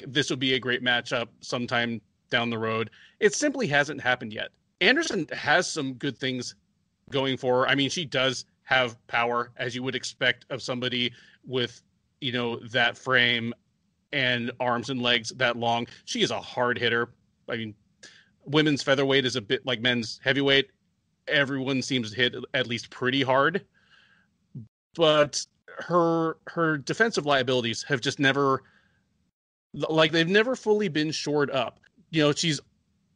this would be a great matchup sometime down the road. It simply hasn't happened yet. Anderson has some good things going for her. I mean, she does have power, as you would expect of somebody with, that frame and arms and legs that long. She is a hard hitter. I mean, women's featherweight is a bit like men's heavyweight. Everyone seems to hit at least pretty hard. But her defensive liabilities have just never, they've never fully been shored up. She's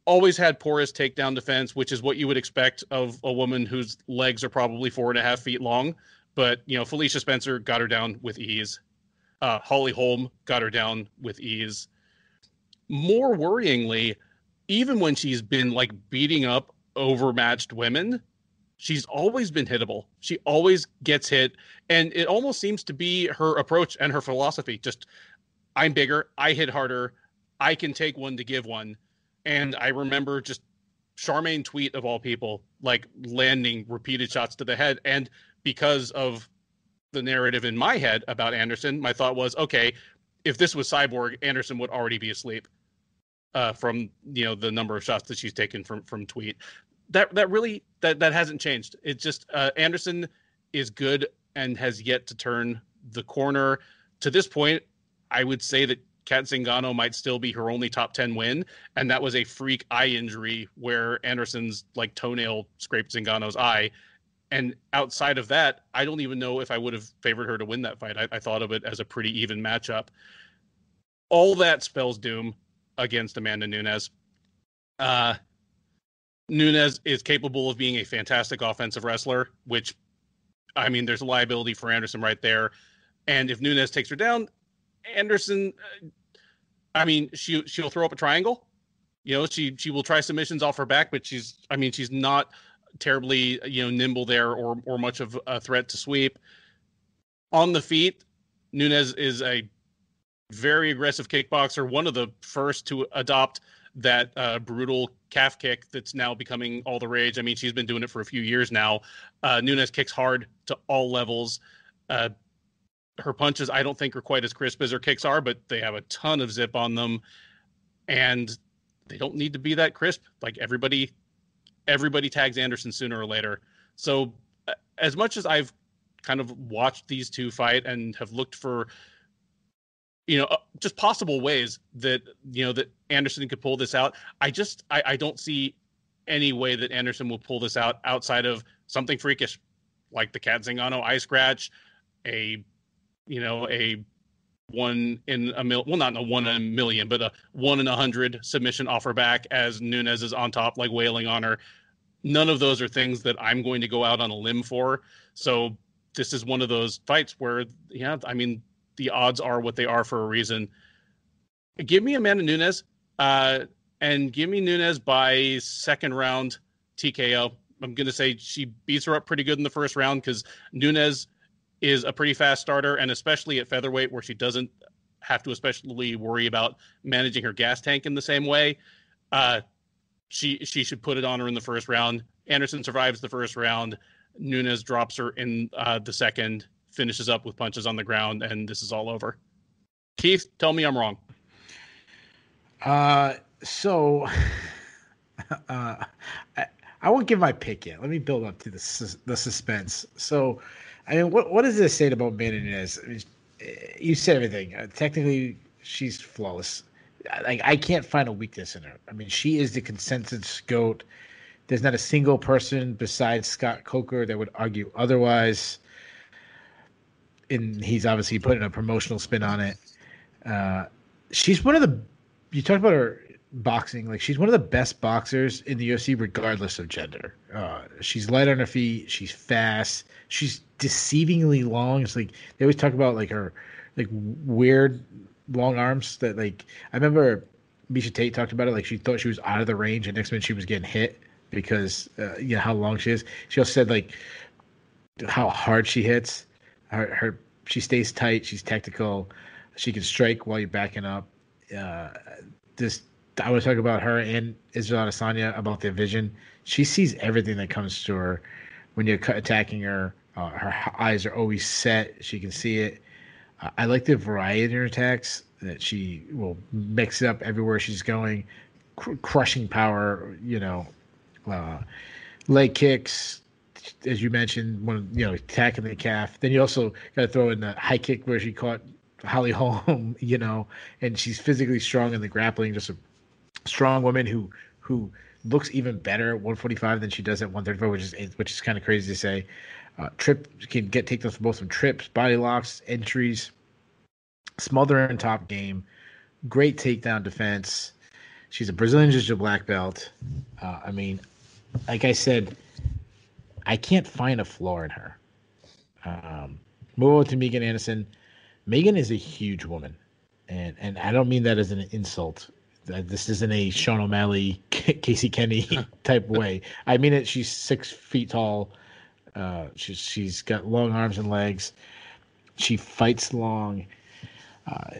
always had porous takedown defense, which is what you would expect of a woman whose legs are probably 4.5 feet long. But, Felicia Spencer got her down with ease. Holly Holm got her down with ease. More worryingly, even when she's been beating up overmatched women, she's always been hittable. She always gets hit. And it almost seems to be her approach and her philosophy. Just, I'm bigger. I hit harder. I can take one to give one. And I remember just Charmaine Tweet, of all people, landing repeated shots to the head. And because of the narrative in my head about Anderson, my thought was, okay, if this was Cyborg, Anderson would already be asleep from, the number of shots that she's taken from Tweet. that really that hasn't changed. It's just Anderson is good and has yet to turn the corner. To this point, I would say that Kat Zingano might still be her only top 10 win, and that was a freak eye injury where Anderson's like toenail scraped Zingano's eye. And outside of that, I don't even know if I would have favored her to win that fight. I thought of it as a pretty even matchup. All that spells doom against Amanda Nunes. Nunes is capable of being a fantastic offensive wrestler, which, I mean, there's a liability for Anderson right there. And if Nunes takes her down, Anderson, I mean, she'll throw up a triangle. You know, she will try submissions off her back, but she's not terribly, nimble there or much of a threat to sweep. On the feet, Nunes is a very aggressive kickboxer, one of the first to adopt that brutal calf kick that's now becoming all the rage. I mean, she's been doing it for a few years now. Nunes kicks hard to all levels. Her punches, I don't think, are quite as crisp as her kicks are, but they have a ton of zip on them, and they don't need to be that crisp. Like everybody tags Anderson sooner or later. So as much as I've kind of watched these two fight and have looked for, just possible ways that, that Anderson could pull this out, I don't see any way that Anderson will pull this out outside of something freakish like the Kat Zingano eye scratch, a 1 in a million, well, not a 1 in a million, but a 1 in 100 submission off her back as Nunes is on top, like wailing on her. None of those are things that I'm going to go out on a limb for. So this is one of those fights where, the odds are what they are for a reason. Give me Amanda Nunes, and give me Nunes by second round TKO. I'm going to say she beats her up pretty good in the first round because Nunes is a pretty fast starter, and especially at featherweight where she doesn't have to especially worry about managing her gas tank in the same way. She should put it on her in the first round. Anderson survives the first round. Nunes drops her in the second, finishes up with punches on the ground, and this is all over. Keith, tell me I'm wrong. So I won't give my pick yet. Let me build up to the suspense. So, what does this say about Amanda Nunes? You said everything. Technically, she's flawless. I can't find a weakness in her. I mean, she is the consensus GOAT. There's not a single person besides Scott Coker that would argue otherwise. And he's obviously putting a promotional spin on it. She's one of the, you talked about her boxing, like she's one of the best boxers in the UFC regardless of gender. She's light on her feet. She's fast. She's deceivingly long. It's like, they always talk about like her, like weird long arms that like, I remember Misha Tate talked about it. Like she thought she was out of the range and next minute she was getting hit because, how long she is. She also said like how hard she hits. She stays tight. She's technical. She can strike while you're backing up. I was talking about her and Israel Adesanya about their vision. She sees everything that comes to her when you're attacking her. Her eyes are always set. She can see it. I like the variety in her attacks that she will mix it up everywhere she's going. Crushing power, leg kicks, as you mentioned, attacking the calf. Then you also got to throw in the high kick where she caught Holly Holm, and she's physically strong in the grappling, just a strong woman who looks even better at 145 than she does at 135, which is kind of crazy to say. Can get takedowns for both some trips, body locks, entries, smothering top game, great takedown defense. She's a Brazilian Jiu-Jitsu black belt. Like I said, I can't find a flaw in her. Move on to Megan Anderson. Megan is a huge woman, and I don't mean that as an insult. This isn't a Sean O'Malley, Casey Kenney type way. I mean it. She's 6 feet tall. She's got long arms and legs. She fights long.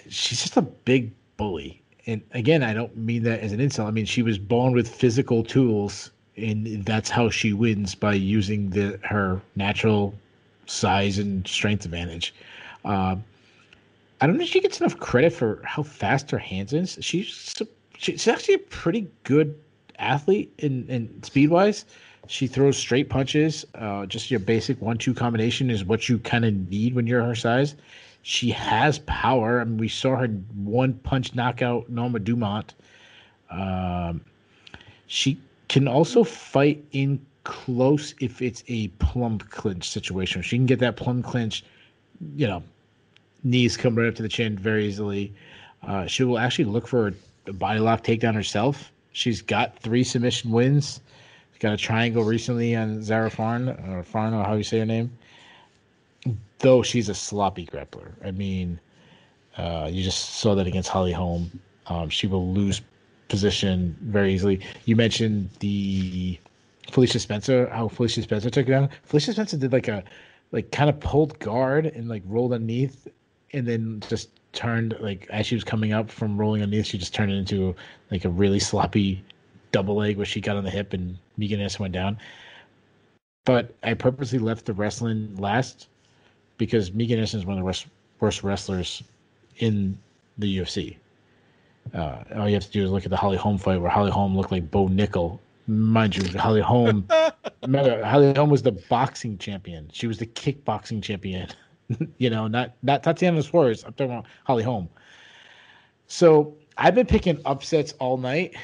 She's just a big bully. And again, I don't mean that as an insult. I mean, she was born with physical tools, and that's how she wins, by using her natural size and strength advantage. I don't know if she gets enough credit for how fast her hands is. She's actually a pretty good athlete in speed wise. She throws straight punches. Just your basic 1-2 combination is what you kind of need when you're her size. She has power. I mean, we saw her one punch knockout Norma Dumont. She can also fight in close if it's a plum clinch situation. She can get that plum clinch, knees come right up to the chin very easily. She will actually look for a body lock takedown herself. She's got 3 submission wins. She's got a triangle recently on Zara Farn, or how you say her name. Though she's a sloppy grappler. I mean, you just saw that against Holly Holm. She will lose position very easily. You mentioned the Felicia Spencer, how Felicia Spencer took it down. Felicia Spencer did kind of pulled guard and rolled underneath, and then just turned as she was coming up from rolling underneath, she just turned it into a really sloppy double leg where she got on the hip and Megan Anderson went down. But I purposely left the wrestling last because Megan Anderson is one of the worst wrestlers in the UFC. All you have to do is look at the Holly Holm fight where Holly Holm looked like Bo Nickel. Mind you, Holly Holm was the boxing champion. She was the kickboxing champion. Not Tatiana Suarez. I'm talking about Holly Holm. So I've been picking upsets all night.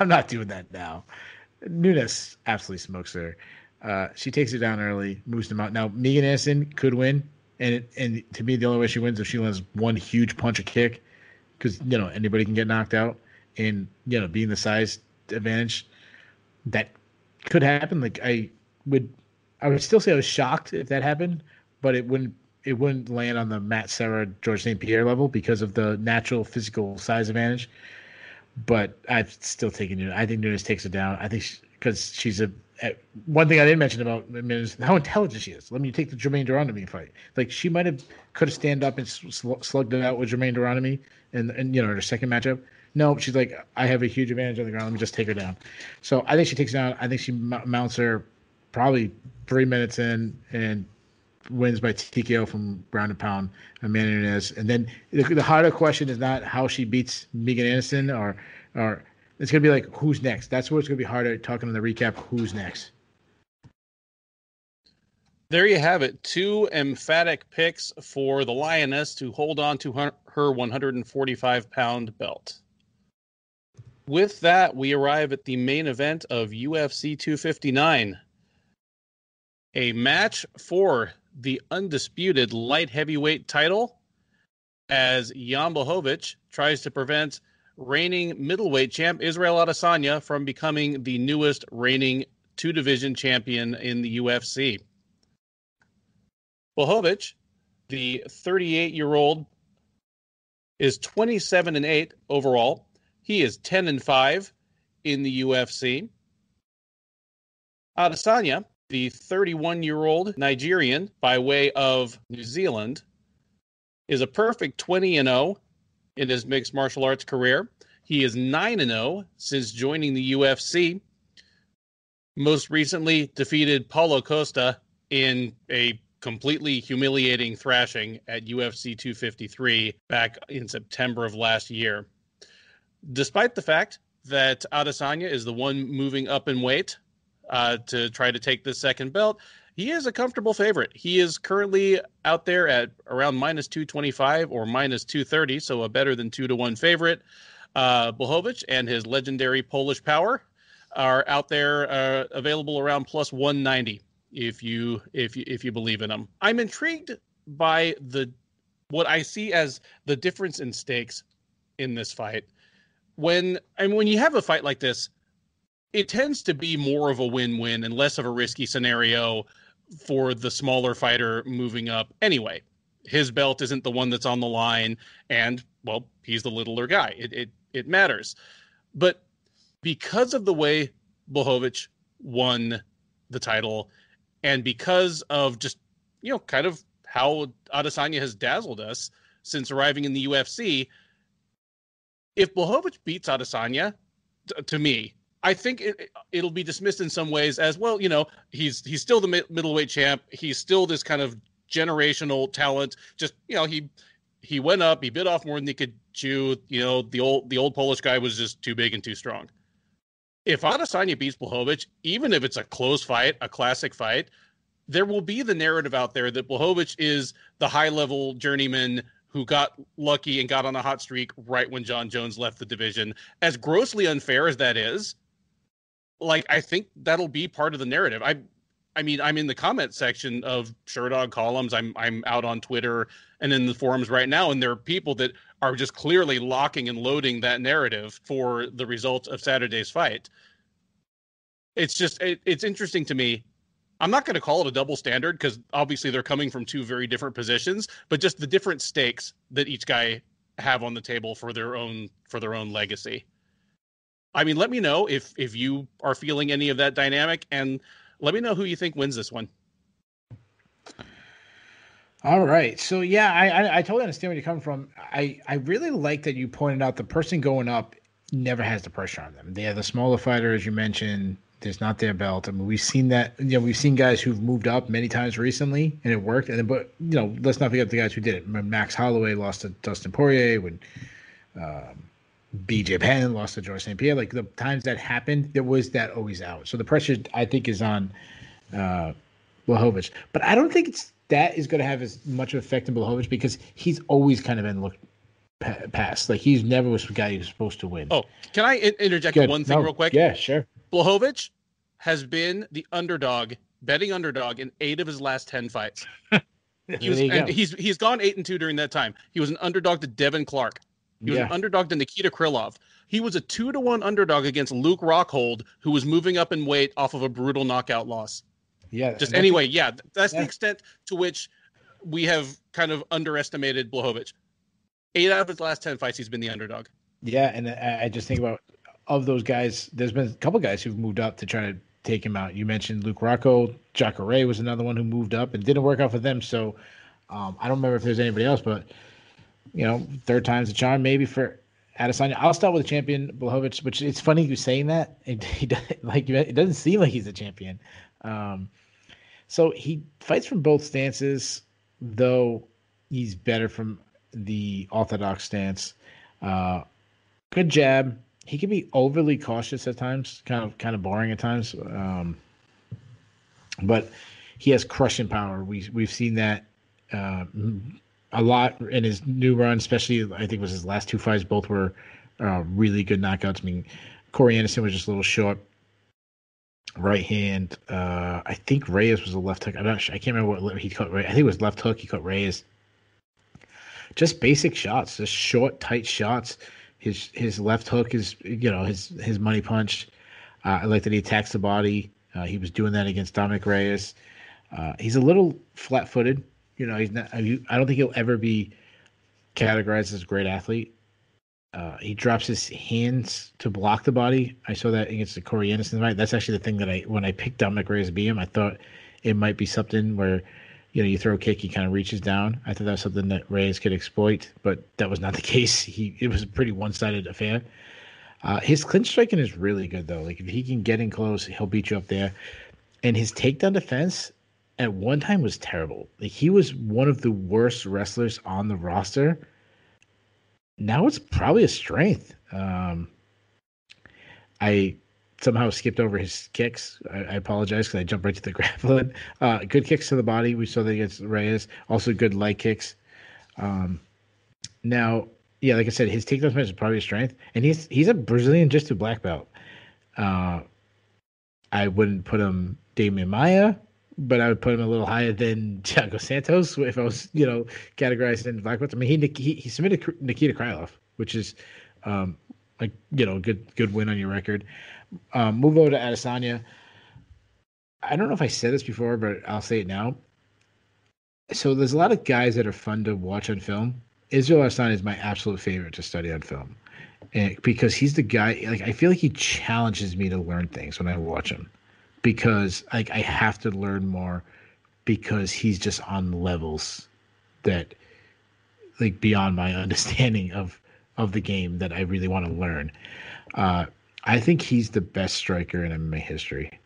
I'm not doing that now. Nunes absolutely smokes her. She takes it down early, moves them out. Now Megan Anderson could win, and to me the only way she wins is if she lands one huge punch or kick, because anybody can get knocked out, and being the size advantage, that could happen. I would still say I was shocked if that happened, but it wouldn't land on the Matt Serra, George St. Pierre level because of the natural physical size advantage. But I've still taken Nunes. I think Nunes takes it down. I think because she's one thing I didn't mention about is how intelligent she is. Let me take the Jermaine Durandamy fight. She could have stand up and slugged it out with Jermaine Durandamy and her second matchup. No, she's I have a huge advantage on the ground. Let me just take her down. So I think she takes it down. I think she mounts her probably 3 minutes in and wins by TKO from ground and pound, Amanda Nunes. And then the harder question is not how she beats Megan Anderson or it's going to be who's next. That's where it's going to be harder talking in the recap. Who's next? There you have it. 2 emphatic picks for the Lioness to hold on to her 145-pound belt. With that, we arrive at the main event of UFC 259. A match for the undisputed light heavyweight title as Jan Blachowicz tries to prevent reigning middleweight champ Israel Adesanya from becoming the newest reigning 2-division champion in the UFC. Blachowicz, the 38-year-old, is 27-8 overall. He is 10-5 in the UFC. Adesanya, the 31-year-old Nigerian by way of New Zealand, is a perfect 20-0 in his mixed martial arts career. He is 9-0 since joining the UFC. Most recently defeated Paulo Costa in a completely humiliating thrashing at UFC 253 back in September of last year. Despite the fact that Adesanya is the one moving up in weight to try to take this second belt, he is a comfortable favorite. He is currently out there at around minus 225 or minus 230, so a better than 2-1 favorite. Blachowicz and his legendary Polish power are out there available around plus 190 if you believe in them. I'm intrigued by what I see as the difference in stakes in this fight. When you have a fight like this, it tends to be more of a win-win and less of a risky scenario for the smaller fighter moving up. Anyway, his belt isn't the one that's on the line, and well, he's the littler guy. It matters. But because of the way Blachowicz won the title, and because of just, kind of how Adesanya has dazzled us since arriving in the UFC, if Blachowicz beats Adesanya, to me, I think it'll be dismissed in some ways as, well, he's still the middleweight champ. He's still this kind of generational talent. Just, he went up, he bit off more than he could chew. The old Polish guy was just too big and too strong. If Adesanya beats Blachowicz, even if it's a close fight, a classic fight, there will be the narrative out there that Blachowicz is the high-level journeyman who got lucky and got on a hot streak right when John Jones left the division. As grossly unfair as that is, like, I think that'll be part of the narrative. I mean, I'm in the comment section of Sherdog columns. I'm out on Twitter and in the forums right now, and there are people that are just clearly locking and loading that narrative for the results of Saturday's fight. It's just, it's interesting to me. I'm not going to call it a double standard because obviously they're coming from two very different positions, but just the different stakes that each guy have on the table for their own legacy. I mean, let me know if you are feeling any of that dynamic, and let me know who you think wins this one. All right. So, yeah, I totally understand where you're coming from. I really like that you pointed out the person going up never has the pressure on them. They are the smaller fighter, as you mentioned. There's not their belt. I mean, we've seen that. We've seen guys who've moved up many times recently, and it worked. And then, but let's not forget the guys who did it. When Max Holloway lost to Dustin Poirier, when BJ Penn lost to George St. Pierre. Like, the times that happened, there was that always out. So the pressure, I think, is on Blachowicz. But I don't think that is going to have as much of an effect on Blachowicz because he's always kind of been looked past. Like, he's never was the guy who's supposed to win. Oh, can I interject one thing real quick? Yeah, sure. Blachowicz has been the betting underdog in 8 of his last 10 fights. He's gone 8-2 during that time. He was an underdog to Devin Clark. He was an underdog to Nikita Krylov. He was a 2-1 underdog against Luke Rockhold, who was moving up in weight off of a brutal knockout loss. Yeah. That's the extent to which we have kind of underestimated Blachowicz. 8 out of his last 10 fights, he's been the underdog. Yeah, and I just think about, of those guys, there's been a couple guys who've moved up to try to take him out. You mentioned Luke Rockhold. Jacare was another one who moved up. It didn't work out for them, so I don't remember if there's anybody else, but, third time's the charm maybe for Adesanya. I'll start with the champion, Blachowicz, which it's funny you saying that. It doesn't seem like he's a champion. So he fights from both stances, though he's better from the orthodox stance. Good jab. He can be overly cautious at times, kind of boring at times. But he has crushing power. We've seen that a lot in his new run, especially I think it was his last 2 fights. Both were really good knockouts. I mean, Corey Anderson was just a little short. Right hand. I think Reyes was a left hook. I'm not sure. I can't remember what he caught. I think it was left hook. He caught Reyes. Just basic shots, just short, tight shots. His left hook is, his money punch. I like that he attacks the body. He was doing that against Dominick Reyes. He's a little flat-footed. He's not. I don't think he'll ever be categorized as a great athlete. He drops his hands to block the body. I saw that against the Corey Anderson fight. That's actually the thing that when I picked Dominick Reyes to beat him, I thought it might be something where, you throw a kick, he kind of reaches down. I thought that was something that Reyes could exploit, but that was not the case. It was a pretty one-sided affair. His clinch striking is really good, though. Like, if he can get in close, he'll beat you up there. And his takedown defense at one time was terrible. Like, he was one of the worst wrestlers on the roster. Now it's probably a strength. I somehow skipped over his kicks. I apologize because I jumped right to the grappling. Good kicks to the body. We saw that against Reyes. Also good leg kicks. Now, yeah, like I said, his takedown defense is probably a strength. And he's a Brazilian jiu-jitsu black belt. I wouldn't put him Damian Maia, but I would put him a little higher than Thiago Santos if I was, categorized in black belts. I mean, he submitted Nikita Krylov, which is, good win on your record. Move over to Adesanya. I don't know if I said this before, but I'll say it now. So there's a lot of guys that are fun to watch on film. Israel Adesanya is my absolute favorite to study on film, and because he's the guy. Like, I feel like he challenges me to learn things when I watch him, because I have to learn more, because he's just on levels that, like, beyond my understanding of the game that I really want to learn. I think he's the best striker in MMA history.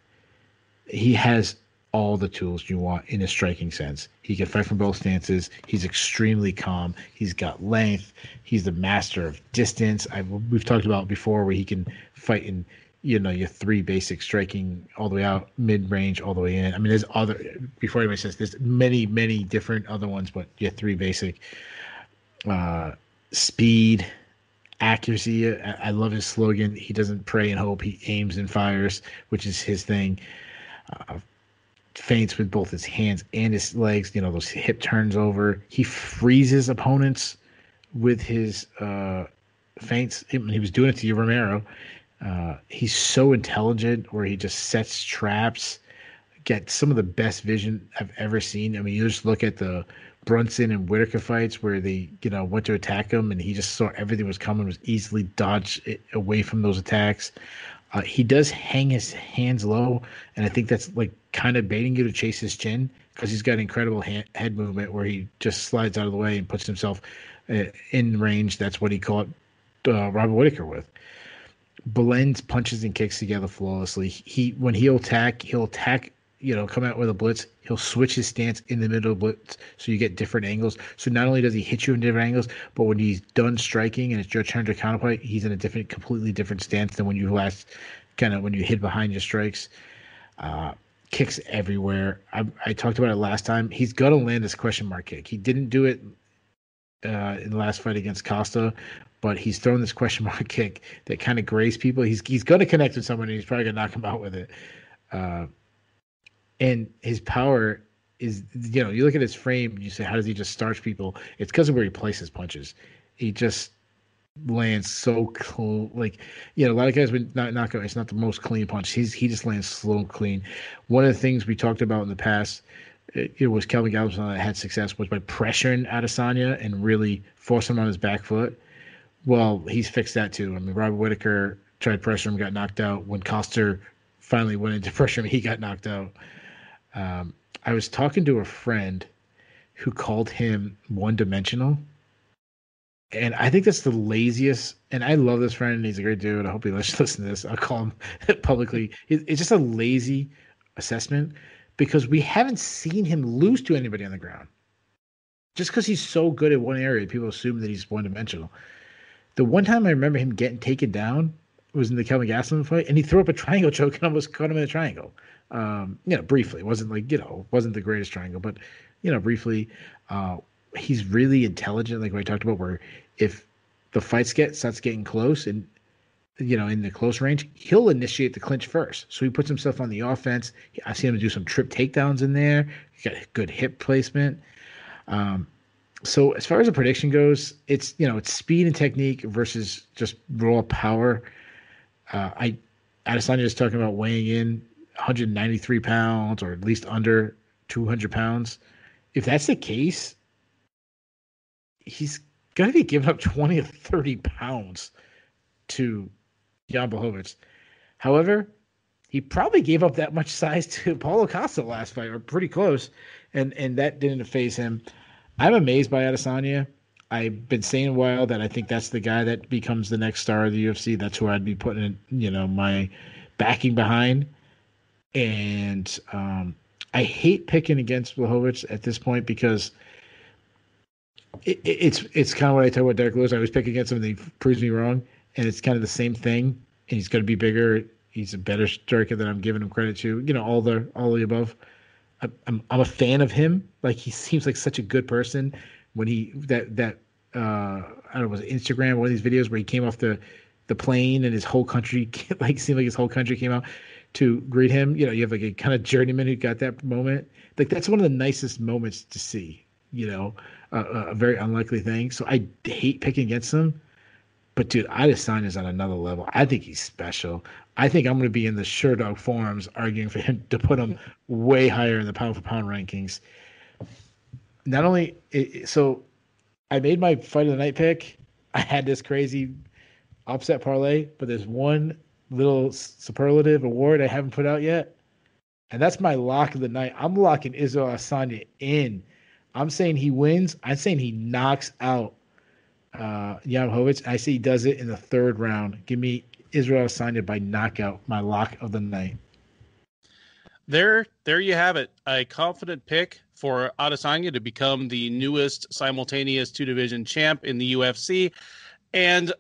He has all the tools you want in a striking sense. He can fight from both stances. He's extremely calm. He's got length. He's the master of distance. We've talked about before where he can fight in your three basic striking all the way out, mid range all the way in. I mean, there's other, before anybody says, there's many, many different other ones, but your three basic. Speed, accuracy. I love his slogan. He doesn't pray and hope. He aims and fires, which is his thing. Feints with both his hands and his legs. Those hip turns over. He freezes opponents with his feints. He was doing it to Romero. He's so intelligent where he just sets traps. Get some of the best vision I've ever seen. I mean, you just look at the Brunson and Whitaker fights where they, went to attack him and he just saw everything was coming, was easily dodged away from those attacks. He does hang his hands low, and I think that's like kind of baiting you to chase his chin because he's got incredible head movement where he just slides out of the way and puts himself in range. That's what he caught Robert Whitaker with. Blends punches and kicks together flawlessly. When he'll attack, come out with a blitz. He'll switch his stance in the middle of blitz so you get different angles. So not only does he hit you in different angles, but when he's done striking and it's your turn to counterplay, he's in a completely different stance than when you when you hid behind your strikes. Kicks everywhere. I talked about it last time. He's got to land this question mark kick. He didn't do it in the last fight against Costa, but he's thrown this question mark kick that kind of grazed people. He's going to connect with someone and he's probably going to knock him out with it. And his power is, you look at his frame and you say, how does he just starch people? It's because of where he places punches. He just lands so cool. Like, a lot of guys would not knock out. It's not the most clean punch. He just lands slow and clean. One of the things we talked about in the past, it was Kelvin Gastelum that had success was by pressuring Adesanya and really forcing him on his back foot. Well, he's fixed that too. I mean, Robert Whitaker tried to pressure him, got knocked out. When Costa finally went into pressure him, he got knocked out. I was talking to a friend who called him one-dimensional, and I think that's the laziest. And I love this friend, and he's a great dude. I hope he listen to this. I'll call him publicly. It's just a lazy assessment because we haven't seen him lose to anybody on the ground. Just because he's so good at one area, people assume that he's one-dimensional. The one time I remember him getting taken down was in the Kelvin Gastelum fight, and he threw up a triangle choke and almost caught him in a triangle. Briefly. It wasn't wasn't the greatest triangle, but, briefly. He's really intelligent, like we talked about, where if the fight starts getting close and, in the close range, he'll initiate the clinch first. So he puts himself on the offense. I've seen him do some trip takedowns in there. He got good hip placement. So as far as a prediction goes, it's speed and technique versus just raw power. Adesanya is talking about weighing in 193 pounds or at least under 200 pounds. If that's the case, he's going to be giving up 20 or 30 pounds to Jan Blachowicz. However, he probably gave up that much size to Paulo Costa last fight, or pretty close, and that didn't faze him. I'm amazed by Adesanya. I've been saying a while that I think that's the guy that becomes the next star of the UFC. That's who I'd be putting, my backing behind. And I hate picking against Blachowicz at this point because it's kind of what I talk about Derek Lewis. I always pick against him and he proves me wrong. And it's kind of the same thing. And he's going to be bigger. He's a better striker than I'm giving him credit to. All the above. I'm a fan of him. Like, he seems like such a good person. When he I don't know, was it Instagram, one of these videos where he came off the plane and his whole country seemed like his whole country came out to greet him. You have like a kind of journeyman who got that moment. Like, that's one of the nicest moments to see. A very unlikely thing. So I hate picking against him. But dude, Adesanya is on another level. I think he's special. I think I'm going to be in the Sherdog forums arguing for him to put him way higher in the pound for pound rankings. Not only so, I made my fight of the night pick. I had this crazy upset parlay, but there's one little superlative award I haven't put out yet, and that's my lock of the night. I'm locking Israel Adesanya in. I'm saying he wins. I'm saying he knocks out Jan Blachowicz. I say he does it in the third round. Give me Israel Adesanya by knockout, my lock of the night. There you have it. A confident pick for Adesanya to become the newest simultaneous two-division champ in the UFC. And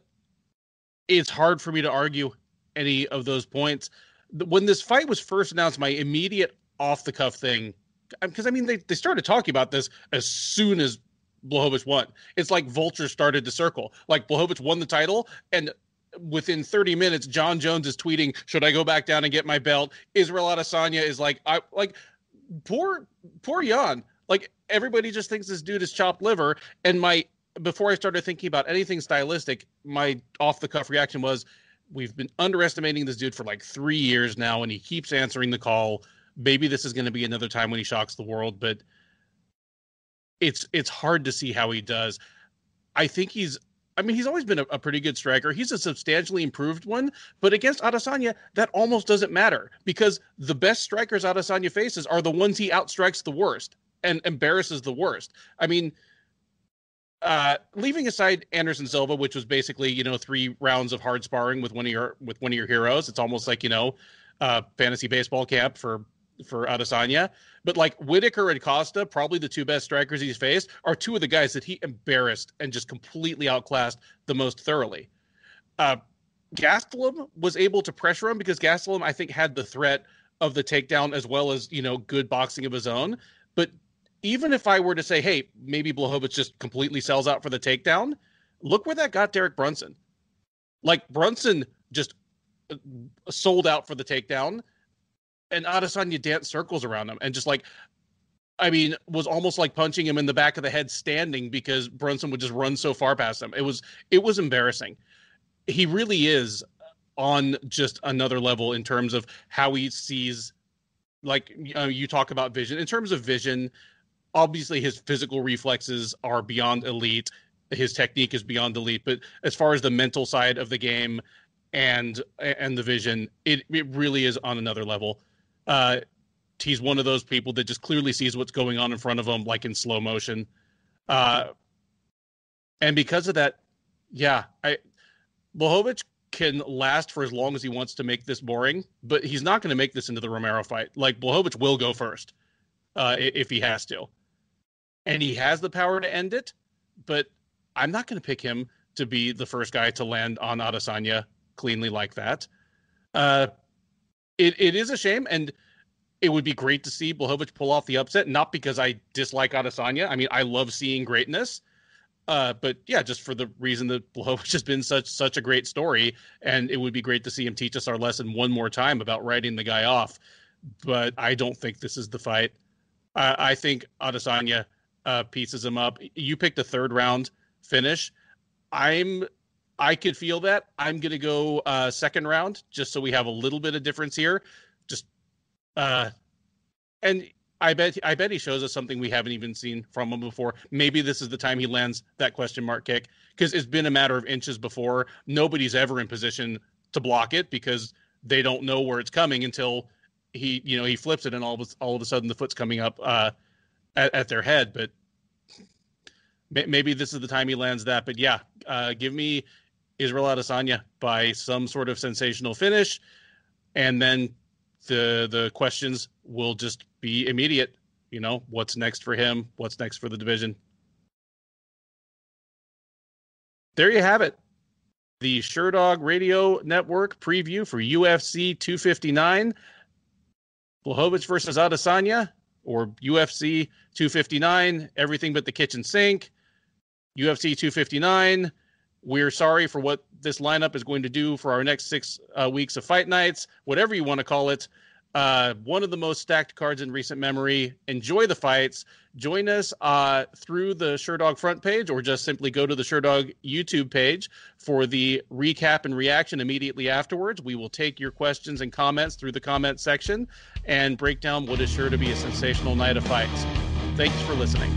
it's hard for me to argue. any of those points. When this fight was first announced, my immediate off-the-cuff thing, because, I mean, they started talking about this as soon as Blachowicz won. It's like vultures started to circle. Like, Blachowicz won the title, and within 30 minutes, John Jones is tweeting, should I go back down and get my belt? Israel Adesanya is like, poor Jan. Like, everybody just thinks this dude is chopped liver. And before I started thinking about anything stylistic, my off-the-cuff reaction was, we've been underestimating this dude for like 3 years now, and he keeps answering the call. Maybe this is going to be another time when he shocks the world, but it's hard to see how he does. I think he's always been a pretty good striker. He's a substantially improved one, but against Adesanya, that almost doesn't matter, because the best strikers Adesanya faces are the ones he outstrikes the worst and embarrasses the worst. I mean, leaving aside Anderson Silva, which was basically, 3 rounds of hard sparring with one of your heroes. It's almost like, fantasy baseball camp for Adesanya. But like Whitaker and Costa, probably the 2 best strikers he's faced, are 2 of the guys that he embarrassed and just completely outclassed the most thoroughly. Gastelum was able to pressure him because Gastelum, I think, had the threat of the takedown as well as, good boxing of his own. But even if I were to say, hey, maybe Blachowicz just completely sells out for the takedown, look where that got Derek Brunson. Like, Brunson just sold out for the takedown, and Adesanya danced circles around him and just was almost like punching him in the back of the head standing, because Brunson would just run so far past him. It was embarrassing. He really is on just another level in terms of how he sees, you talk about vision. In terms of vision, obviously his physical reflexes are beyond elite. His technique is beyond elite. But as far as the mental side of the game and the vision, it really is on another level. He's one of those people that just clearly sees what's going on in front of him, like in slow motion. And because of that, Blachowicz can last for as long as he wants to make this boring, but he's not going to make this into the Romero fight. Like, Blachowicz will go first if he has to. And he has the power to end it, but I'm not going to pick him to be the first guy to land on Adesanya cleanly like that. It is a shame, and it would be great to see Blachowicz pull off the upset, not because I dislike Adesanya. I mean, I love seeing greatness. But yeah, just for the reason that Blachowicz has been such a great story, and it would be great to see him teach us our lesson one more time about writing the guy off. But I don't think this is the fight. I think Adesanya pieces him up. You picked a 3rd round finish. I could feel that. I'm going to go 2nd round, just so we have a little bit of difference here. And I bet he shows us something we haven't even seen from him before. Maybe this is the time he lands that question mark kick, because it's been a matter of inches before. Nobody's ever in position to block it because they don't know where it's coming until he flips it, and all of a sudden the foot's coming up at their head. But maybe this is the time he lands that. But yeah, give me Israel Adesanya by some sort of sensational finish, and then the questions will just be immediate. What's next for him? What's next for the division? There you have it. The Sherdog Radio Network preview for UFC 259. Blachowicz versus Adesanya, or UFC 259, everything but the kitchen sink. UFC 259. We're sorry for what this lineup is going to do for our next 6 weeks of fight nights, whatever you want to call it. One of the most stacked cards in recent memory. Enjoy the fights. Join us through the Sherdog front page, or just simply go to the Sherdog YouTube page for the recap and reaction immediately afterwards. We will take your questions and comments through the comment section and break down what is sure to be a sensational night of fights. Thanks for listening.